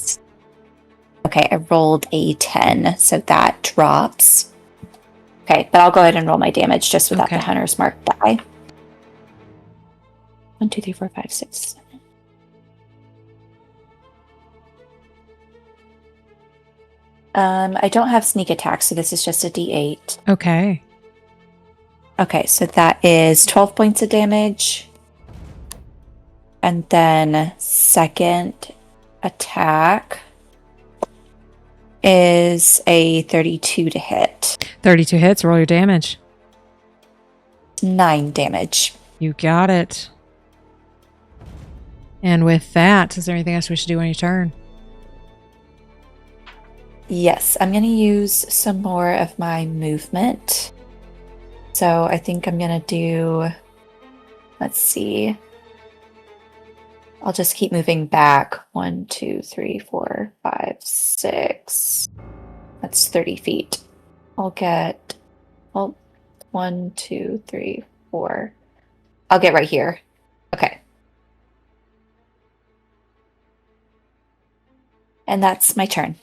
Okay, I rolled a 10, so that drops. Okay, but I'll go ahead and roll my damage just without the Hunter's Mark die. 1, 2, 3, 4, 5, 6, 7. I don't have sneak attack, so this is just a D8. Okay. Okay, so that is 12 points of damage. And then second attack is a 32 to hit. 32 hits, roll your damage. 9 damage. You got it. And with that, is there anything else we should do on your turn? Yes, I'm going to use some more of my movement. So I think I'm going to do, let's see. I'll just keep moving back. 1, 2, 3, 4, 5, 6. That's 30 feet. I'll get, well, 1, 2, 3, 4. I'll get right here. Okay. And that's my turn.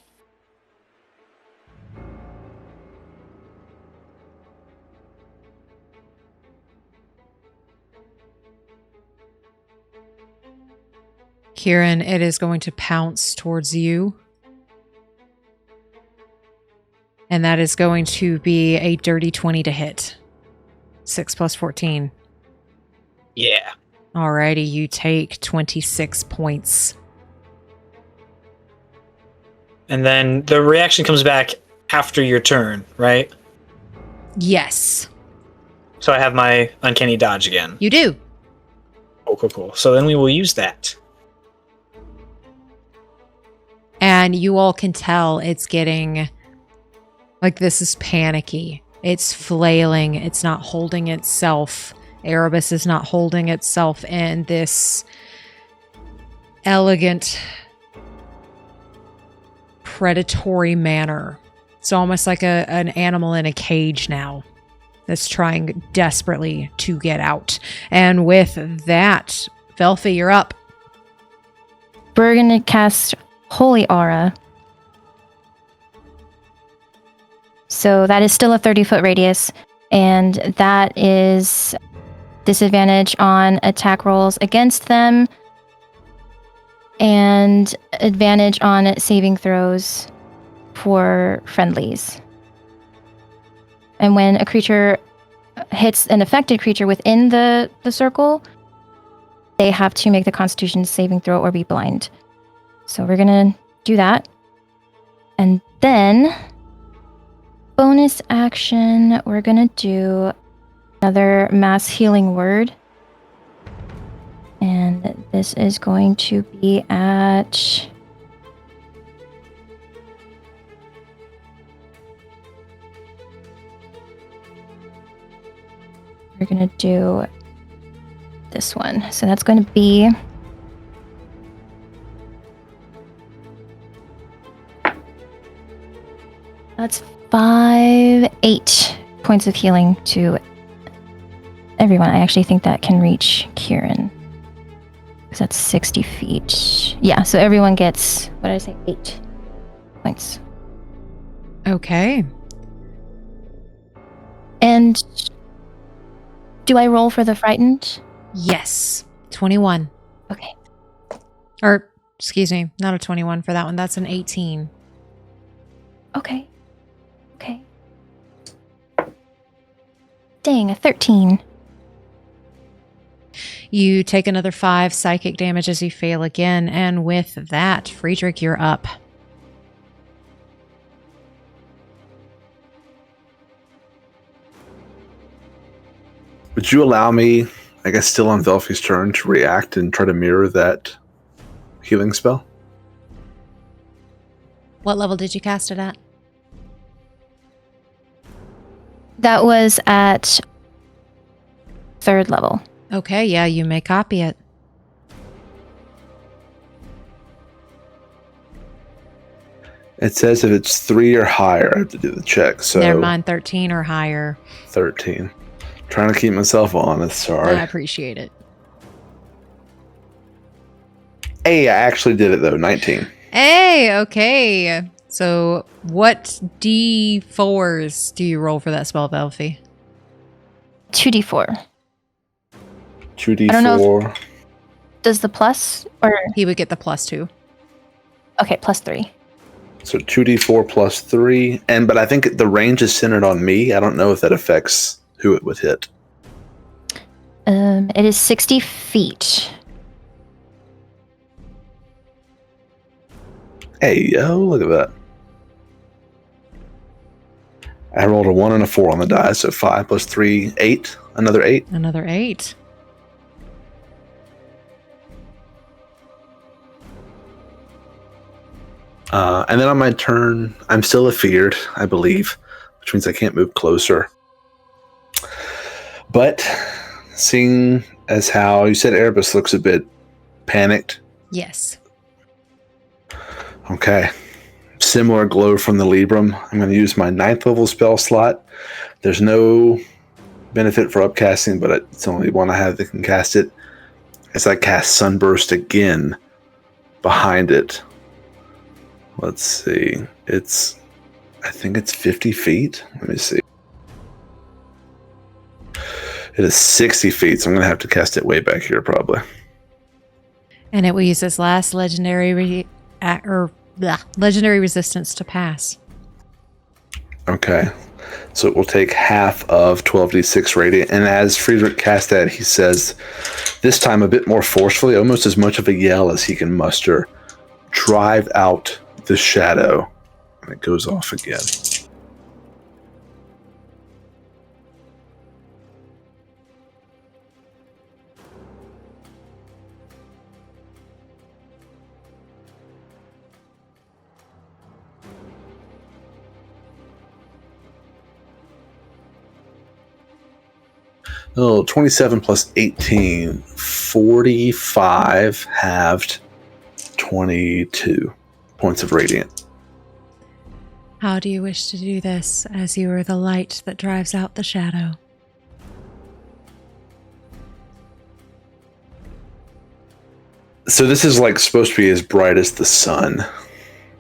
Quirin, it is going to pounce towards you. And that is going to be a dirty 20 to hit. 6 plus 14. Yeah. Alrighty, you take 26 points. And then the reaction comes back after your turn, right? Yes. So I have my uncanny dodge again. You do. Cool. So then we will use that. And you all can tell it's getting, like, this is panicky. It's flailing. It's not holding itself. Erebus is not holding itself in this elegant, predatory manner. It's almost like an animal in a cage now that's trying desperately to get out. And with that, Velphie, you're up. we're going to cast Holy Aura. So that is still a 30-foot radius, and that is disadvantage on attack rolls against them, and advantage on saving throws for friendlies. And when a creature hits an affected creature within the circle, they have to make the Constitution saving throw or be blind. So we're going to do that. And then, bonus action, we're going to do another mass healing word. And this is going to be at... We're going to do this one. So that's going to be... That's 8 points of healing to everyone. I actually think that can reach Quirin. Because that's 60 feet. Yeah, so everyone gets, what did I say, 8 points. Okay. And do I roll for the frightened? Yes. 21. Okay. Or, excuse me, not a 21 for that one. That's an 18. Okay. Okay. Dang, a 13. You take another 5 psychic damage as you fail again, and with that, Friedrich, you're up. Would you allow me, I guess still on Velphie's turn, to react and try to mirror that healing spell? What level did you cast it at? That was at 3rd level. Okay, yeah, you may copy it. It says if it's 3 or higher, I have to do the check. So Never mind, 13 or higher. 13. Trying to keep myself honest, sorry. I appreciate it. Hey, I actually did it though, 19. Hey, okay. So what D4s do you roll for that spell, Velphie? 2d4. 2d4. I don't know does the plus or... He would get the +2. Okay, +3. So 2d4 plus 3. But I think the range is centered on me. I don't know if that affects who it would hit. It is 60 feet. Hey, yo, look at that. I rolled a 1 and a 4 on the die, so 5 plus 3, 8. Another 8. Another 8. And then on my turn, I'm still afeared, I believe, which means I can't move closer. But seeing as how you said Erebus looks a bit panicked. Yes. Okay. Similar glow from the Libram. I'm going to use my 9th level spell slot. There's no benefit for upcasting, but it's the only one I have that can cast it. As I cast Sunburst again behind it. Let's see. I think it's 50 feet. Let me see. It is 60 feet, so I'm going to have to cast it way back here probably. And it will use its last legendary legendary resistance to pass. Okay. So it will take half of 12d6 radiant. And as Friedrich cast that, he says, this time a bit more forcefully, almost as much of a yell as he can muster, drive out the shadow. And it goes off again. Oh, 27 plus 18, 45 halved, 22 points of radiant. How do you wish to do this, as you are the light that drives out the shadow? So this is like supposed to be as bright as the sun,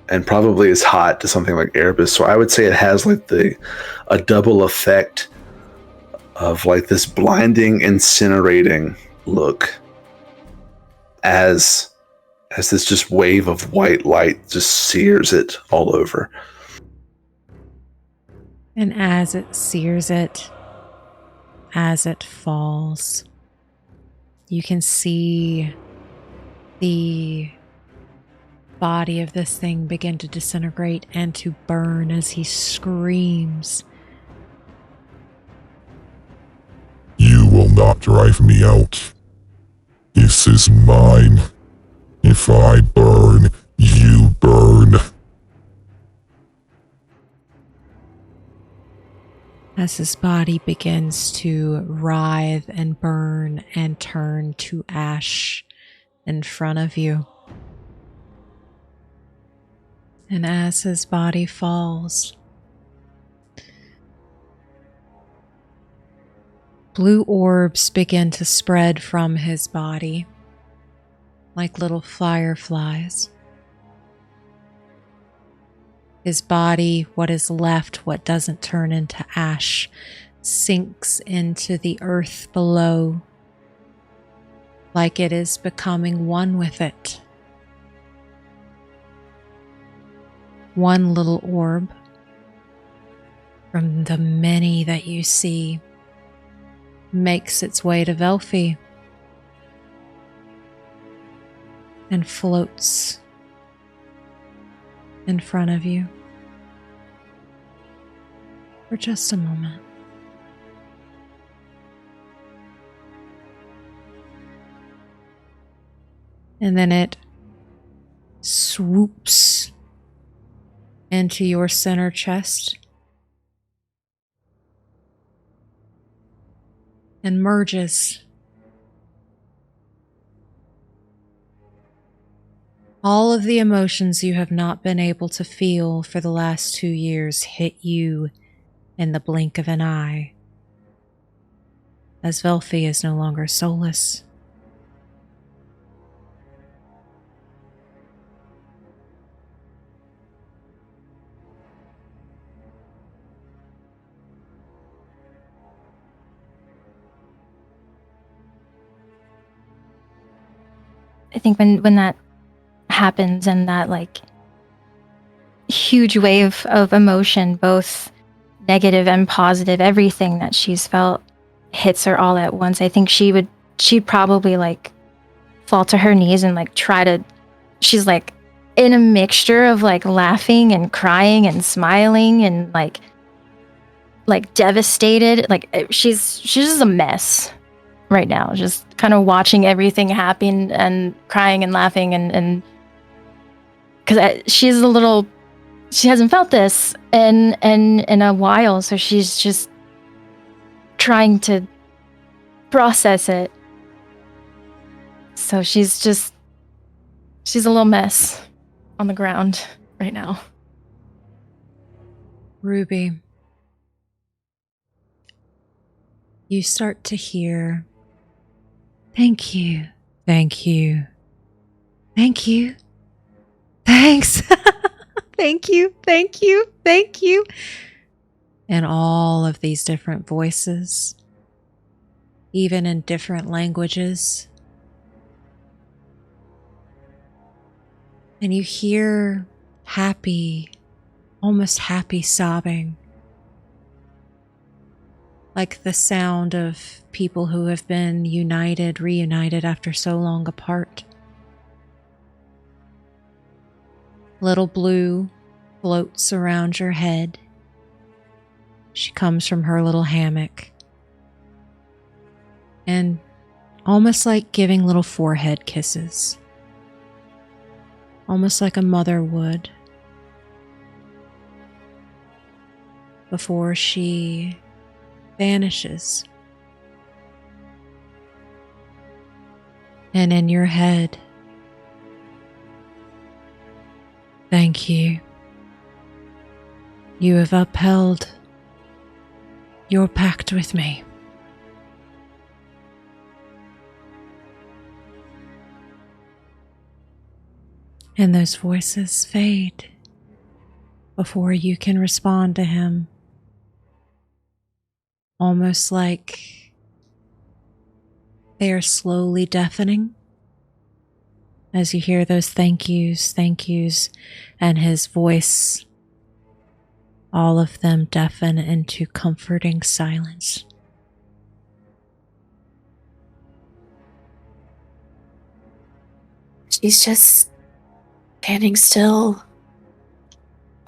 and probably as hot to something like Erebus. So I would say it has like a double effect of like this blinding, incinerating look as this just wave of white light just sears it all over. And as it sears it, as it falls, you can see the body of this thing begin to disintegrate and to burn as he screams. You will not drive me out. This is mine. If I burn, you burn. As his body begins to writhe and burn and turn to ash in front of you. And as his body falls, blue orbs begin to spread from his body like little fireflies. His body, what is left, what doesn't turn into ash, sinks into the earth below, like it is becoming one with it. One little orb from the many that you see makes its way to Velphie and floats in front of you for just a moment. And then it swoops into your center chest and merges. All of the emotions you have not been able to feel for the last 2 years hit you in the blink of an eye, as Velphie is no longer soulless. I think when that happens and that like huge wave of emotion, both negative and positive, everything that she's felt hits her all at once. I think she'd probably like fall to her knees and like she's like in a mixture of like laughing and crying and smiling and like devastated. Like she's just a mess right now, just kind of watching everything happen and crying and laughing and because she hasn't felt this in a while, so she's just trying to process it. So she's a little mess on the ground right now. Ruby, you start to hear, "Thank you, thank you, thank you, thanks, thank you, thank you, thank you," and all of these different voices, even in different languages. And you hear happy, almost happy sobbing, like the sound of people who have been reunited after so long apart. Little Blue floats around your head. She comes from her little hammock and almost like giving little forehead kisses, almost like a mother would, before she vanishes. And in your head, "Thank you. You have upheld your pact with me." And those voices fade before you can respond to him. Almost like they are slowly deafening as you hear those thank yous, and his voice, all of them deafen into comforting silence. She's just standing still,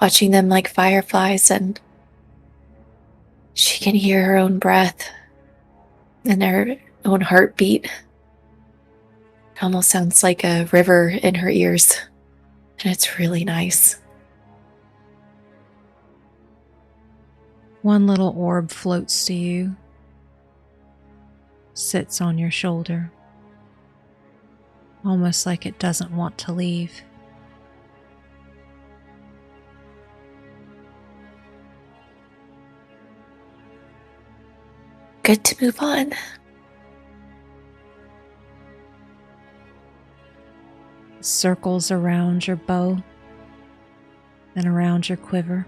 watching them like fireflies, and she can hear her own breath and her own heartbeat. It almost sounds like a river in her ears, and it's really nice. One little orb floats to you, sits on your shoulder, almost like it doesn't want to leave. Good to move on. Circles around your bow and around your quiver.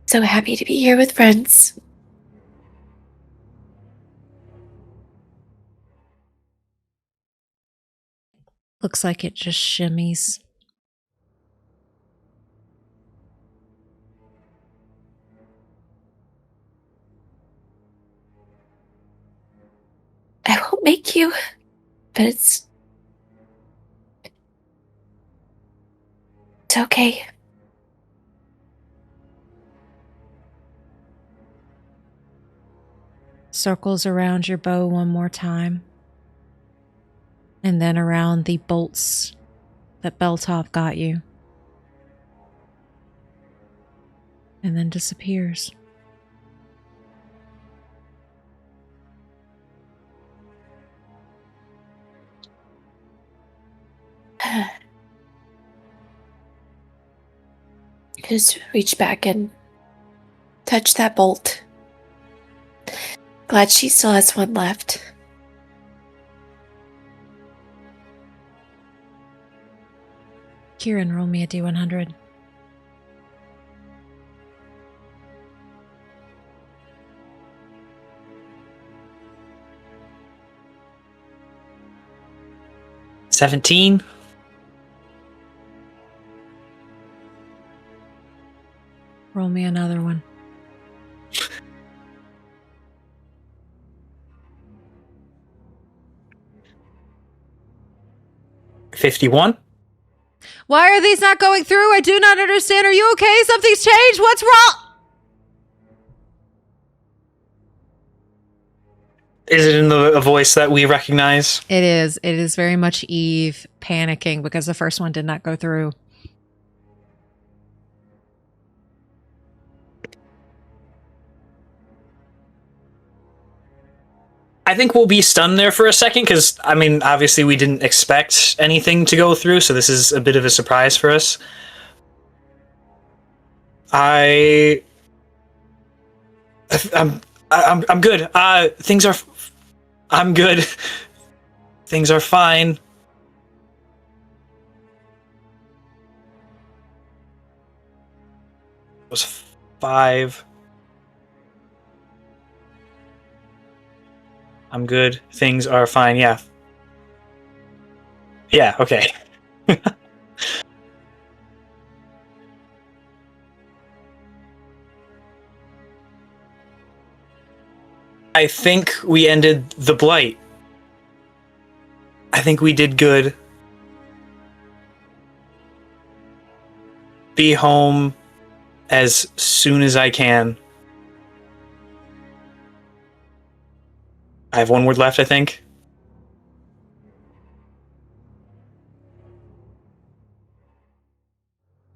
So happy to be here with friends. Looks like it just shimmies. I won't make you, but it's okay. Circles around your bow one more time. And then around the bolts that Beltov got you. And then disappears. Just reach back and touch that bolt. Glad she still has one left. Quirin, roll me a D100. $17. Roll me another one. $51. Why are these not going through? I do not understand. Are you okay? Something's changed. What's wrong? Is it in a voice that we recognize? It is. It is very much Eve panicking because the first one did not go through. I think we'll be stunned there for a second because, I mean, obviously we didn't expect anything to go through, so this is a bit of a surprise for us. I'm good. I'm good. Things are fine. It was 5. I'm good. Things are fine. Yeah. Yeah, okay. I think we ended the blight. I think we did good. Be home as soon as I can. I have one word left, I think.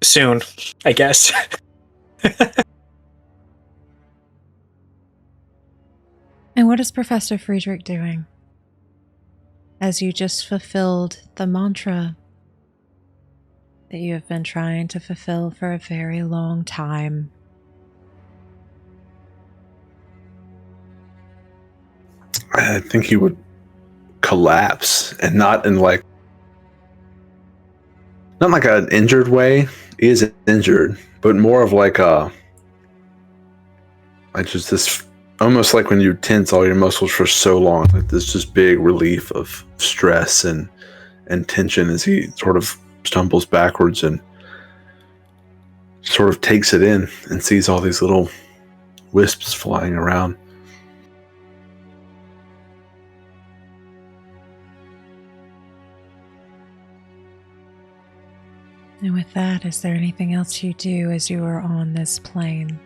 Soon, I guess. And what is Professor Friedrich doing? As you just fulfilled the mantra that you have been trying to fulfill for a very long time. I think he would collapse, and not in like not like an injured way. He is injured, but more of like just this, almost like when you tense all your muscles for so long, like this just big relief of stress and tension as he sort of stumbles backwards and sort of takes it in and sees all these little wisps flying around. And with that, is there anything else you do as you are on this plane?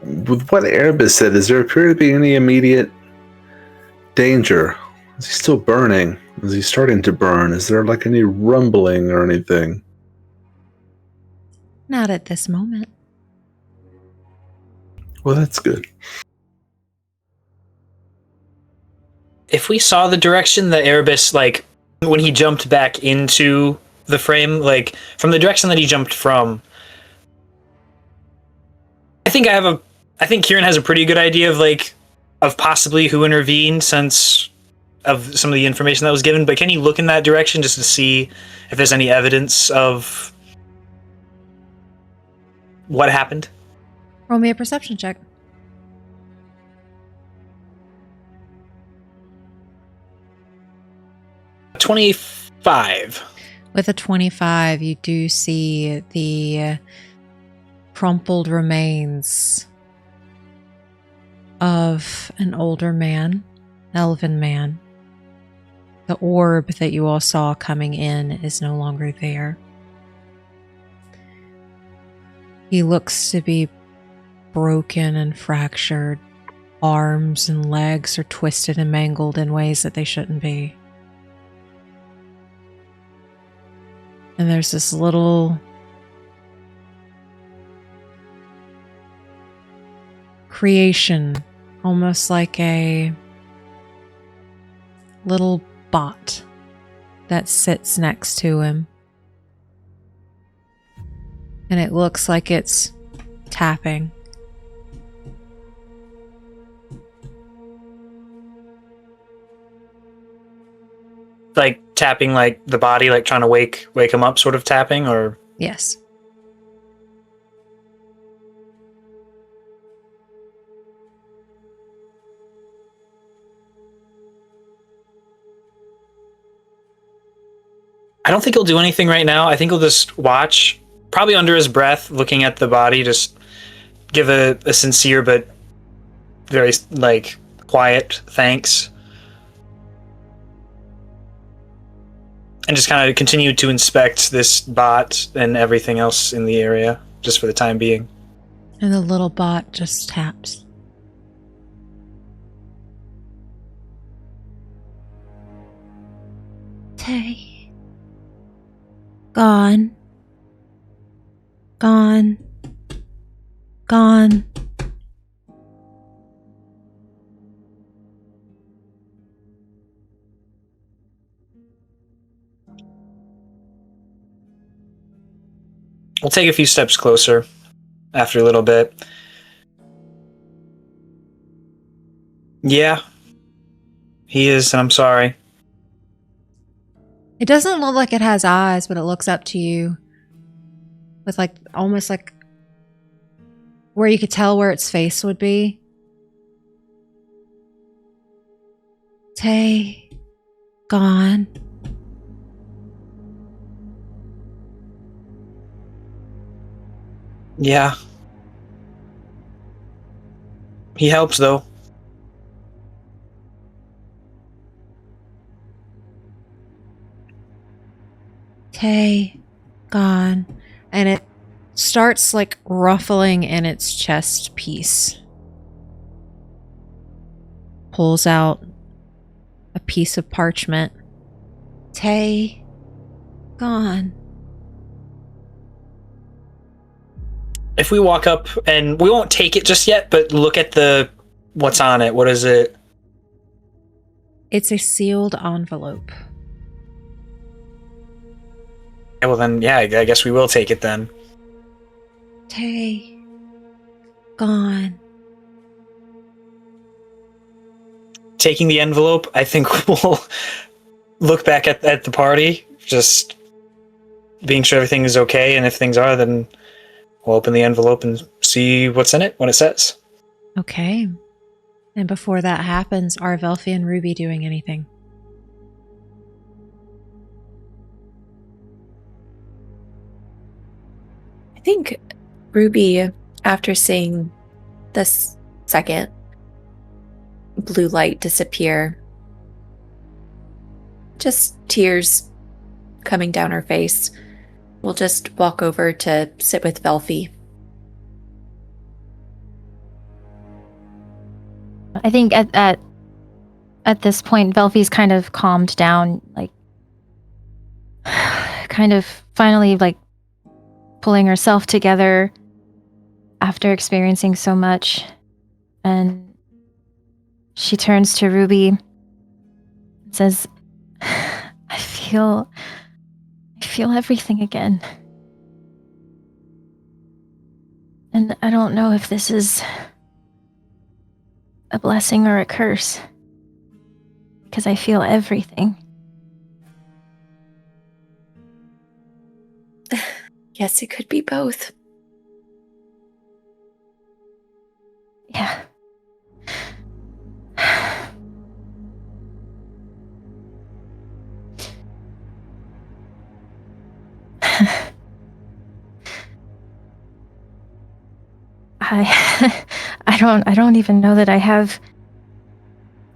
With what Erebus said, does there appear to be any immediate danger? Is he still burning? Is he starting to burn? Is there like any rumbling or anything? Not at this moment. Well, that's good. If we saw the direction that Erebus, like, when he jumped back into the frame, like, from the direction that he jumped from, I think Quirin has a pretty good idea of, like, of possibly who intervened since of some of the information that was given, but can you look in that direction just to see if there's any evidence of what happened? Roll me a perception check. 25. With a 25, you do see the crumpled remains of an older man, elven man. The orb that you all saw coming in is no longer there. He looks to be broken and fractured. Arms and legs are twisted and mangled in ways that they shouldn't be. And there's this little creation, almost like a little bot that sits next to him. And it looks like it's tapping. Like tapping, like the body, like trying to wake him up, sort of tapping, or Yes. I don't think he'll do anything right now. I think he'll just watch, probably under his breath, looking at the body, just give a sincere but very like quiet thanks. And just kind of continue to inspect this bot and everything else in the area, just for the time being. And the little bot just taps. Tay. Gone. Gone. Gone. We'll take a few steps closer after a little bit. Yeah, he is, and I'm sorry. It doesn't look like it has eyes, but it looks up to you with like almost like where you could tell where its face would be. Tay, gone. Yeah. He helps, though. Tay, gone. And it starts like ruffling in its chest piece. Pulls out a piece of parchment. Tay, gone. If we walk up, and we won't take it just yet, but look at what's on it. What is it? It's a sealed envelope. Yeah, well then, yeah, I guess we will take it then. Tay. Gone. Taking the envelope, I think we'll look back at the party, just being sure everything is okay, and if things are, then we'll open the envelope and see what's in it, what it says. Okay. And before that happens, are Velphie and Ruby doing anything? I think Ruby, after seeing this second blue light disappear, just tears coming down her face, will just walk over to sit with Velphie. I think at this point, Velphie's kind of calmed down, like kind of finally like pulling herself together after experiencing so much, and she turns to Ruby and says, I feel everything again. And I don't know if this is a blessing or a curse, because I feel everything. Yes, it could be both. Yeah. I don't even know that I have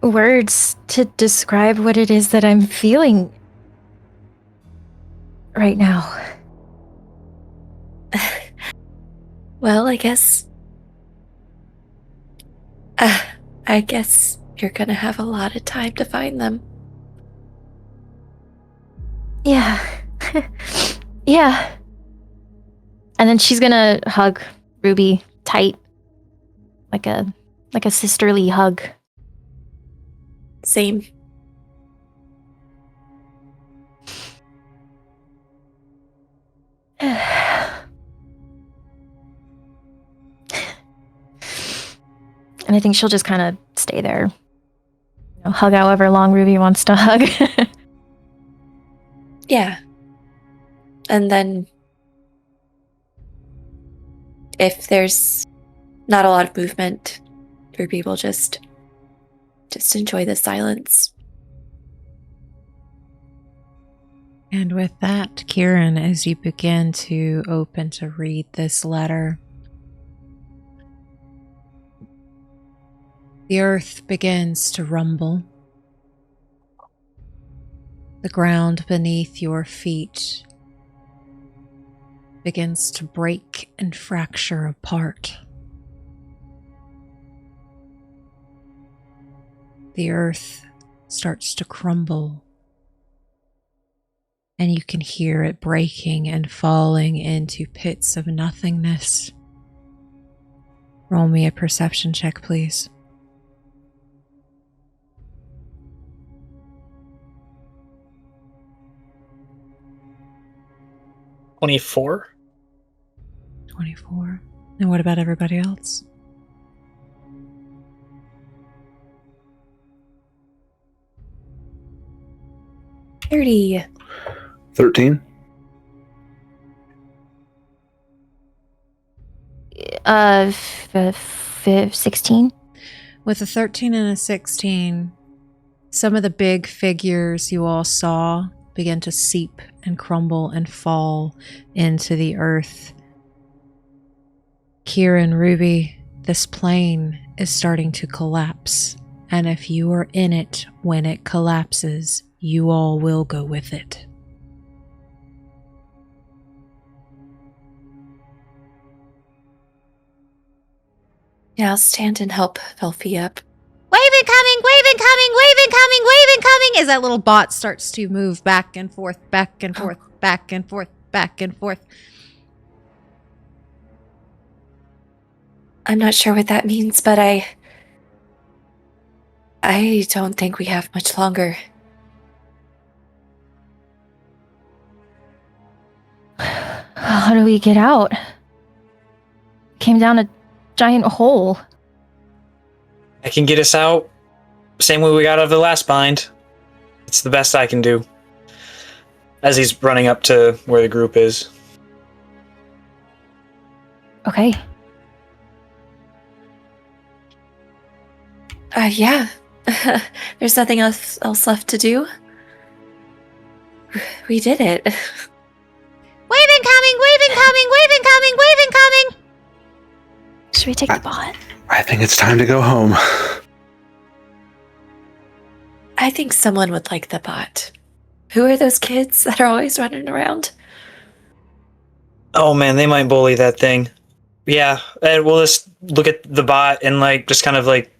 words to describe what it is that I'm feeling right now. Well, I guess you're gonna have a lot of time to find them. Yeah. Yeah. And then she's gonna hug Ruby tight, like a sisterly hug. Same. And I think she'll just kind of stay there. Hug however long Ruby wants to hug. Yeah. And then if there's not a lot of movement, Ruby will just enjoy the silence. And with that, Quirin, as you begin to open to read this letter, the earth begins to rumble. The ground beneath your feet begins to break and fracture apart. The earth starts to crumble, and you can hear it breaking and falling into pits of nothingness. Roll me a perception check, please. $24. 24. And what about everybody else? $30. 13. 16. With a 13 and a 16, some of the big figures you all saw begin to seep and crumble and fall into the earth. Quirin, Ruby, this plane is starting to collapse, and if you are in it when it collapses, you all will go with it. Yeah, I'll stand and help Velphie up. Wave incoming, wave incoming, wave incoming, wave incoming, as that little bot starts to move back and forth, back and forth, back and forth, back and forth. I'm not sure what that means, but I don't think we have much longer. How do we get out? Came down a giant hole. I can get us out. Same way we got out of the last bind. It's the best I can do. As he's running up to where the group is. Okay. Yeah. There's nothing else left to do. We did it. Wave incoming! Wave incoming! Wave incoming! Wave incoming! Should we take the bot? I think it's time to go home. I think someone would like the bot. Who are those kids that are always running around? Oh man, they might bully that thing. Yeah, and we'll just look at the bot and like just kind of like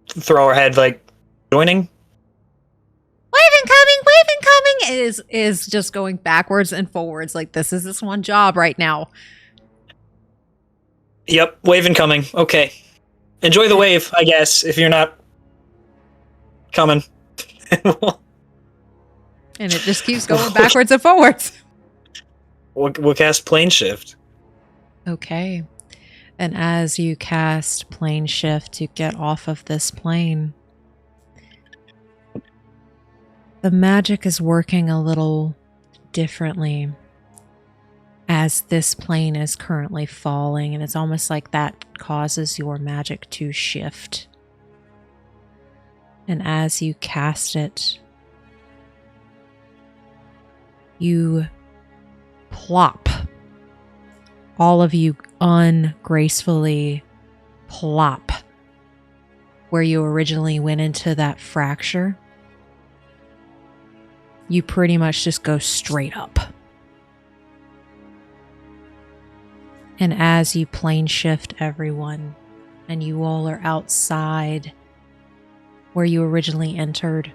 throw our head like joining. Wave incoming! Wave incoming! Is just going backwards and forwards like this is this one job right now. Yep, wave incoming. Okay. Enjoy the wave, I guess, if you're not coming. And it just keeps going backwards and forwards. We'll cast plane shift. Okay. And as you cast plane shift to get off of this plane, the magic is working a little differently as this plane is currently falling, and it's almost like that causes your magic to shift. And as you cast it, you plop. All of you ungracefully plop where you originally went into that fracture. You pretty much just go straight up. And as you plane shift everyone, and you all are outside where you originally entered,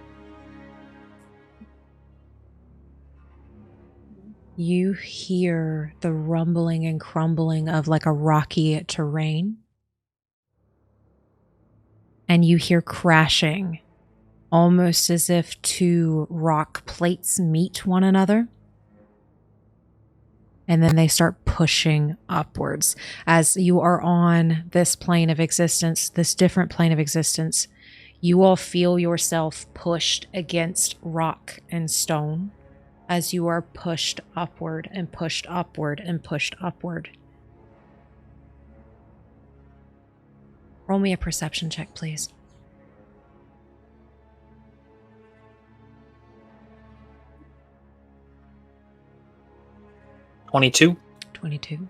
you hear the rumbling and crumbling of like a rocky terrain. And you hear crashing, almost as if two rock plates meet one another. And then they start pushing upwards. As you are on this plane of existence, this different plane of existence, you all feel yourself pushed against rock and stone as you are pushed upward and pushed upward and pushed upward. Roll me a perception check, please. $22. 22.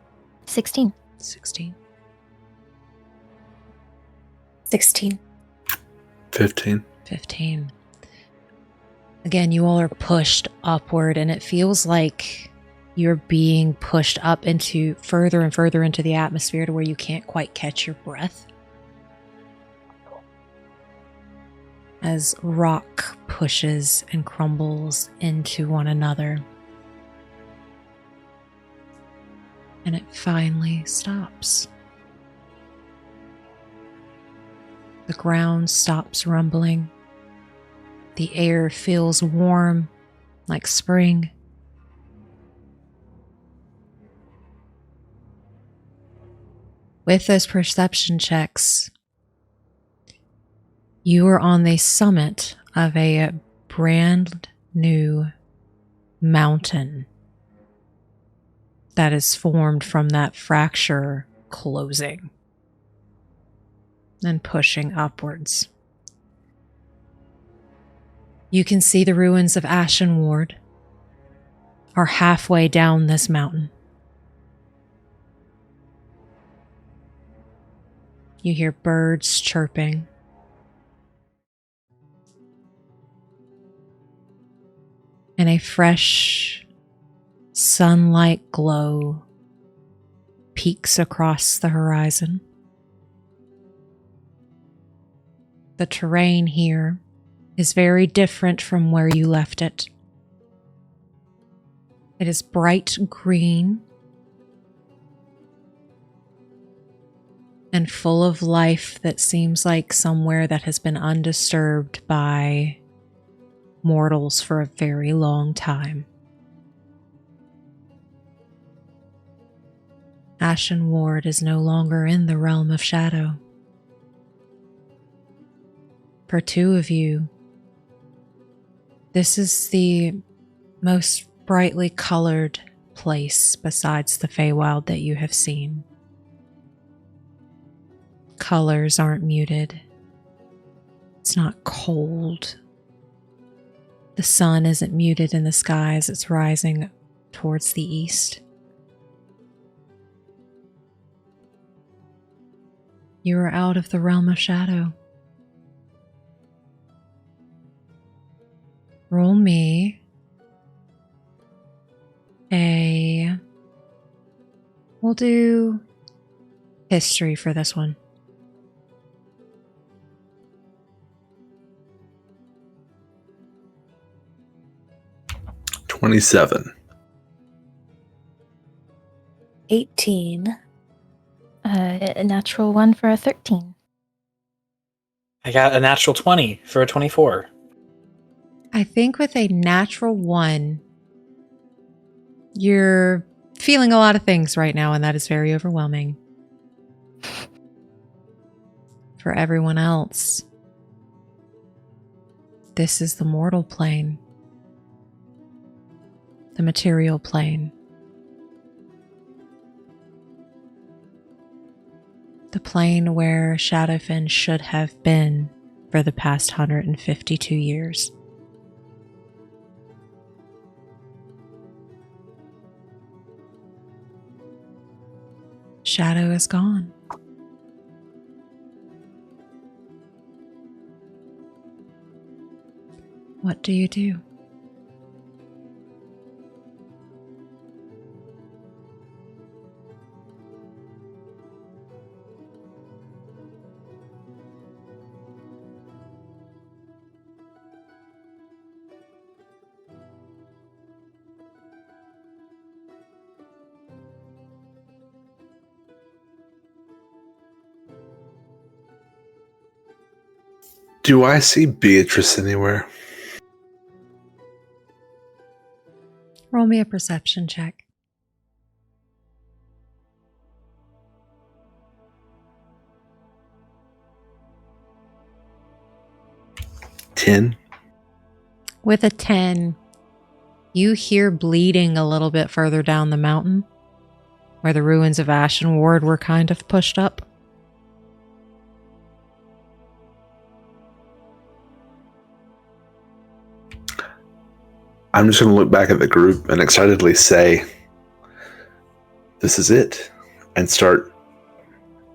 16. 16. 16. 15. 15. Again, you all are pushed upward, and it feels like you're being pushed up into further and further into the atmosphere to where you can't quite catch your breath. As rock pushes and crumbles into one another. And it finally stops. The ground stops rumbling. The air feels warm, like spring. With those perception checks, you are on the summit of a brand new mountain that is formed from that fracture closing and pushing upwards. You can see the ruins of Ashen Ward are halfway down this mountain. You hear birds chirping. And a fresh sunlight glow peeks across the horizon. The terrain here is very different from where you left it. It is bright green and full of life that seems like somewhere that has been undisturbed by mortals for a very long time. Ashen Ward is no longer in the realm of shadow. For two of you, this is the most brightly colored place besides the Feywild that you have seen. Colors aren't muted. It's not cold. The sun isn't muted in the sky as it's rising towards the east. You are out of the realm of shadow. Roll me we'll do history for this one. $27. 18. A natural 1 for a 13. I got a natural 20 for a 24. I think with a natural 1, you're feeling a lot of things right now, and that is very overwhelming. For everyone else, this is the mortal plane, the material plane, the plane where Shadowfen should have been for the past 152 years. Shadow is gone. What do you do? Do I see Beatrice anywhere? Roll me a perception check. $10. With a 10, you hear bleeding a little bit further down the mountain, where the ruins of Ashen Ward were kind of pushed up. I'm just going to look back at the group and excitedly say, this is it, and start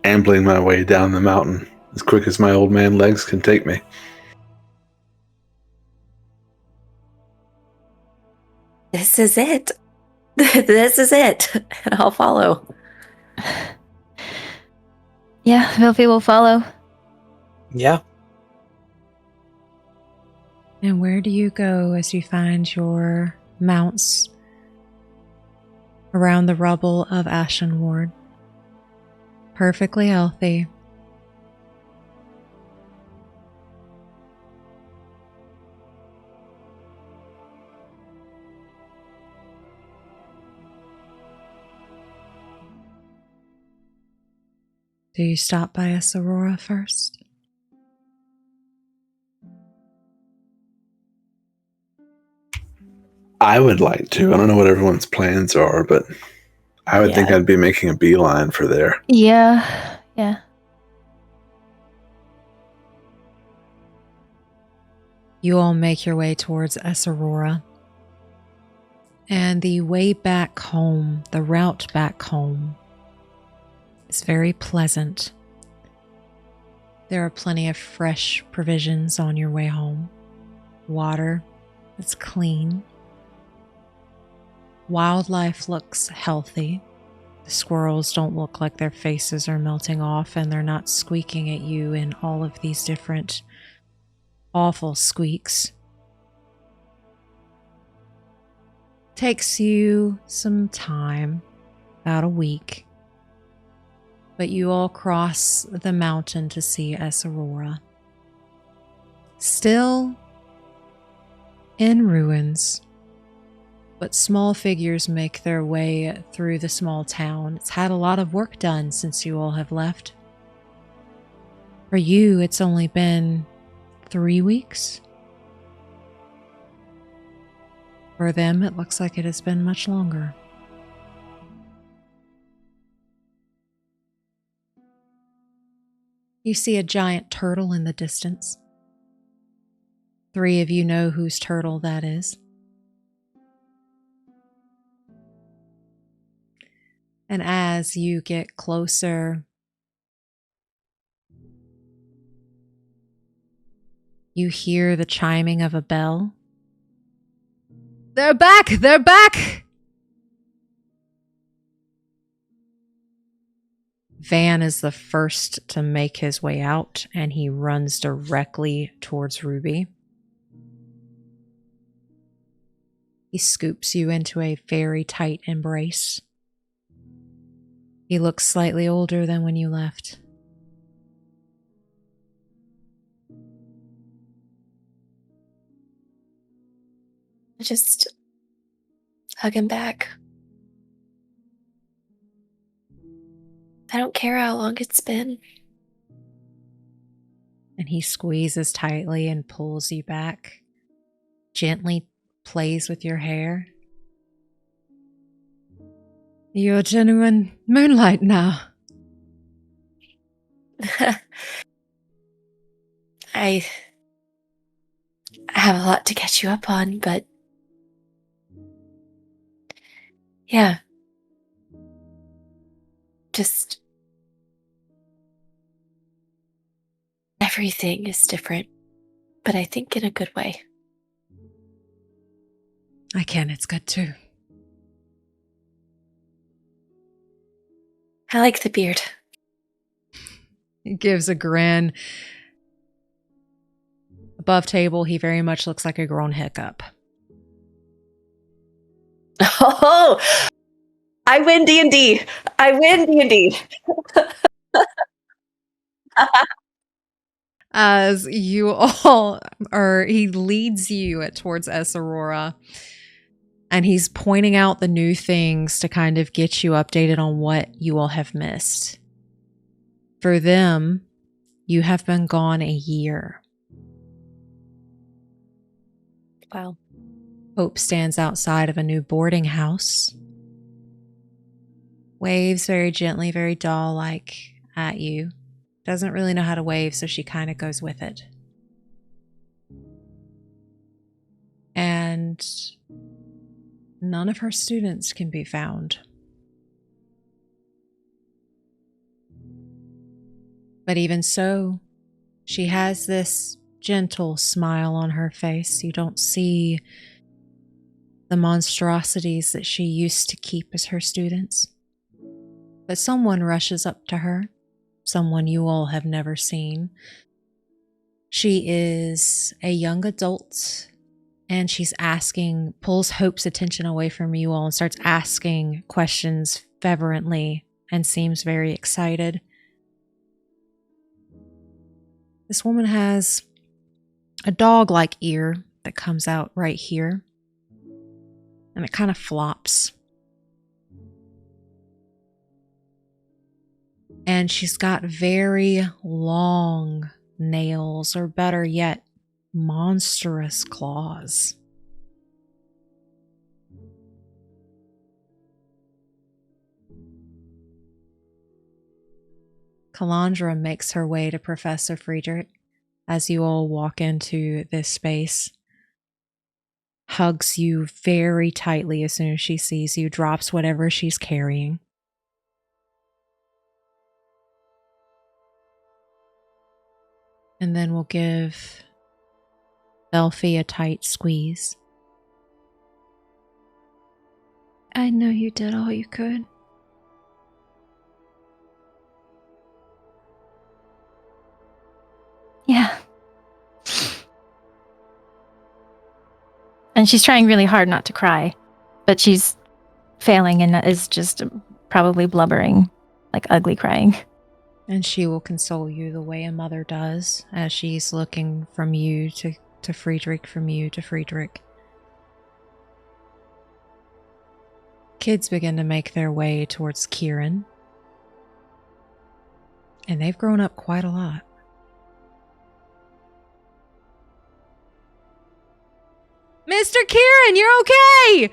ambling my way down the mountain as quick as my old man legs can take me. This is it. This is it. And I'll follow. Yeah, Velphie will follow. Yeah. And where do you go as you find your mounts around the rubble of Ashen Ward? Perfectly healthy. Do you stop by a Aurora first? I would like to. I don't know what everyone's plans are, but I would think I'd be making a beeline for there. Yeah. You all make your way towards Aurora. And the way back home, the route back home, is very pleasant. There are plenty of fresh provisions on your way home. Water that's clean. Wildlife looks healthy. The squirrels don't look like their faces are melting off, and they're not squeaking at you in all of these different awful squeaks. Takes you some time, about a week, but you all cross the mountain to see Aurora. Still in ruins, But small figures make their way through the small town. It's had a lot of work done since you all have left. For you, it's only been 3 weeks. For them, it looks like it has been much longer. You see a giant turtle in the distance. 3 of you know whose turtle that is. And as you get closer, you hear the chiming of a bell. They're back! They're back! Van is the first to make his way out, and he runs directly towards Ruby. He scoops you into a very tight embrace. He looks slightly older than when you left. Just hug him back. I don't care how long it's been. And he squeezes tightly and pulls you back, gently plays with your hair. You're genuine moonlight now. I have a lot to catch you up on, but yeah. Just everything is different, but I think in a good way. It's good too. I like the beard. He gives a grin. Above table, he very much looks like a grown hiccup. Oh, I win D&D. I win D&D. As you all are, he leads you towards S Aurora, and he's pointing out the new things to kind of get you updated on what you all have missed. For them, you have been gone a year. Wow. Hope stands outside of a new boarding house. Waves very gently, very doll-like at you. Doesn't really know how to wave, so she kind of goes with it. And none of her students can be found. But even so, she has this gentle smile on her face. You don't see the monstrosities that she used to keep as her students. But someone rushes up to her, someone you all have never seen. She is a young adult, and she's pulls Hope's attention away from you all and starts asking questions fervently and seems very excited. This woman has a dog-like ear that comes out right here, and it kind of flops. And she's got very long nails, or better yet, monstrous claws. Calandra makes her way to Professor Friedrich as you all walk into this space. Hugs you very tightly as soon as she sees you, drops whatever she's carrying. And then we'll give Velphie a tight squeeze. I know you did all you could. Yeah. And she's trying really hard not to cry, but she's failing and is just probably blubbering, like ugly crying. And she will console you the way a mother does, as she's looking from you to Friedrich, from you to Friedrich. kids begin to make their way towards Quirin. And they've grown up quite a lot. Mr. Quirin, you're okay!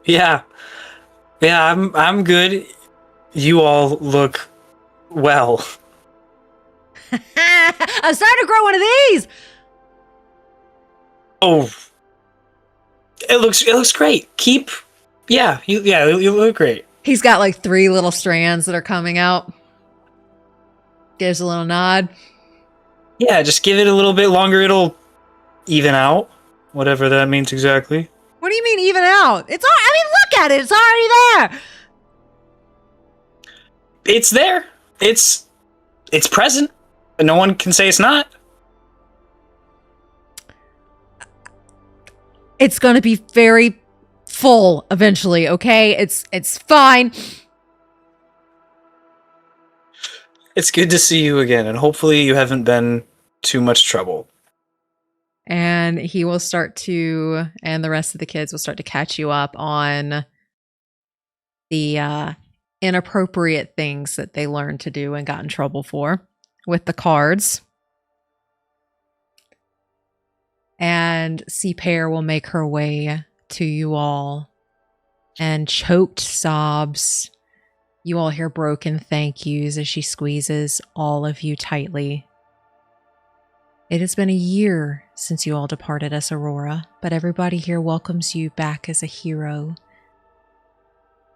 Yeah, I'm good. You all look well. I'm starting to grow one of these! Oh, it looks great. You look great. He's got like 3 little strands that are coming out. Gives a little nod. Yeah, just give it a little bit longer. It'll even out, whatever that means exactly. What do you mean even out? It's all, I mean, look at it. It's already there. It's there. It's present. No one can say it's not. It's going to be very full eventually, okay? It's fine. It's good to see you again, and hopefully you haven't been too much trouble. And he will start to, and the rest of the kids will start to catch you up on the inappropriate things that they learned to do and got in trouble for with the cards. And C-Pair will make her way to you all, and choked sobs. You all hear broken thank yous as she squeezes all of you tightly. It has been a year since you all departed us, Aurora, but everybody here welcomes you back as a hero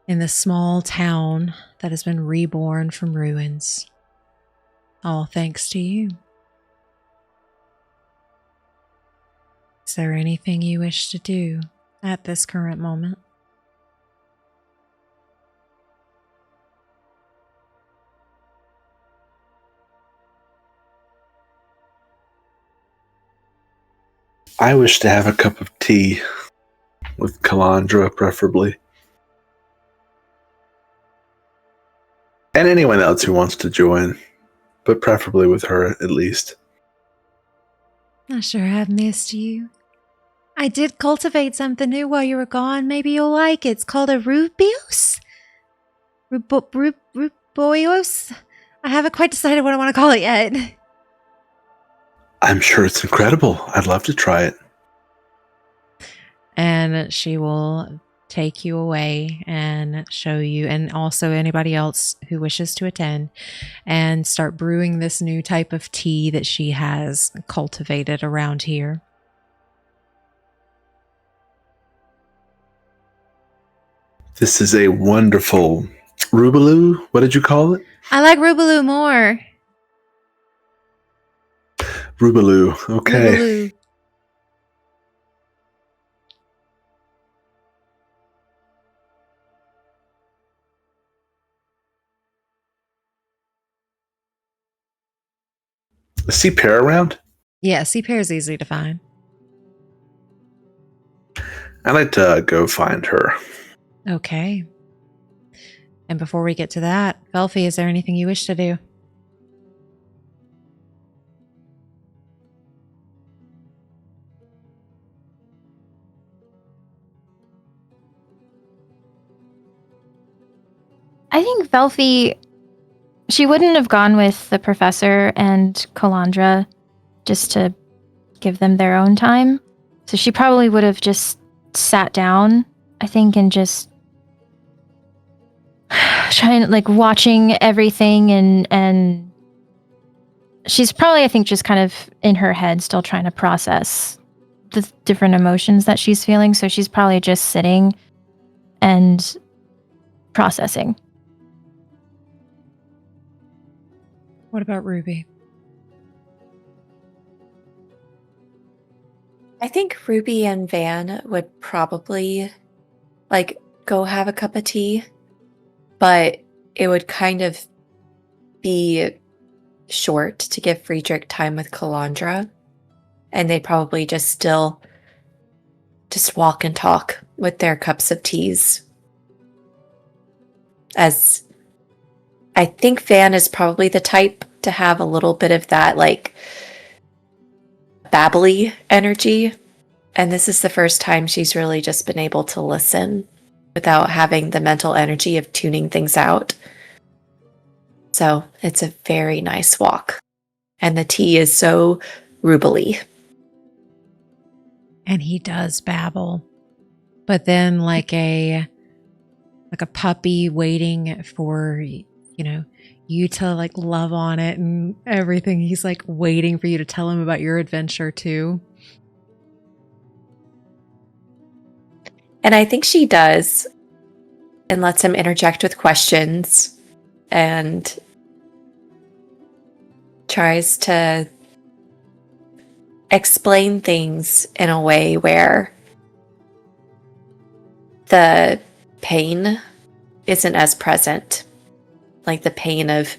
in this small town that has been reborn from ruins. All thanks to you. Is there anything you wish to do at this current moment? I wish to have a cup of tea with Calandra, preferably. And anyone else who wants to join, but preferably with her at least. I sure have missed you. I did cultivate something new while you were gone. Maybe you'll like it. It's called a Rubios? Ruboios? I haven't quite decided what I want to call it yet. I'm sure it's incredible. I'd love to try it. And she will take you away and show you, and also anybody else who wishes to attend, and start brewing this new type of tea that she has cultivated around here. This is a wonderful Rubaloo. What did you call it? I like Rubaloo more. Rubaloo. Okay. Rubaloo. Is C-Pair around? Yeah, C-Pair is easy to find. I'd like to go find her. Okay. And before we get to that, Velphie, is there anything you wish to do? I think Velphie, she wouldn't have gone with the professor and Calandra just to give them their own time. So she probably would have just sat down, I think, and just trying, like, watching everything, and she's probably, I think, just kind of in her head still trying to process the different emotions that she's feeling. So she's probably just sitting and processing. What about Ruby? I think Ruby and Van would probably like go have a cup of tea, but it would kind of be short to give Friedrich time with Calandra, and they'd probably just still just walk and talk with their cups of teas. As I think Van is probably the type to have a little bit of that, like, babbly energy, And this is the first time she's really just been able to listen without having the mental energy of tuning things out. So it's a very nice walk. And the tea is so rubly. And he does babble. But then like a puppy waiting for, you to like love on it and everything. He's like waiting for you to tell him about your adventure too. And I think she does, and lets him interject with questions and tries to explain things in a way where the pain isn't as present. Like the pain of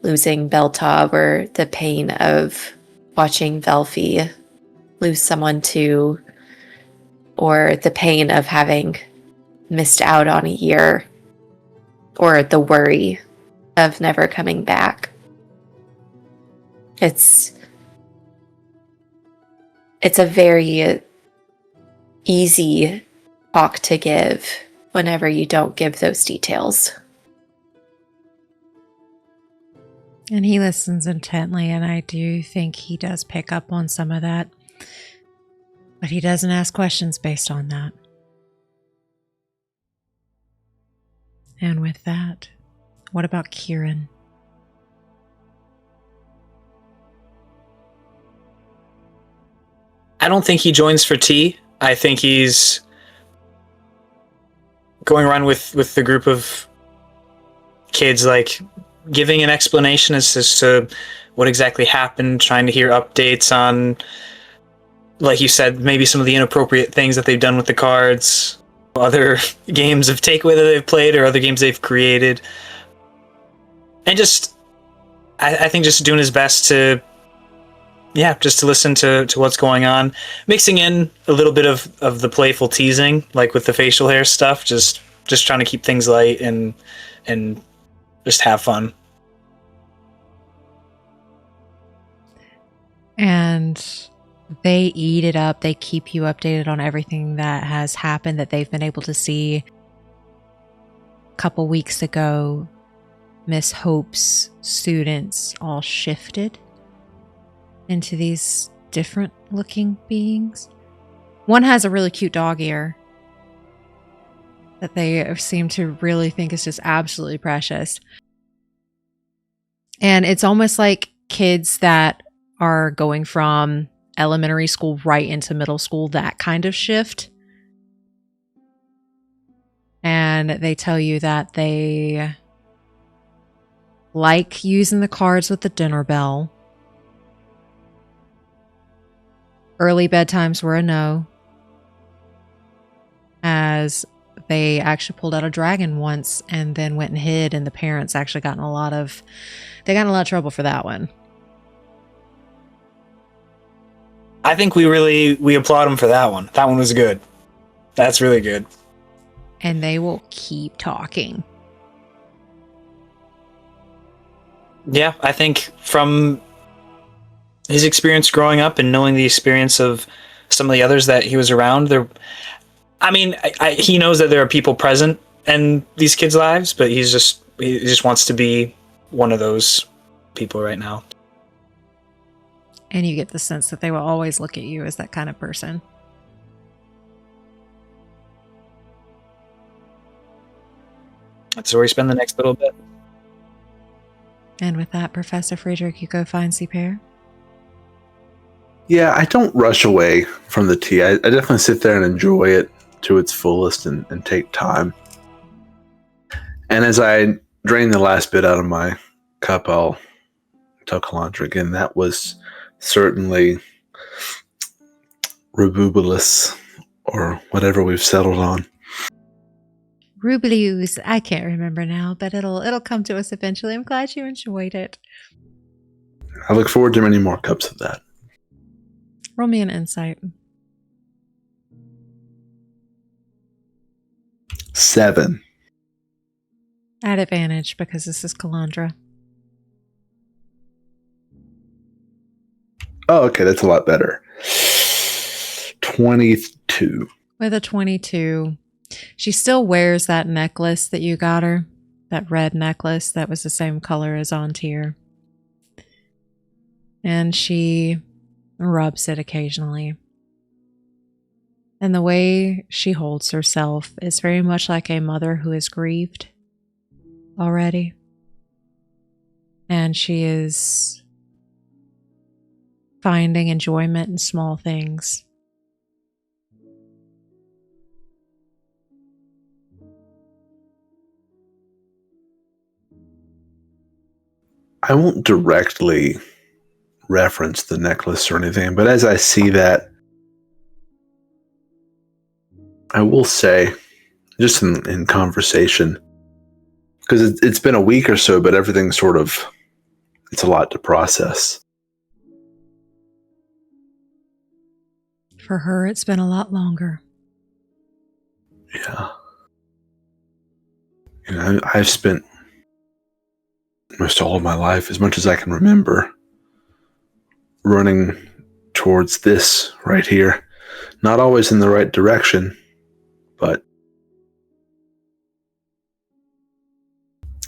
losing Beltov or the pain of watching Velphie lose someone too, or the pain of having missed out on a year, or the worry of never coming back. It's a very easy talk to give whenever you don't give those details. And he listens intently, and I do think he does pick up on some of that. But he doesn't ask questions based on that. And with that, what about Quirin? I don't think he joins for tea. I think he's going around with the group of kids, like giving an explanation as to what exactly happened, trying to hear updates on, like you said, maybe some of the inappropriate things that they've done with the cards, other games of takeaway that they've played or other games they've created. And just, I think just doing his best to, just to listen to what's going on. Mixing in a little bit of the playful teasing, like with the facial hair stuff, just trying to keep things light and just have fun. And they eat it up. They keep you updated on everything that has happened that they've been able to see. A couple weeks ago, Miss Hope's students all shifted into these different looking beings. One has a really cute dog ear that they seem to really think is just absolutely precious. And it's almost like kids that are going from elementary school right into middle school, that kind of shift. And they tell you that they like using the cards with the dinner bell. Early bedtimes were a no, as they actually pulled out a dragon once and then went and hid, and the parents actually got in a lot of trouble for that one. I think we applaud them for that one. That one was good. That's really good. And they will keep talking. Yeah, I think from his experience growing up and knowing the experience of some of the others that he was around, he knows that there are people present in these kids' lives, but he just wants to be one of those people right now. And you get the sense that they will always look at you as that kind of person. That's where we spend the next little bit. And with that, Professor Friedrich, you go find Pear. Yeah, I don't rush away from the tea. I definitely sit there and enjoy it to its fullest and take time. And as I drain the last bit out of my cup, I'll tell Calandra again, that was certainly Rububulus, or whatever we've settled on. Rublius, I can't remember now, but it'll come to us eventually. I'm glad you enjoyed it. I look forward to many more cups of that. Roll me an insight. 7. At advantage, because this is Calandra. Oh, okay, that's a lot better. 22. With a 22, she still wears that necklace that you got her. That red necklace that was the same color as Antir. And she rubs it occasionally. And the way she holds herself is very much like a mother who is grieved already. And she is finding enjoyment in small things. I won't directly reference the necklace or anything, but as I see that, I will say, just in conversation, because it's been a week or so, but everything's sort of, it's a lot to process. For her, it's been a lot longer. Yeah. You know, I've spent most all of my life, as much as I can remember, running towards this right here. Not always in the right direction, but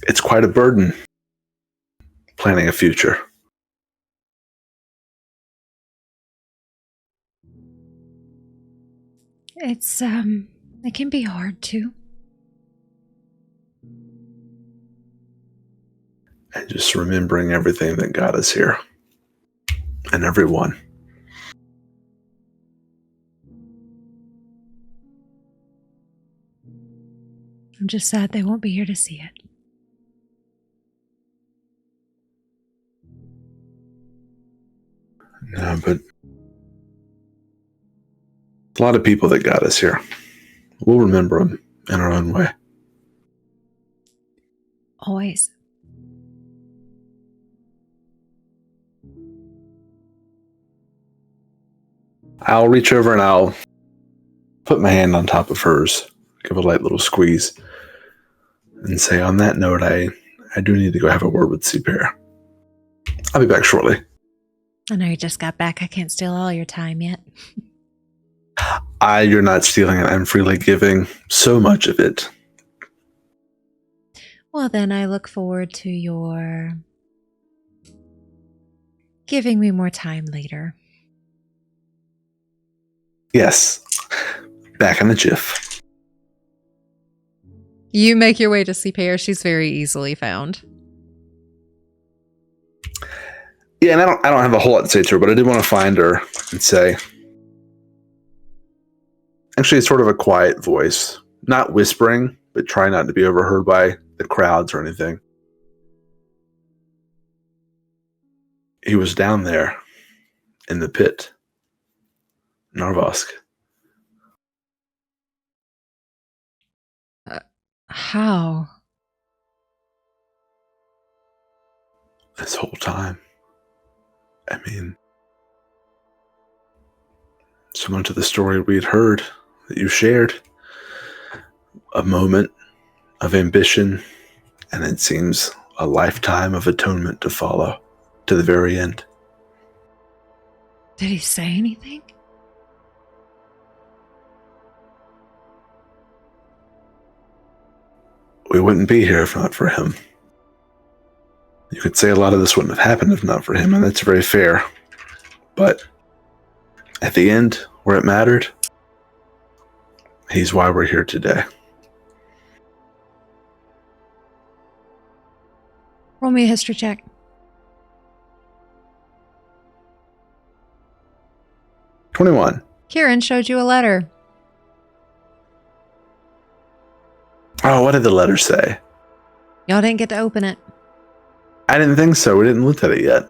it's quite a burden planning a future. It can be hard too. And just remembering everything that got us here. And everyone. I'm just sad they won't be here to see it. No, but a lot of people that got us here. We'll remember them in our own way. Always. I'll reach over and I'll put my hand on top of hers, give a light little squeeze, and say, on that note, I do need to go have a word with Seapair. I'll be back shortly. I know you just got back. I can't steal all your time yet. You're not stealing it. I'm freely giving so much of it. Well, then I look forward to your giving me more time later. Yes. Back in the jiff. You make your way to Seapair. She's very easily found. Yeah, and I don't have a whole lot to say to her, but I did want to find her and say, actually, it's sort of a quiet voice, not whispering, but try not to be overheard by the crowds or anything. He was down there in the pit, Narvosc. How? This whole time. I mean, similar to the story we'd heard that you shared, a moment of ambition, and it seems a lifetime of atonement to follow to the very end. Did he say anything? We wouldn't be here if not for him. You could say a lot of this wouldn't have happened if not for him, and that's very fair. But at the end, where it mattered, he's why we're here today. Roll me a history check. 21. Quirin showed you a letter. Oh, what did the letter say? Y'all didn't get to open it. I didn't think so. We didn't look at it yet.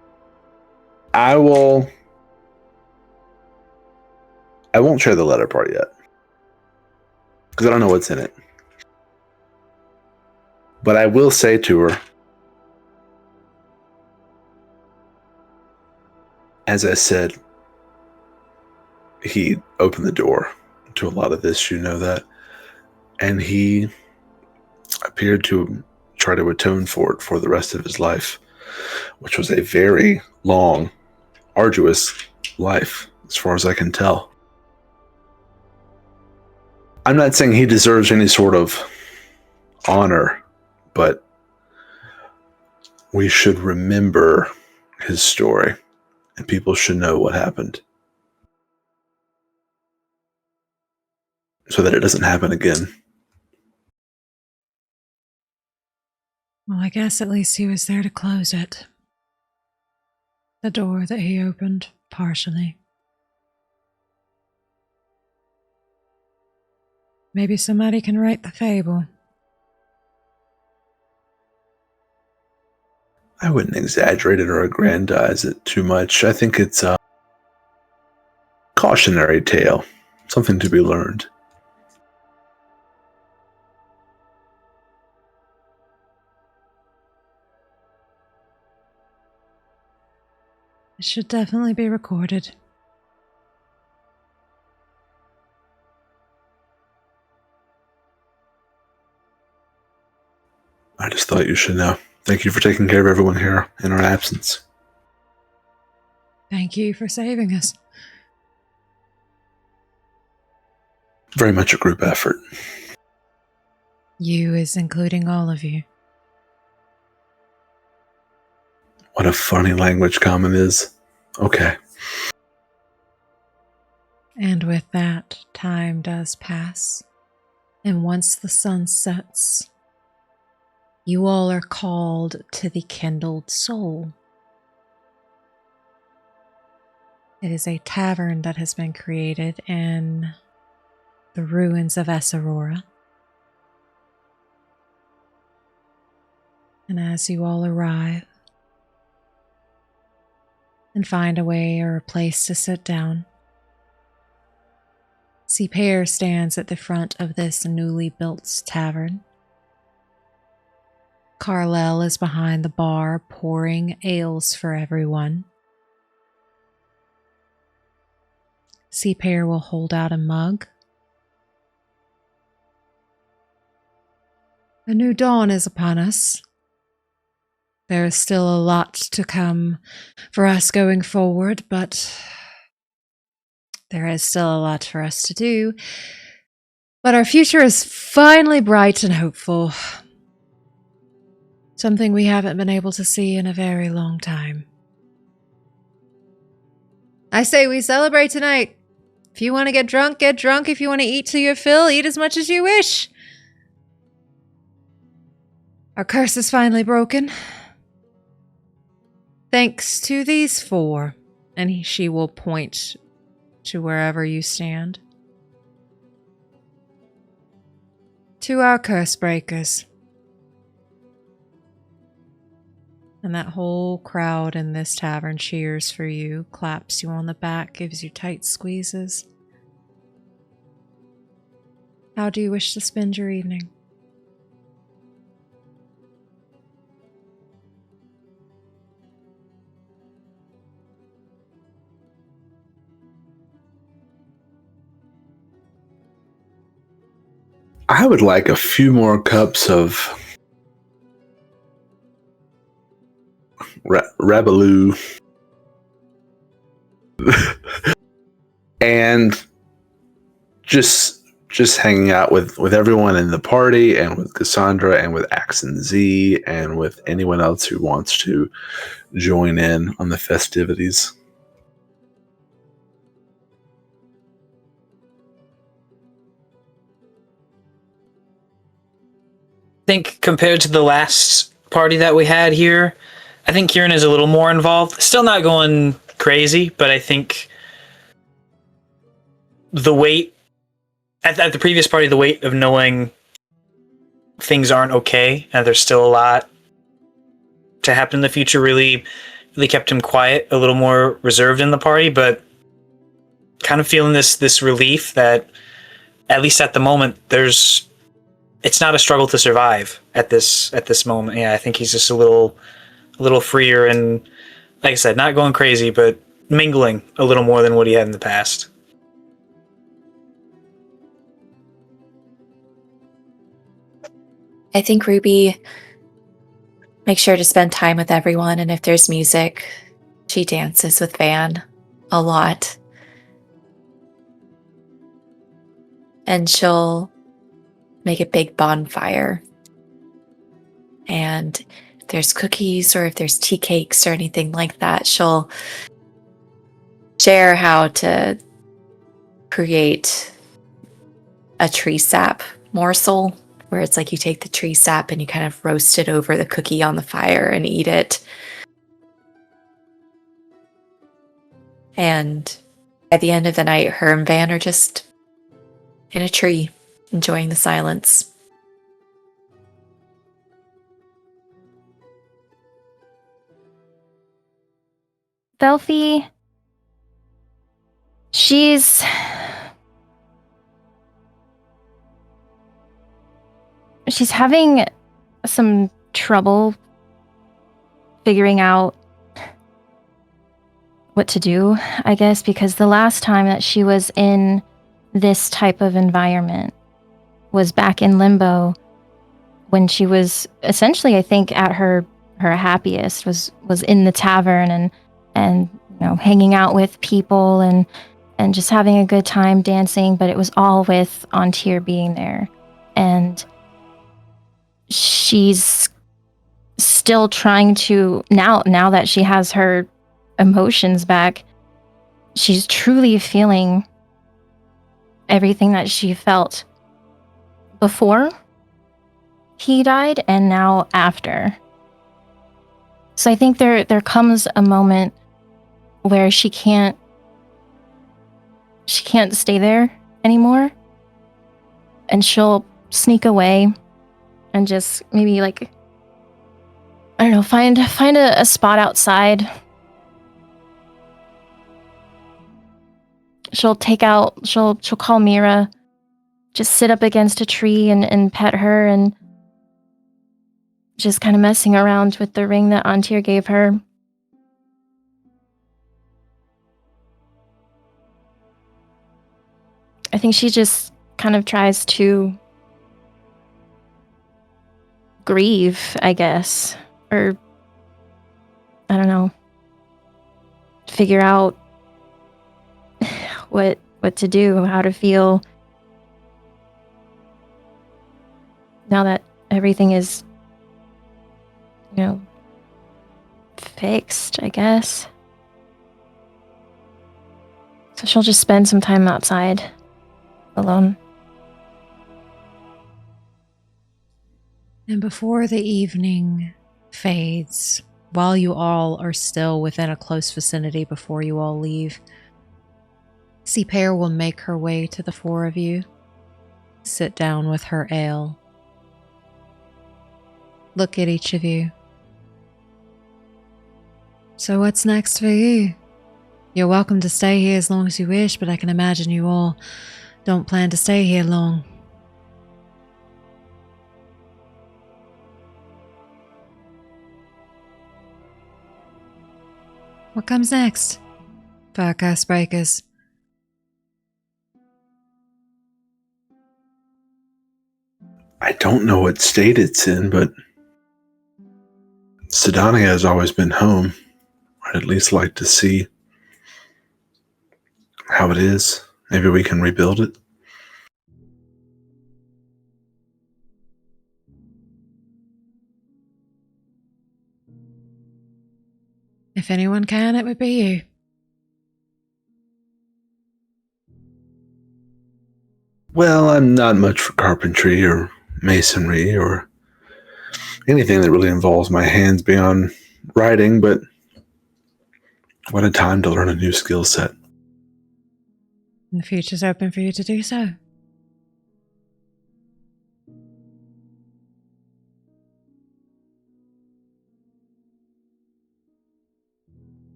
I won't share the letter part yet. Because I don't know what's in it. But I will say to her, as I said, he opened the door to a lot of this, you know that. And he appeared to try to atone for it for the rest of his life, which was a very long, arduous life, as far as I can tell. I'm not saying he deserves any sort of honor, but we should remember his story, and people should know what happened so that it doesn't happen again. Well, I guess at least he was there to close it. The door that he opened, partially. Maybe somebody can write the fable. I wouldn't exaggerate it or aggrandize it too much. I think it's a cautionary tale, something to be learned. It should definitely be recorded. I just thought you should know. Thank you for taking care of everyone here in our absence. Thank you for saving us. Very much a group effort. You is including all of you. What a funny language common is. Okay. And with that, time does pass. And once the sun sets, you all are called to the Kindled Soul. It is a tavern that has been created in the ruins of Esarora. And as you all arrive and find a way or a place to sit down, Pear stands at the front of this newly built tavern. Carlel is behind the bar pouring ales for everyone. Pear will hold out a mug. A new dawn is upon us. There is still a lot to come for us going forward, but there is still a lot for us to do. But our future is finally bright and hopeful. Something we haven't been able to see in a very long time. I say we celebrate tonight. If you want to get drunk, get drunk. If you want to eat till your fill, eat as much as you wish. Our curse is finally broken. Thanks to these four. And she will point to wherever you stand. To our curse breakers. And that whole crowd in this tavern cheers for you, claps you on the back, gives you tight squeezes. How do you wish to spend your evening? I would like a few more cups of Rabaloo and just hanging out with everyone in the party and with Cassandra and with Axe and Z and with anyone else who wants to join in on the festivities. I think compared to the last party that we had here, I think Quirin is a little more involved. Still not going crazy, but I think the weight at the previous party, the weight of knowing things aren't okay and there's still a lot to happen in the future really kept him quiet, a little more reserved in the party, but kind of feeling this relief that at least at the moment it's not a struggle to survive at this moment. Yeah, I think he's just a little freer and, like I said, not going crazy, but mingling a little more than what he had in the past. I think Ruby makes sure to spend time with everyone, and if there's music, she dances with Van a lot. and she'll make a big bonfire. And if there's cookies or if there's tea cakes or anything like that, she'll share how to create a tree sap morsel, where it's like you take the tree sap and you kind of roast it over the cookie on the fire and eat it. And at the end of the night, her and Van are just in a tree, enjoying the silence. Velphie, she's having some trouble figuring out what to do, I guess, because the last time that she was in this type of environment was back in Limbo, when she was essentially, I think, at her happiest, was in the tavern and you know, hanging out with people and just having a good time dancing, but it was all with Antir being there. And she's still trying to, now that she has her emotions back, she's truly feeling everything that she felt before he died and now after. So I think there comes a moment where she can't stay there anymore, and she'll sneak away and just maybe, like, I don't know, find a spot outside. She'll call Mira, just sit up against a tree and pet her, and just kind of messing around with the ring that Antir gave her. I think she just kind of tries to grieve, I guess, or I don't know, figure out what to do, how to feel now that everything is, you know, fixed, I guess. So she'll just spend some time outside alone. And before the evening fades, while you all are still within a close vicinity before you all leave, Pear will make her way to the four of you, sit down with her ale, look at each of you. So what's next for you? You're welcome to stay here as long as you wish, but I can imagine you all don't plan to stay here long. What comes next? Farcast Breakers. I don't know what state it's in, but Sidonia has always been home. I'd at least like to see how it is. Maybe we can rebuild it. If anyone can, it would be you. Well, I'm not much for carpentry or masonry or anything that really involves my hands beyond writing, but what a time to learn a new skill set. And the future's open for you to do so.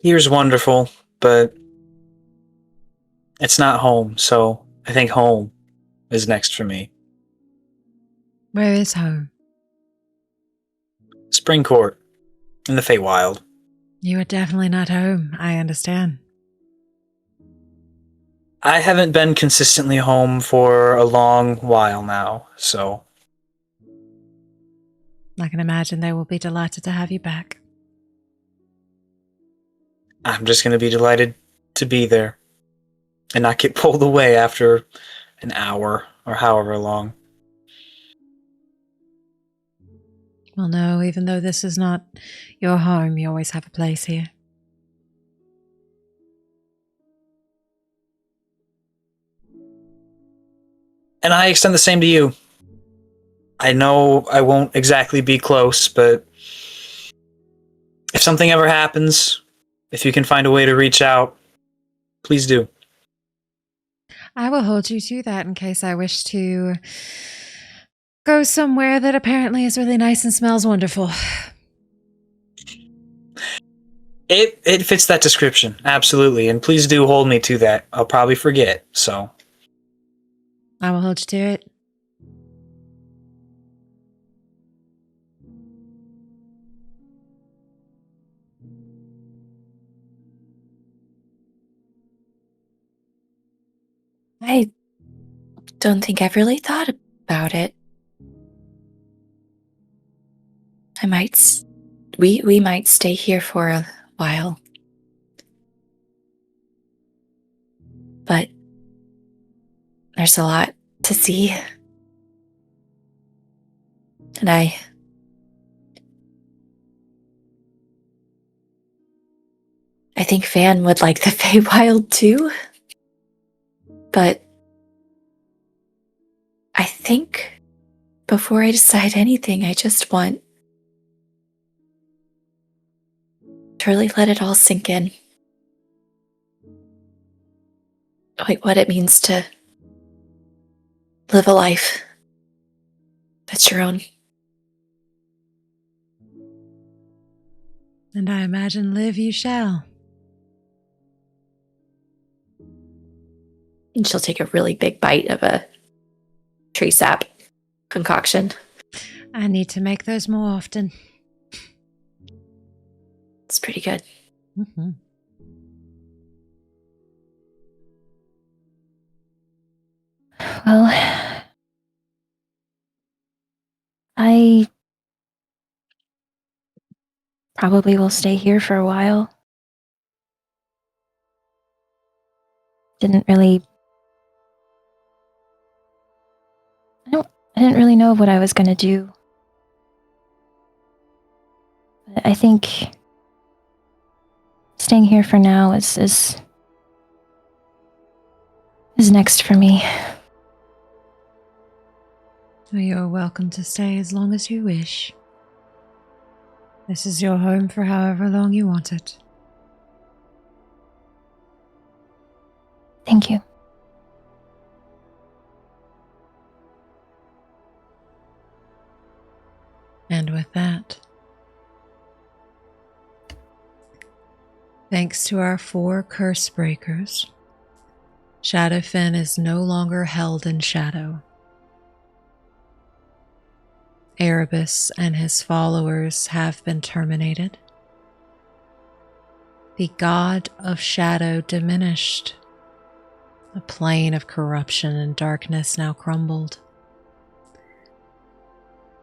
Here's wonderful, but it's not home, so I think home is next for me. Where is home? Spring Court in the Feywild. You are definitely not home, I understand. I haven't been consistently home for a long while now, so I can imagine they will be delighted to have you back. I'm just going to be delighted to be there. and not get pulled away after an hour or however long. Well, no, even though this is not your home, you always have a place here. And I extend the same to you. I know I won't exactly be close, but if something ever happens, if you can find a way to reach out, please do. I will hold you to that in case I wish to go somewhere that apparently is really nice and smells wonderful. It fits that description, absolutely. And please do hold me to that. I'll probably forget, so. I will hold you to it. I don't think I've really thought about it. We might stay here for a while. But there's a lot to see. And I think Fan would like the Feywild too. But I think before I decide anything, I just want to really let it all sink in. Like what it means to live a life that's your own. And I imagine live you shall. And she'll take a really big bite of a tree sap concoction. I need to make those more often. It's pretty good. Mm-hmm. Well, I probably will stay here for a while. I didn't really know what I was going to do. But I think staying here for now is next for me. Well, you're welcome to stay as long as you wish. This is your home for however long you want it. Thank you. And with that, thanks to our 4 curse breakers, Shadowfen is no longer held in shadow. Erebus and his followers have been terminated. The god of shadow diminished. The plane of corruption and darkness now crumbled.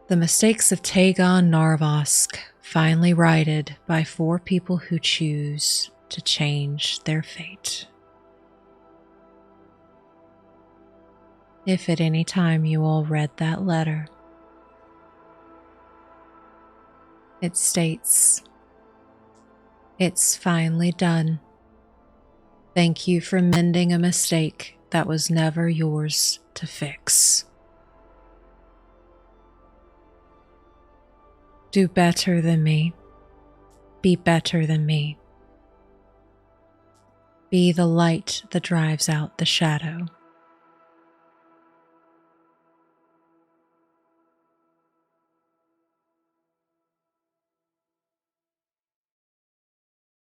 The mistakes of Tagon Narvosc finally righted by 4 people who choose to change their fate. If at any time you all read that letter, it states, "It's finally done. Thank you for mending a mistake that was never yours to fix. Do better than me. Be better than me. Be the light that drives out the shadow."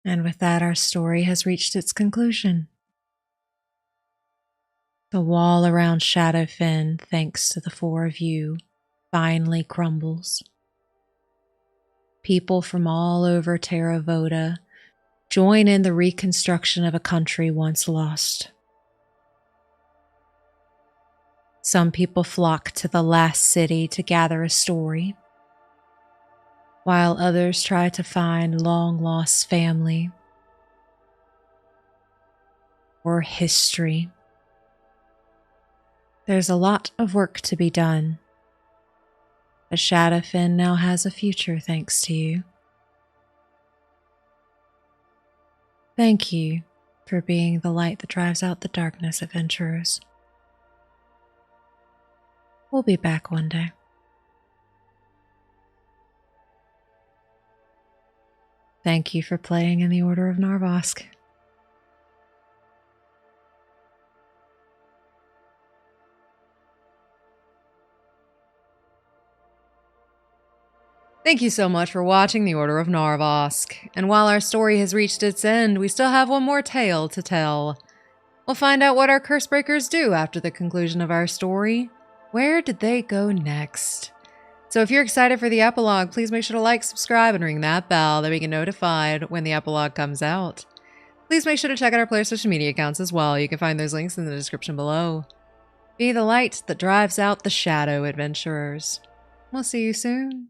And with that, our story has reached its conclusion. The wall around Shadowfen, thanks to the 4 of you, finally crumbles. People from all over Terravota join in the reconstruction of a country once lost. Some people flock to the last city to gather a story, while others try to find long-lost family or history. There's a lot of work to be done. But Shadowfen now has a future thanks to you. Thank you for being the light that drives out the darkness, adventurers. We'll be back one day. Thank you for playing in the Order of Narvosc. Thank you so much for watching The Order of Narvosc. And while our story has reached its end, we still have one more tale to tell. We'll find out what our Cursebreakers do after the conclusion of our story. Where did they go next? So if you're excited for the epilogue, please make sure to like, subscribe, and ring that bell that we get notified when the epilogue comes out. Please make sure to check out our player social media accounts as well. You can find those links in the description below. Be the light that drives out the shadow, adventurers. We'll see you soon.